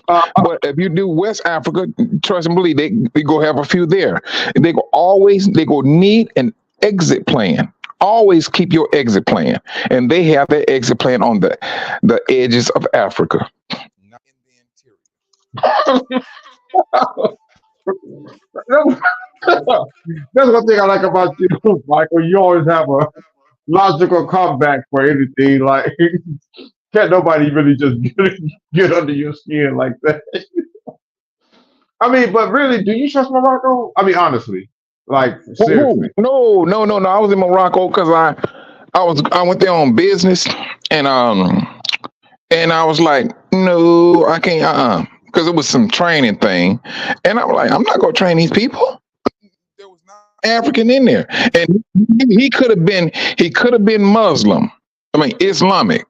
S1: But if you do West Africa, trust and believe, they go have a few there. They go need an exit plan. Always keep your exit plan, and they have their exit plan on the edges of Africa. Not in the
S3: interior. That's one thing I like about you, Michael. You always have a logical comeback for anything. Like, can't nobody really just get under your skin like that. I mean, but really, do you trust Morocco? I mean, honestly, like seriously.
S1: No. I was in Morocco because I went there on business, and I was like, no, I can't, because it was some training thing, and I'm like, I'm not gonna train these people. There was not African in there, and he could have been Muslim. I mean, Islamic.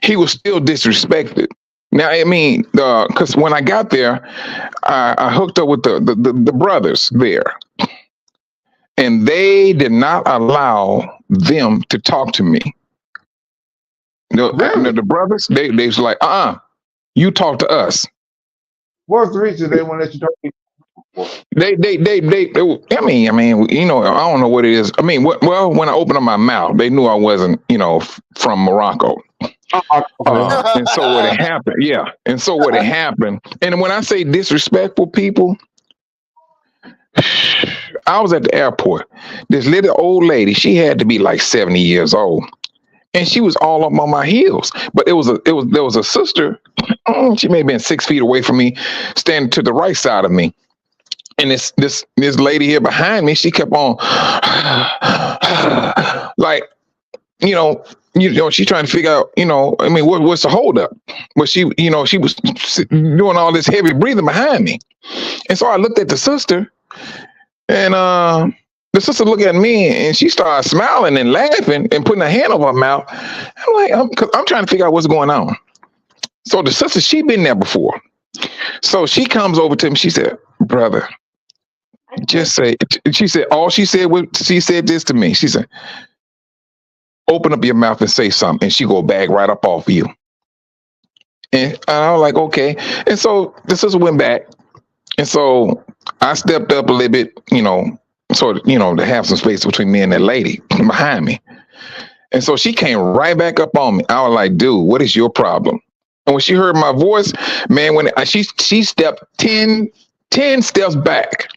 S1: He was still disrespected. Now, I mean, because when I got there, I hooked up with the brothers there, and they did not allow them to talk to me. The brothers, they was like, you talk to us.
S3: What's the reason they won't let you talk to me?
S1: They I mean, I don't know what it is. I mean, well, when I opened up my mouth, they knew I wasn't, from Morocco. And so what had happened, and when I say disrespectful people, I was at the airport. This little old lady, she had to be like 70 years old, and she was all up on my heels. But there was a sister, she may have been 6 feet away from me, standing to the right side of me. And this lady here behind me, she kept on like, she's trying to figure out, what's the holdup? But she was doing all this heavy breathing behind me. And so I looked at the sister, and the sister looked at me and she started smiling and laughing and putting her hand over her mouth. I'm like, cause I'm trying to figure out what's going on. So the sister, she been there before. So she comes over to me. She said, brother, just say, she said, all she said was, she said this to me. She said, open up your mouth and say something. And she go bag right up off of you. And I was like, okay. And so the sister went back. And so I stepped up a little bit, sort of, to have some space between me and that lady behind me. And so she came right back up on me. I was like, dude, what is your problem? And when she heard my voice, man, when she stepped 10 steps back.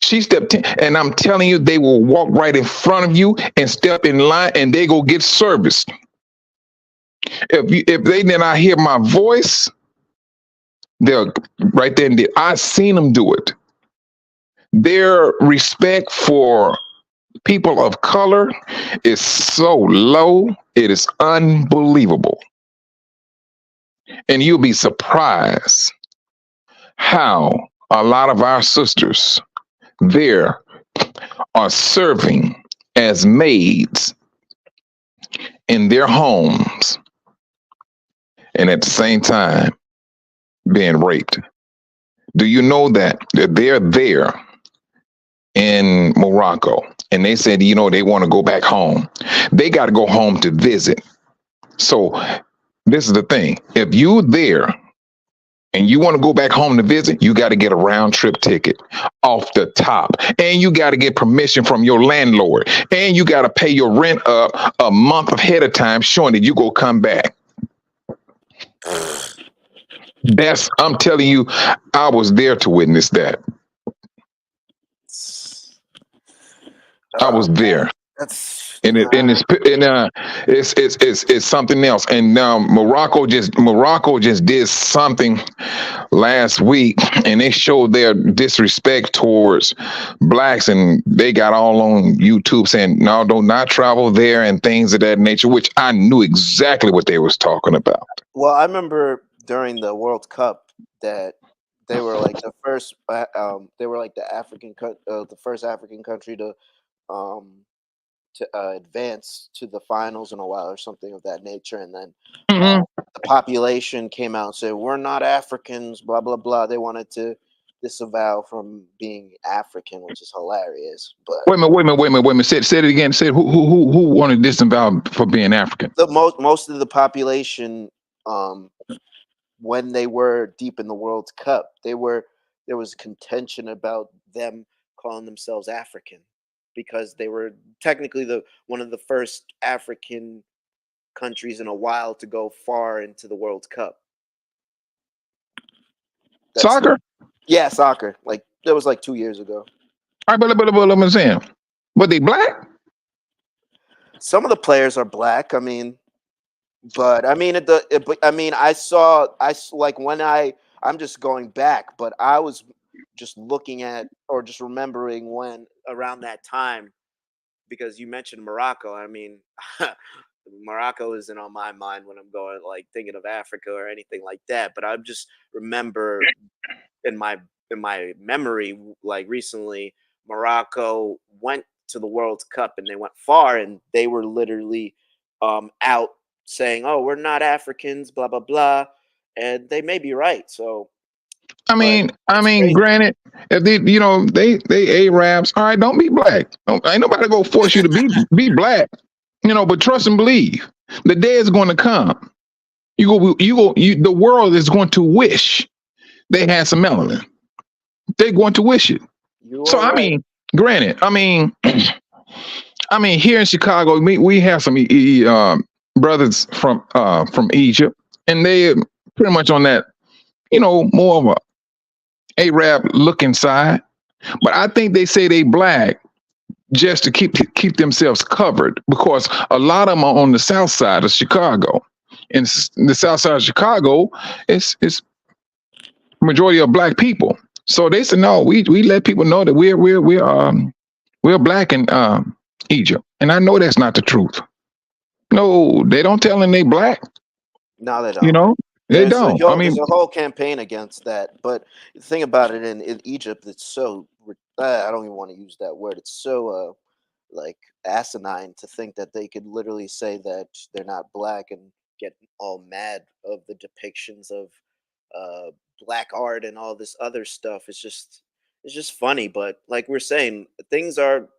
S1: She stepped 10, and I'm telling you, they will walk right in front of you and step in line, and they go get serviced. If they did not hear my voice, they're right there and did. I seen them do it. Their respect for people of color is so low, it is unbelievable. And you'll be surprised how a lot of our sisters there are serving as maids in their homes and at the same time being raped. Do you know that they're there in Morocco and they said, they want to go back home. They got to go home to visit. So this is the thing. If you're there and you want to go back home to visit, you got to get a round trip ticket off the top. And you got to get permission from your landlord. And you got to pay your rent up a month ahead of time, showing that you go come back. I'm telling you, I was there to witness that. I was there. It's something else. And now Morocco just did something last week, and they showed their disrespect towards blacks, and they got all on YouTube saying, no, do not travel there and things of that nature, which I knew exactly what they was talking about.
S5: Well, I remember during the World Cup that they were like the first. They were like the first African country to advance to the finals in a while or something of that nature. And then the population came out and said, we're not Africans, blah, blah, blah. They wanted to disavow from being African, which is hilarious. But
S1: wait a minute. Say it again. Say who wanted to disavow for being African?
S5: The most of the population, when they were deep in the World Cup, there was contention about them calling themselves African, because they were technically one of the first African countries in a while to go far into the World Cup.
S1: Soccer?
S5: Yeah, soccer. Like that was like 2 years ago.
S1: All right, but I'm saying, but they black?
S5: Some of the players are black. I mean, but I mean, I saw like when I'm just going back, but I was just looking at or just remembering when around that time, because you mentioned Morocco. I mean, Morocco isn't on my mind when I'm going like thinking of Africa or anything like that. But I just remember in my memory, like recently, Morocco went to the World Cup and they went far, and they were literally out saying, "Oh, we're not Africans," blah blah blah, and they may be right. So.
S1: I mean, granted, if they Arabs, all right, don't be black. Ain't nobody gonna force you to be black, but trust and believe. The day is going to come. The world is going to wish they had some melanin. They're going to wish it. So right. I mean, granted, I mean, here in Chicago, we have some brothers from Egypt, and they pretty much on that, more of a Arab look inside, but I think they say they black just to keep themselves covered, because a lot of them are on the south side of Chicago, and the south side of Chicago is majority of black people. So they said, no, we let people know that we're black in Egypt, and I know that's not the truth. No, they don't tell them they black.
S5: No, they don't.
S1: They don't.
S5: There's a whole campaign against that. But the thing about it in Egypt, it's so I don't even want to use that word. It's so like asinine to think that they could literally say that they're not black and get all mad of the depictions of uh black art and all this other stuff. It's just funny, but like we're saying, things are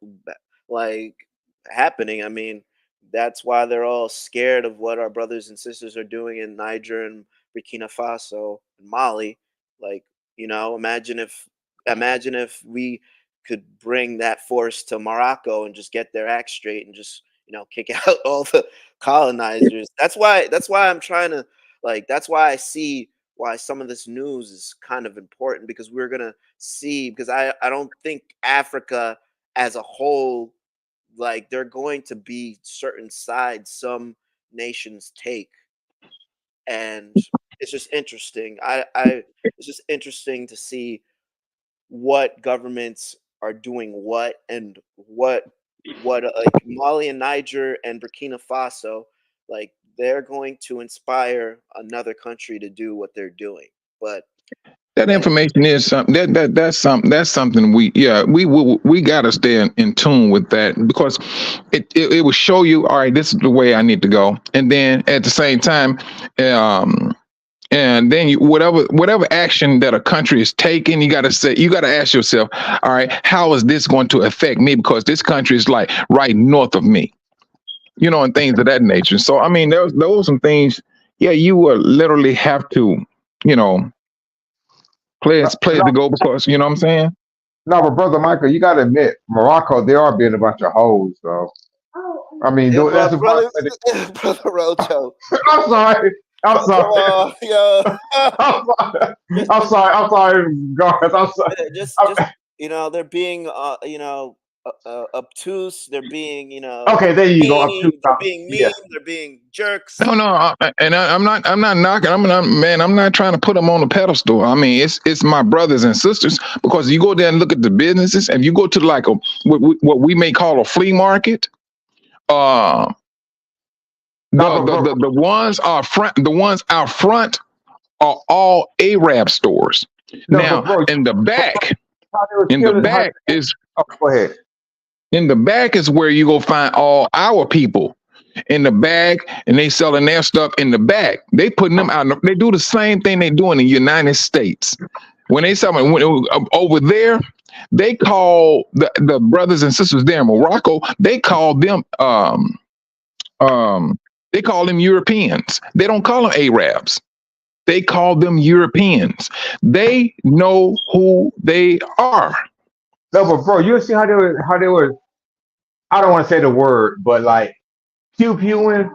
S5: like happening. I mean, that's why they're all scared of what our brothers and sisters are doing in Niger and Burkina Faso and Mali. Like, imagine if we could bring that force to Morocco and just get their act straight and just kick out all the colonizers. That's why I'm trying to, like, that's why I see why some of this news is kind of important, because we're gonna see, because I don't think Africa as a whole, like, they're going to be certain sides some nations take, and it's just interesting. I It's just interesting to see what governments are doing what, and what like Mali and Niger and Burkina Faso, like, they're going to inspire another country to do what they're doing. But
S1: That
S5: like,
S1: information is something that's something we got to stay in tune with that, because it will show you, all right, this is the way I need to go, and then at the same time, um and then whatever action that a country is taking, you got to ask yourself, all right, how is this going to affect me, because this country is like right north of me, and things of that nature. So I mean, those some things, yeah, you will literally have to, you know play it
S3: No,
S1: to go, because you know what I'm saying.
S3: no, but brother Michael, you got to admit, Morocco, they are being a bunch of hoes, though. I mean,
S5: yeah,
S3: that's
S5: but
S3: a part.
S5: brother, brother Rojo,
S3: I'm sorry. I'm
S5: come
S3: sorry.
S5: on, yo.
S3: I'm sorry.
S5: just,
S3: I'm
S5: just,
S3: sorry. I'm sorry, guys. I'm sorry.
S5: just they're being obtuse. They're being
S3: Okay, there you go. Up to
S5: mean. They're being
S3: yeah.
S5: mean. They're being jerks.
S1: No, I'm not knocking. I'm not trying to put them on a pedestal. I mean, it's my brothers and sisters, because you go there and look at the businesses, and you go to like what we may call a flea market. Uh,
S3: No,
S1: the ones out front are all Arab stores.
S3: but
S1: Now,
S3: bro,
S1: in the back,
S3: how they were
S1: in the
S3: killing? How?
S1: back is
S3: Oh, go ahead.
S1: in the back is where you go find all our people in the back, and they selling their stuff in the back. They putting them out. They do the same thing they do in the United States. When they sell over there, they call the brothers and sisters there in Morocco. They call them Europeans. They don't call them Arabs. They call them Europeans. They know who they are.
S3: No, but bro, you see how they were. I don't want to say the word, but like pew-pewing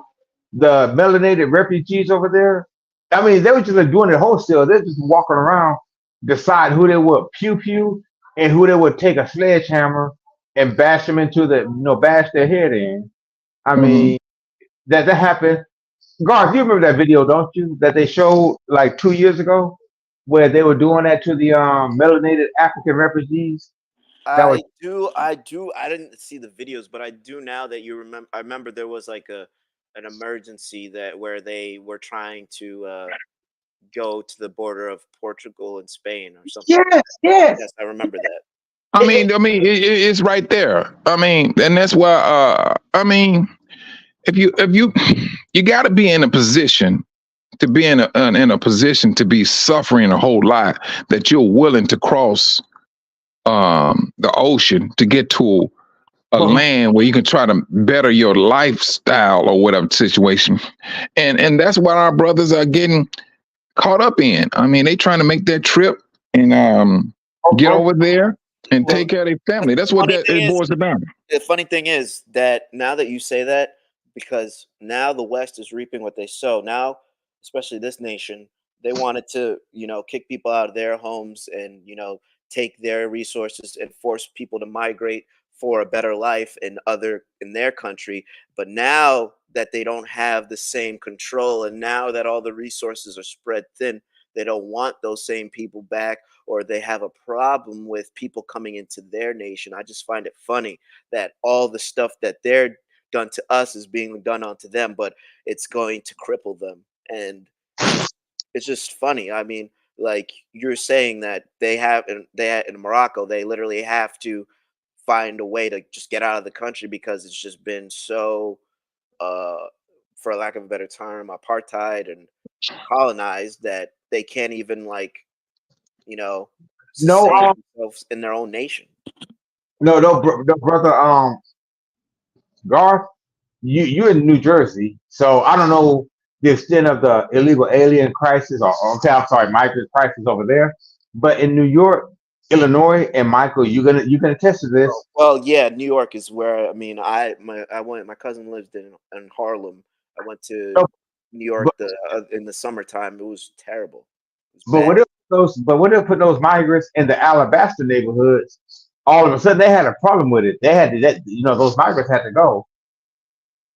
S3: the melanated refugees over there. I mean, they were just like doing it wholesale. They're just walking around, decide who they would pew-pew and who they would take a sledgehammer and bash them bash their head in. I
S1: Mhm.
S3: mean, that happened. Garth, you remember that video, don't you? That they showed like 2 years ago, where they were doing that to the melanated African refugees. That was
S5: I do. I didn't see the videos, but I do now that you remember. I remember there was like an emergency that where they were trying to go to the border of Portugal and Spain or something.
S3: yes, yes.
S5: Yes, I remember that.
S1: It's right there. I mean, and that's why. I mean, if you got to be in a position to be in a position to be suffering a whole lot, that you're willing to cross the ocean to get to a
S3: But
S1: land where you can try to better your lifestyle or whatever situation, and that's what our brothers are getting caught up in. I mean, they trying to make that trip and get
S3: bro,
S1: over there and
S5: Well,
S1: take care of their
S5: but
S1: family. That's what that it boils down.
S5: the funny thing is that now that you say that, because now the West is reaping what they sow. Now, especially this nation, they wanted to, kick people out of their homes and, take their resources and force people to migrate for a better life in their country. But now that they don't have the same control, and now that all the resources are spread thin, they don't want those same people back, or they have a problem with people coming into their nation. I just find it funny that all the stuff that they're done to us is being done onto them, but it's going to cripple them. And it's just funny. I mean, like you're saying that in Morocco, they literally have to find a way to just get out of the country because it's just been so, uh, for lack of a better term, apartheid and colonized that they can't even like, you know,
S3: No,
S5: sustain themselves in their own nation.
S3: no, brother, Garth, you're in New Jersey, so I don't know the extent of the illegal alien crisis, I'm sorry, migrant crisis over there. But in New York, Illinois, and Michael, you can attest to this.
S5: Well, yeah, New York is where, I mean, my cousin lived in Harlem. I went to
S3: No,
S5: New York in the summertime. It was terrible. It was
S3: But
S5: bad.
S3: when they put those migrants in the Alabaster neighborhoods, all of a sudden they had a problem with it. They had to, those migrants had to go.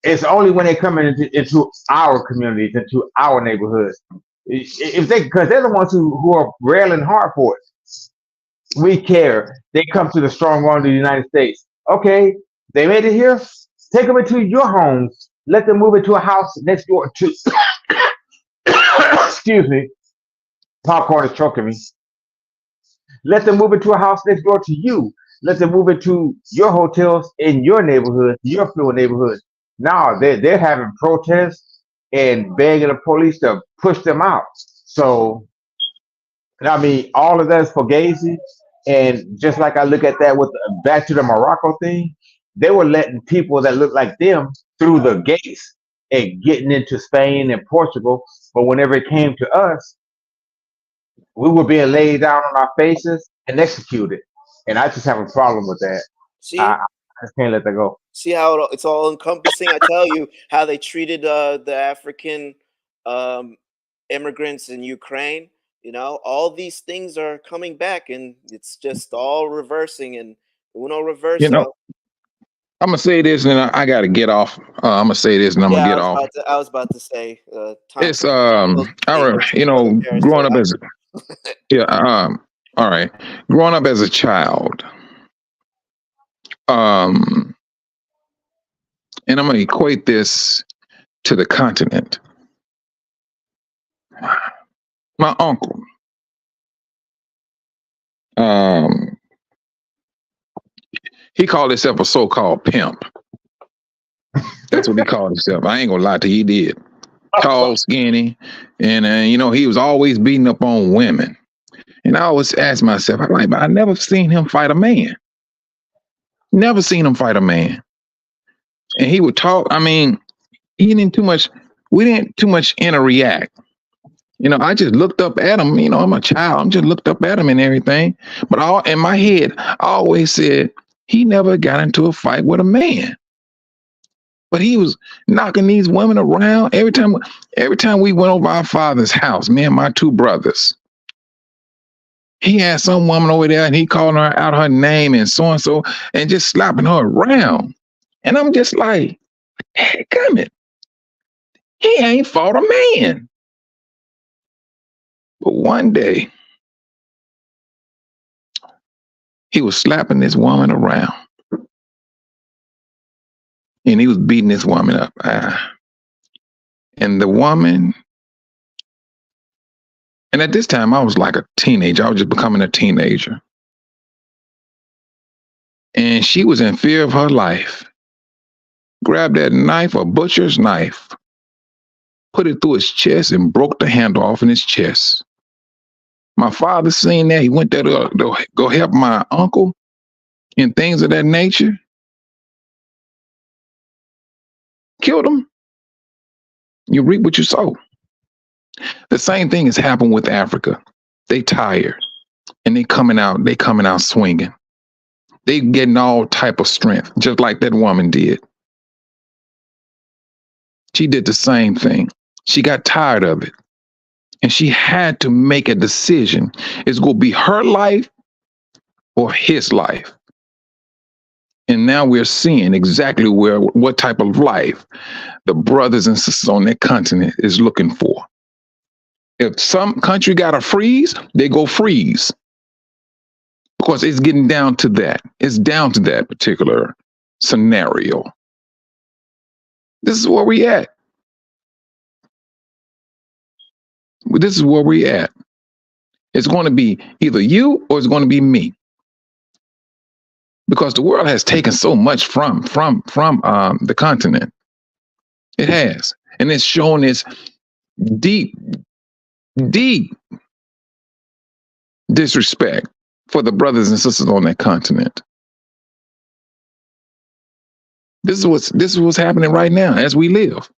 S3: It's only when they come into our communities, into our neighborhoods, if they, because they're the ones who are railing hard for it. We care. They come to the strong arm of the United States. Okay, they made it here. Take them into your homes. Let them move into a house next door to. Excuse me. Popcorn is choking me. Let them move into a house next door to you. Let them move into your hotels in your neighborhood, your affluent neighborhood. Now they're having protests and begging the police to push them out. So I mean, all of that is fugazi. And just like I look at that with back to the Morocco thing, they were letting people that look like them through the gates and getting into Spain and Portugal. But whenever it came to us, we were being laid down on our faces and executed. And I just have a problem with that.
S5: See,
S3: I just can't let that go.
S5: see how it's all encompassing. I tell you how they treated the African um, immigrants in Ukraine. You know, all these things are coming back, and it's just all reversing and uno
S1: You know,
S5: reverso.
S1: I'm gonna say this, and I got to get off. I'm gonna say this, and I'm gonna
S5: Yeah,
S1: get off.
S5: I was about to say, time
S1: It's
S5: those papers
S1: you
S5: for the
S1: know,
S5: parents
S1: growing
S5: to
S1: up as yeah, all right, growing up as a child, um, and I'm gonna equate this to the continent. My uncle, um, he called himself a so-called pimp. That's what he called himself. I ain't gonna lie to you, he did. Tall, skinny, and you know, he was always beating up on women. And I always ask myself, I'm like, but I never seen him fight a man. Never seen him fight a man. And he would talk. I mean, he didn't too much. We didn't too much interact. You know, I just looked up at him. You know, I'm a child. I'm just looked up at him and everything. But all in my head, I always said he never got into a fight with a man. But he was knocking these women around every time. Every time we went over our father's house, me and my two brothers, he had some woman over there, and he calling her out her name and so, and just slapping her around. And I'm just like, hey, come it. He ain't fought a man. But one day, he was slapping this woman around, and he was beating this woman up. And the woman, and at this time, I was like a teenager. I was just becoming a teenager. And she was in fear of her life. Grabbed that knife, a butcher's knife, put it through his chest, and broke the handle off in his chest. My father seen that. He went there to go help my uncle and things of that nature. Killed him. You reap what you sow. The same thing has happened with Africa. They tired and they coming out swinging. They getting all type of strength, just like that woman did. She did the same thing. She got tired of it. And she had to make a decision. It's going to be her life or his life. And now we're seeing exactly what type of life the brothers and sisters on that continent is looking for. If some country got to freeze, they go freeze. Because it's getting down to that. It's down to that particular scenario. This is where we at. This is where we at. It's going to be either you or it's going to be me, because the world has taken so much from the continent. It has, and it's shown its deep, deep disrespect for the brothers and sisters on that continent. This is what's happening right now as we live.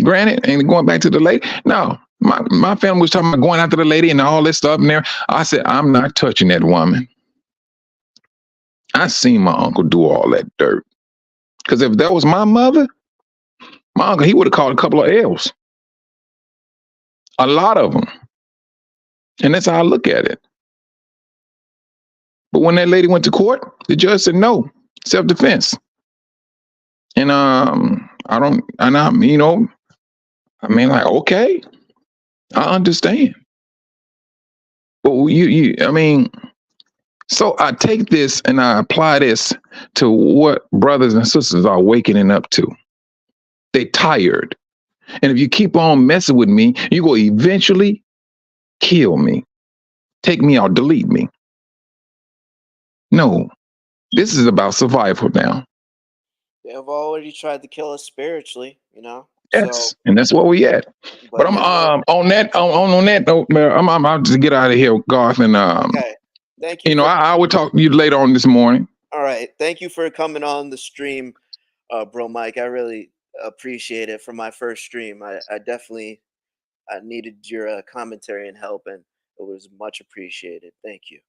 S1: Granted, and going back to the lady, no, my family was talking about going after the lady and all this stuff in there. I said, I'm not touching that woman. I seen my uncle do all that dirt. Because if that was my mother, my uncle, he would have called a couple of L's. A lot of them. And that's how I look at it. But when that lady went to court, the judge said no, self-defense. And like, okay, I understand. But so I take this and I apply this to what brothers and sisters are waking up to. They tired. And if you keep on messing with me, you will eventually kill me, take me out, delete me. No, this is about survival now.
S5: They have already tried to kill us spiritually, you know.
S1: Yes, so, and that's where we at. But I'm on that note, man, I'll just get out of here, Garth, and
S5: okay. Thank you.
S1: I will talk to you later on this morning.
S5: All right. Thank you for coming on the stream, bro, Mike. I really appreciate it for my first stream. I definitely needed your commentary and help, and it was much appreciated. Thank you.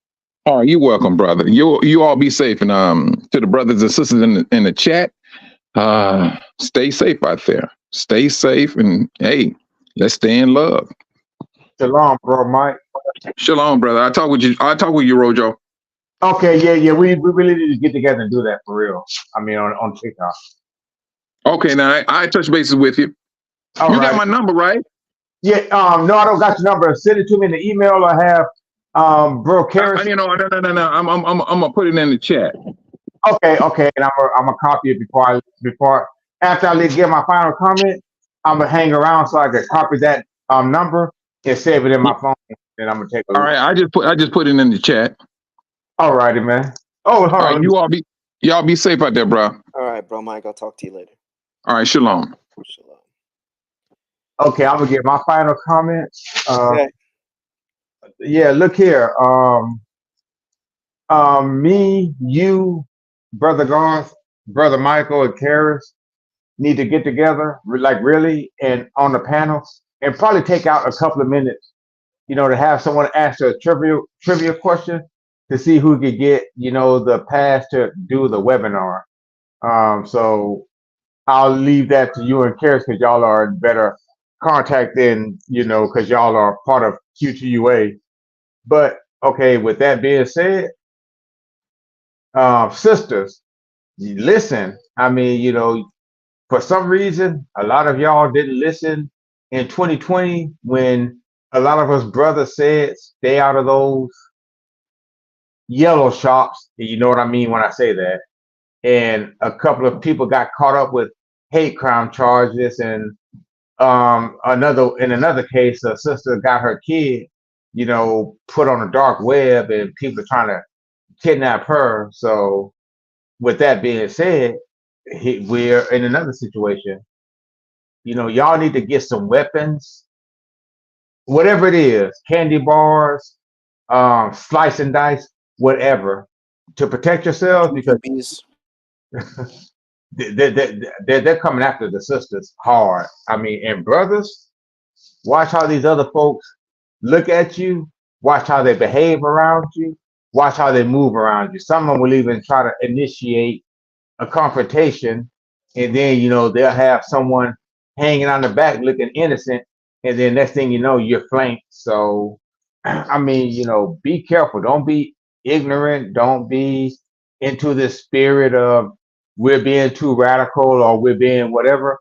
S1: All right, you're welcome, brother. You all be safe, and to the brothers and sisters in the chat, stay safe out there. Stay safe, and hey, let's stay in love.
S3: Shalom, bro, Mike.
S1: Shalom, brother. I'll talk with you, Rojo.
S3: Okay, yeah. We really need to get together and do that for real. I mean, on TikTok.
S1: Okay, now I touch bases with you.
S3: All
S1: you
S3: right.
S1: got my number, right?
S3: Yeah. No, I don't got your number. Send it to me in the email. I have bro Karis.
S1: No. I'm gonna put it in the chat. Okay,
S3: and I'm gonna copy it before after I give my final comment. I'm gonna hang around so I can copy that number and save it in my phone, and I'm gonna take a look.
S1: All right, I just put it in the chat.
S3: All righty, man. Oh, hold on.
S1: Y'all be safe out there, bro.
S5: All right, bro, Mike. I'll talk to you later.
S1: All right, shalom.
S5: Shalom.
S3: Okay, I'm gonna give my final comment.
S5: Okay.
S3: Yeah, look here. Me, you, Brother Garth, Brother Michael, and Karis need to get together, like really, and on the panel, and probably take out a couple of minutes, to have someone ask a trivia question to see who could get, the pass to do the webinar. So I'll leave that to you and Karis because y'all are better contact than, because y'all are part of Q2UA. But okay, with that being said, sisters, listen. I mean, for some reason, a lot of y'all didn't listen in 2020 when a lot of us brothers said, stay out of those yellow shops. You know what I mean when I say that. And a couple of people got caught up with hate crime charges, and in another case, a sister got her kid, put on a dark web, and people are trying to kidnap her. So with that being said, we're in another situation. Y'all need to get some weapons, whatever it is, candy bars, slice and dice, whatever, to protect yourselves, because they're coming after the sisters hard. I mean, and brothers, watch how these other folks look at you, watch how they behave around you, watch how they move around you. Some of them will even try to initiate a confrontation, and then they'll have someone hanging on the back looking innocent, and then next thing you know, you're flanked. So I mean, be careful. Don't be ignorant. Don't be into this spirit of we're being too radical or we're being whatever.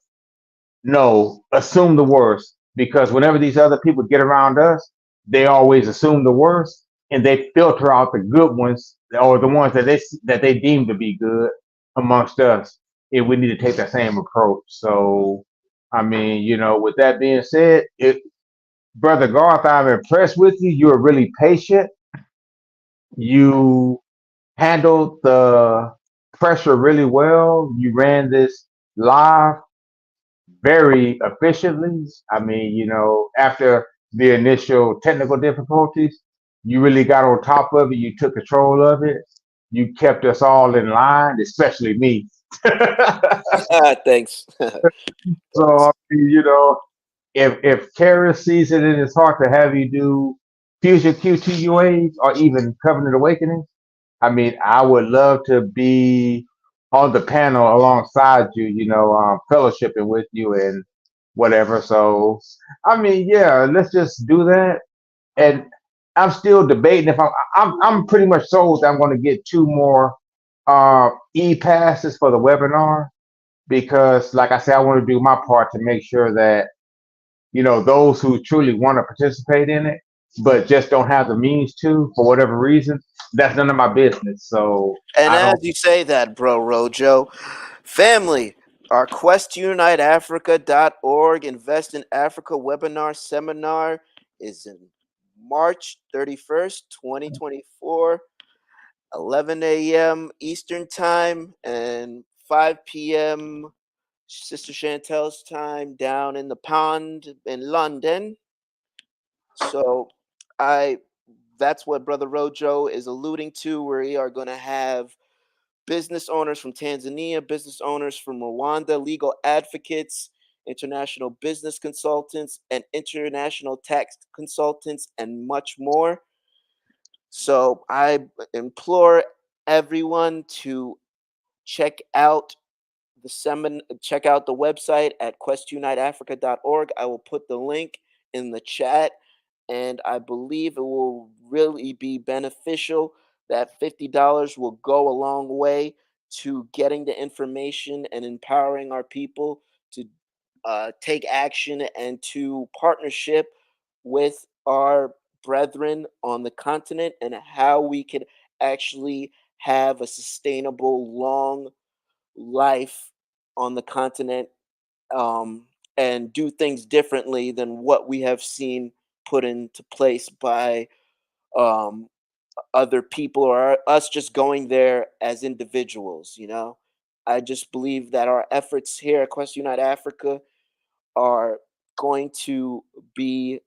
S3: No, assume the worst, because whenever these other people get around us, they always assume the worst, and they filter out the good ones, or the ones that they deem to be good amongst us. And we need to take that same approach. So I mean, with that being said, Brother Garth, I'm impressed with you. You were really patient. You handled the pressure really well. You ran this live very efficiently. I mean, after the initial technical difficulties, you really got on top of it. You took control of it. You kept us all in line, especially me.
S5: Thanks.
S3: So,
S5: Thanks.
S3: if Kara sees it in his heart to have you do fusion Q2UAs or even Covenant Awakening, I mean, I would love to be on the panel alongside you, fellowshipping with you and whatever. So, I mean, yeah, let's just do that. And I'm still debating if I'm pretty much sold that I'm going to get 2 more e-passes for the webinar because, like I said, I want to do my part to make sure that those who truly want to participate in it, but just don't have the means to, for whatever reason, that's none of my business. So
S5: And
S3: I
S5: as
S3: don't.
S5: you say that, bro, Rojo, family, our QuestUniteAfrica.org Invest in Africa webinar seminar is in March 31st, 2024, 11 a.m. Eastern Time and 5 p.m. Sister Chantel's time down in the pond in London. So that's what Brother Rojo is alluding to, where we are going to have business owners from Tanzania, business owners from Rwanda, legal advocates, international business consultants, and international tax consultants, and much more. So I implore everyone to check out check out the website at questuniteafrica.org. I will put the link in the chat, and I believe it will really be beneficial. That $50 will go a long way to getting the information and empowering our people to take action and to partnership with our brethren on the continent and how we could actually have a sustainable long life on the continent, and do things differently than what we have seen put into place by um, other people or us just going there as individuals. I just believe that our efforts here at Quest Unite Africa are going to be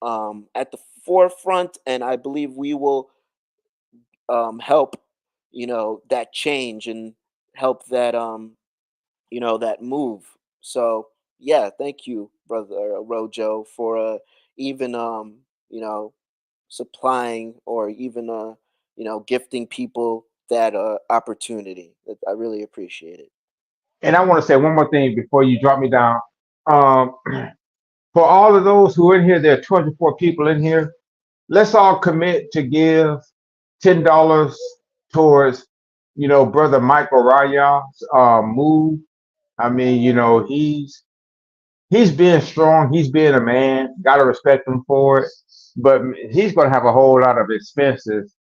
S5: at the forefront, and I believe we will help that change and help that that move. So yeah, thank you, brother Rojo, for even you know supplying or even gifting people that opportunity. I really appreciate it.
S3: And I want to say one more thing before you drop me down. Um, for all of those who are in here, there are 24 people in here. Let's all commit to give $10 towards, brother Michael Raya's move. I mean, he's being strong. He's being a man. Got to respect him for it. But he's going to have a whole lot of expenses,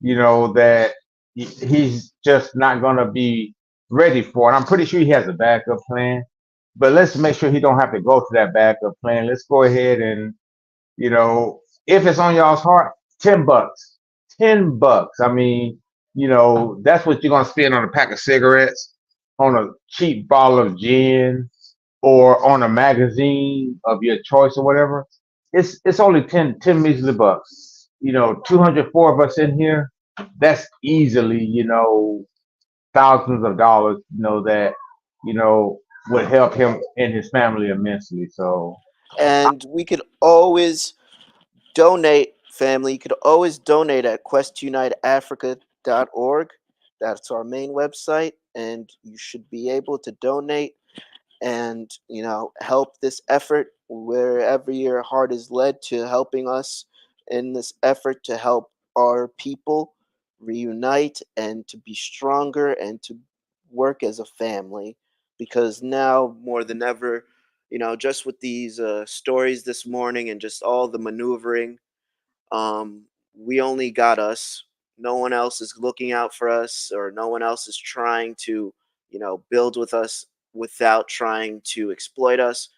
S3: that he's just not going to be ready for. And I'm pretty sure he has a backup plan. But let's make sure he don't have to go to that backup plan. Let's go ahead and, if it's on y'all's heart, $10. $10. I mean, that's what you're going to spend on a pack of cigarettes, on a cheap bottle of gin, or on a magazine of your choice or whatever. It's only 10 measly bucks. 204 of us in here. That's easily, thousands of dollars, that, you know, would help him and his family immensely. So
S5: And we could always donate, family. You could always donate at questuniteafrica.org. That's our main website, and you should be able to donate and help this effort wherever your heart is led to helping us in this effort to help our people reunite and to be stronger and to work as a family, because now more than ever, just with these stories this morning and just all the maneuvering, we only got us. No one else is looking out for us, or no one else is trying to, build with us without trying to exploit us.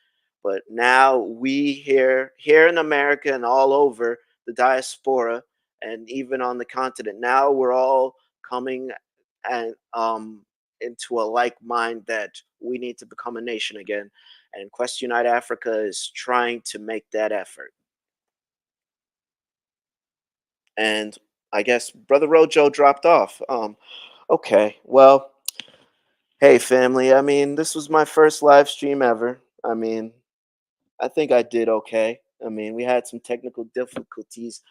S5: But now we here in America and all over the diaspora and even on the continent, now we're all coming and into a like mind that we need to become a nation again. And Quest Unite Africa is trying to make that effort. And I guess Brother Rojo dropped off. Okay, well, hey family. I mean, this was my first live stream ever. I mean, I think I did okay. I mean, we had some technical difficulties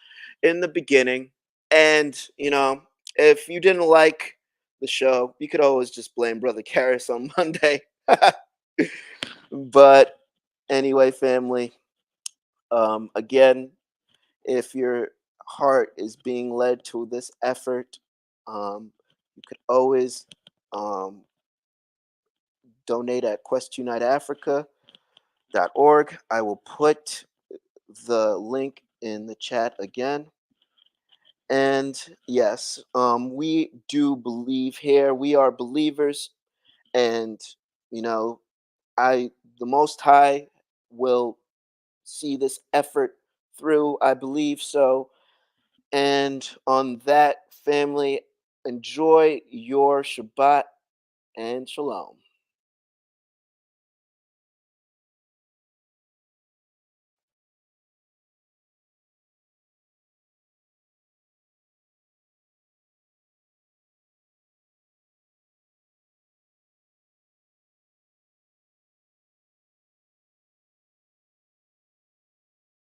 S5: in the beginning, and if you didn't like the show, you could always just blame Brother Karras on Monday. But anyway, family. Again, if your heart is being led to this effort, you could always um, donate at questuniteafrica.org. I will put the link in the chat again. And yes, we do believe here. We are believers, and the Most High will see this effort through. I believe so. And on that, family, enjoy your Shabbat and Shalom.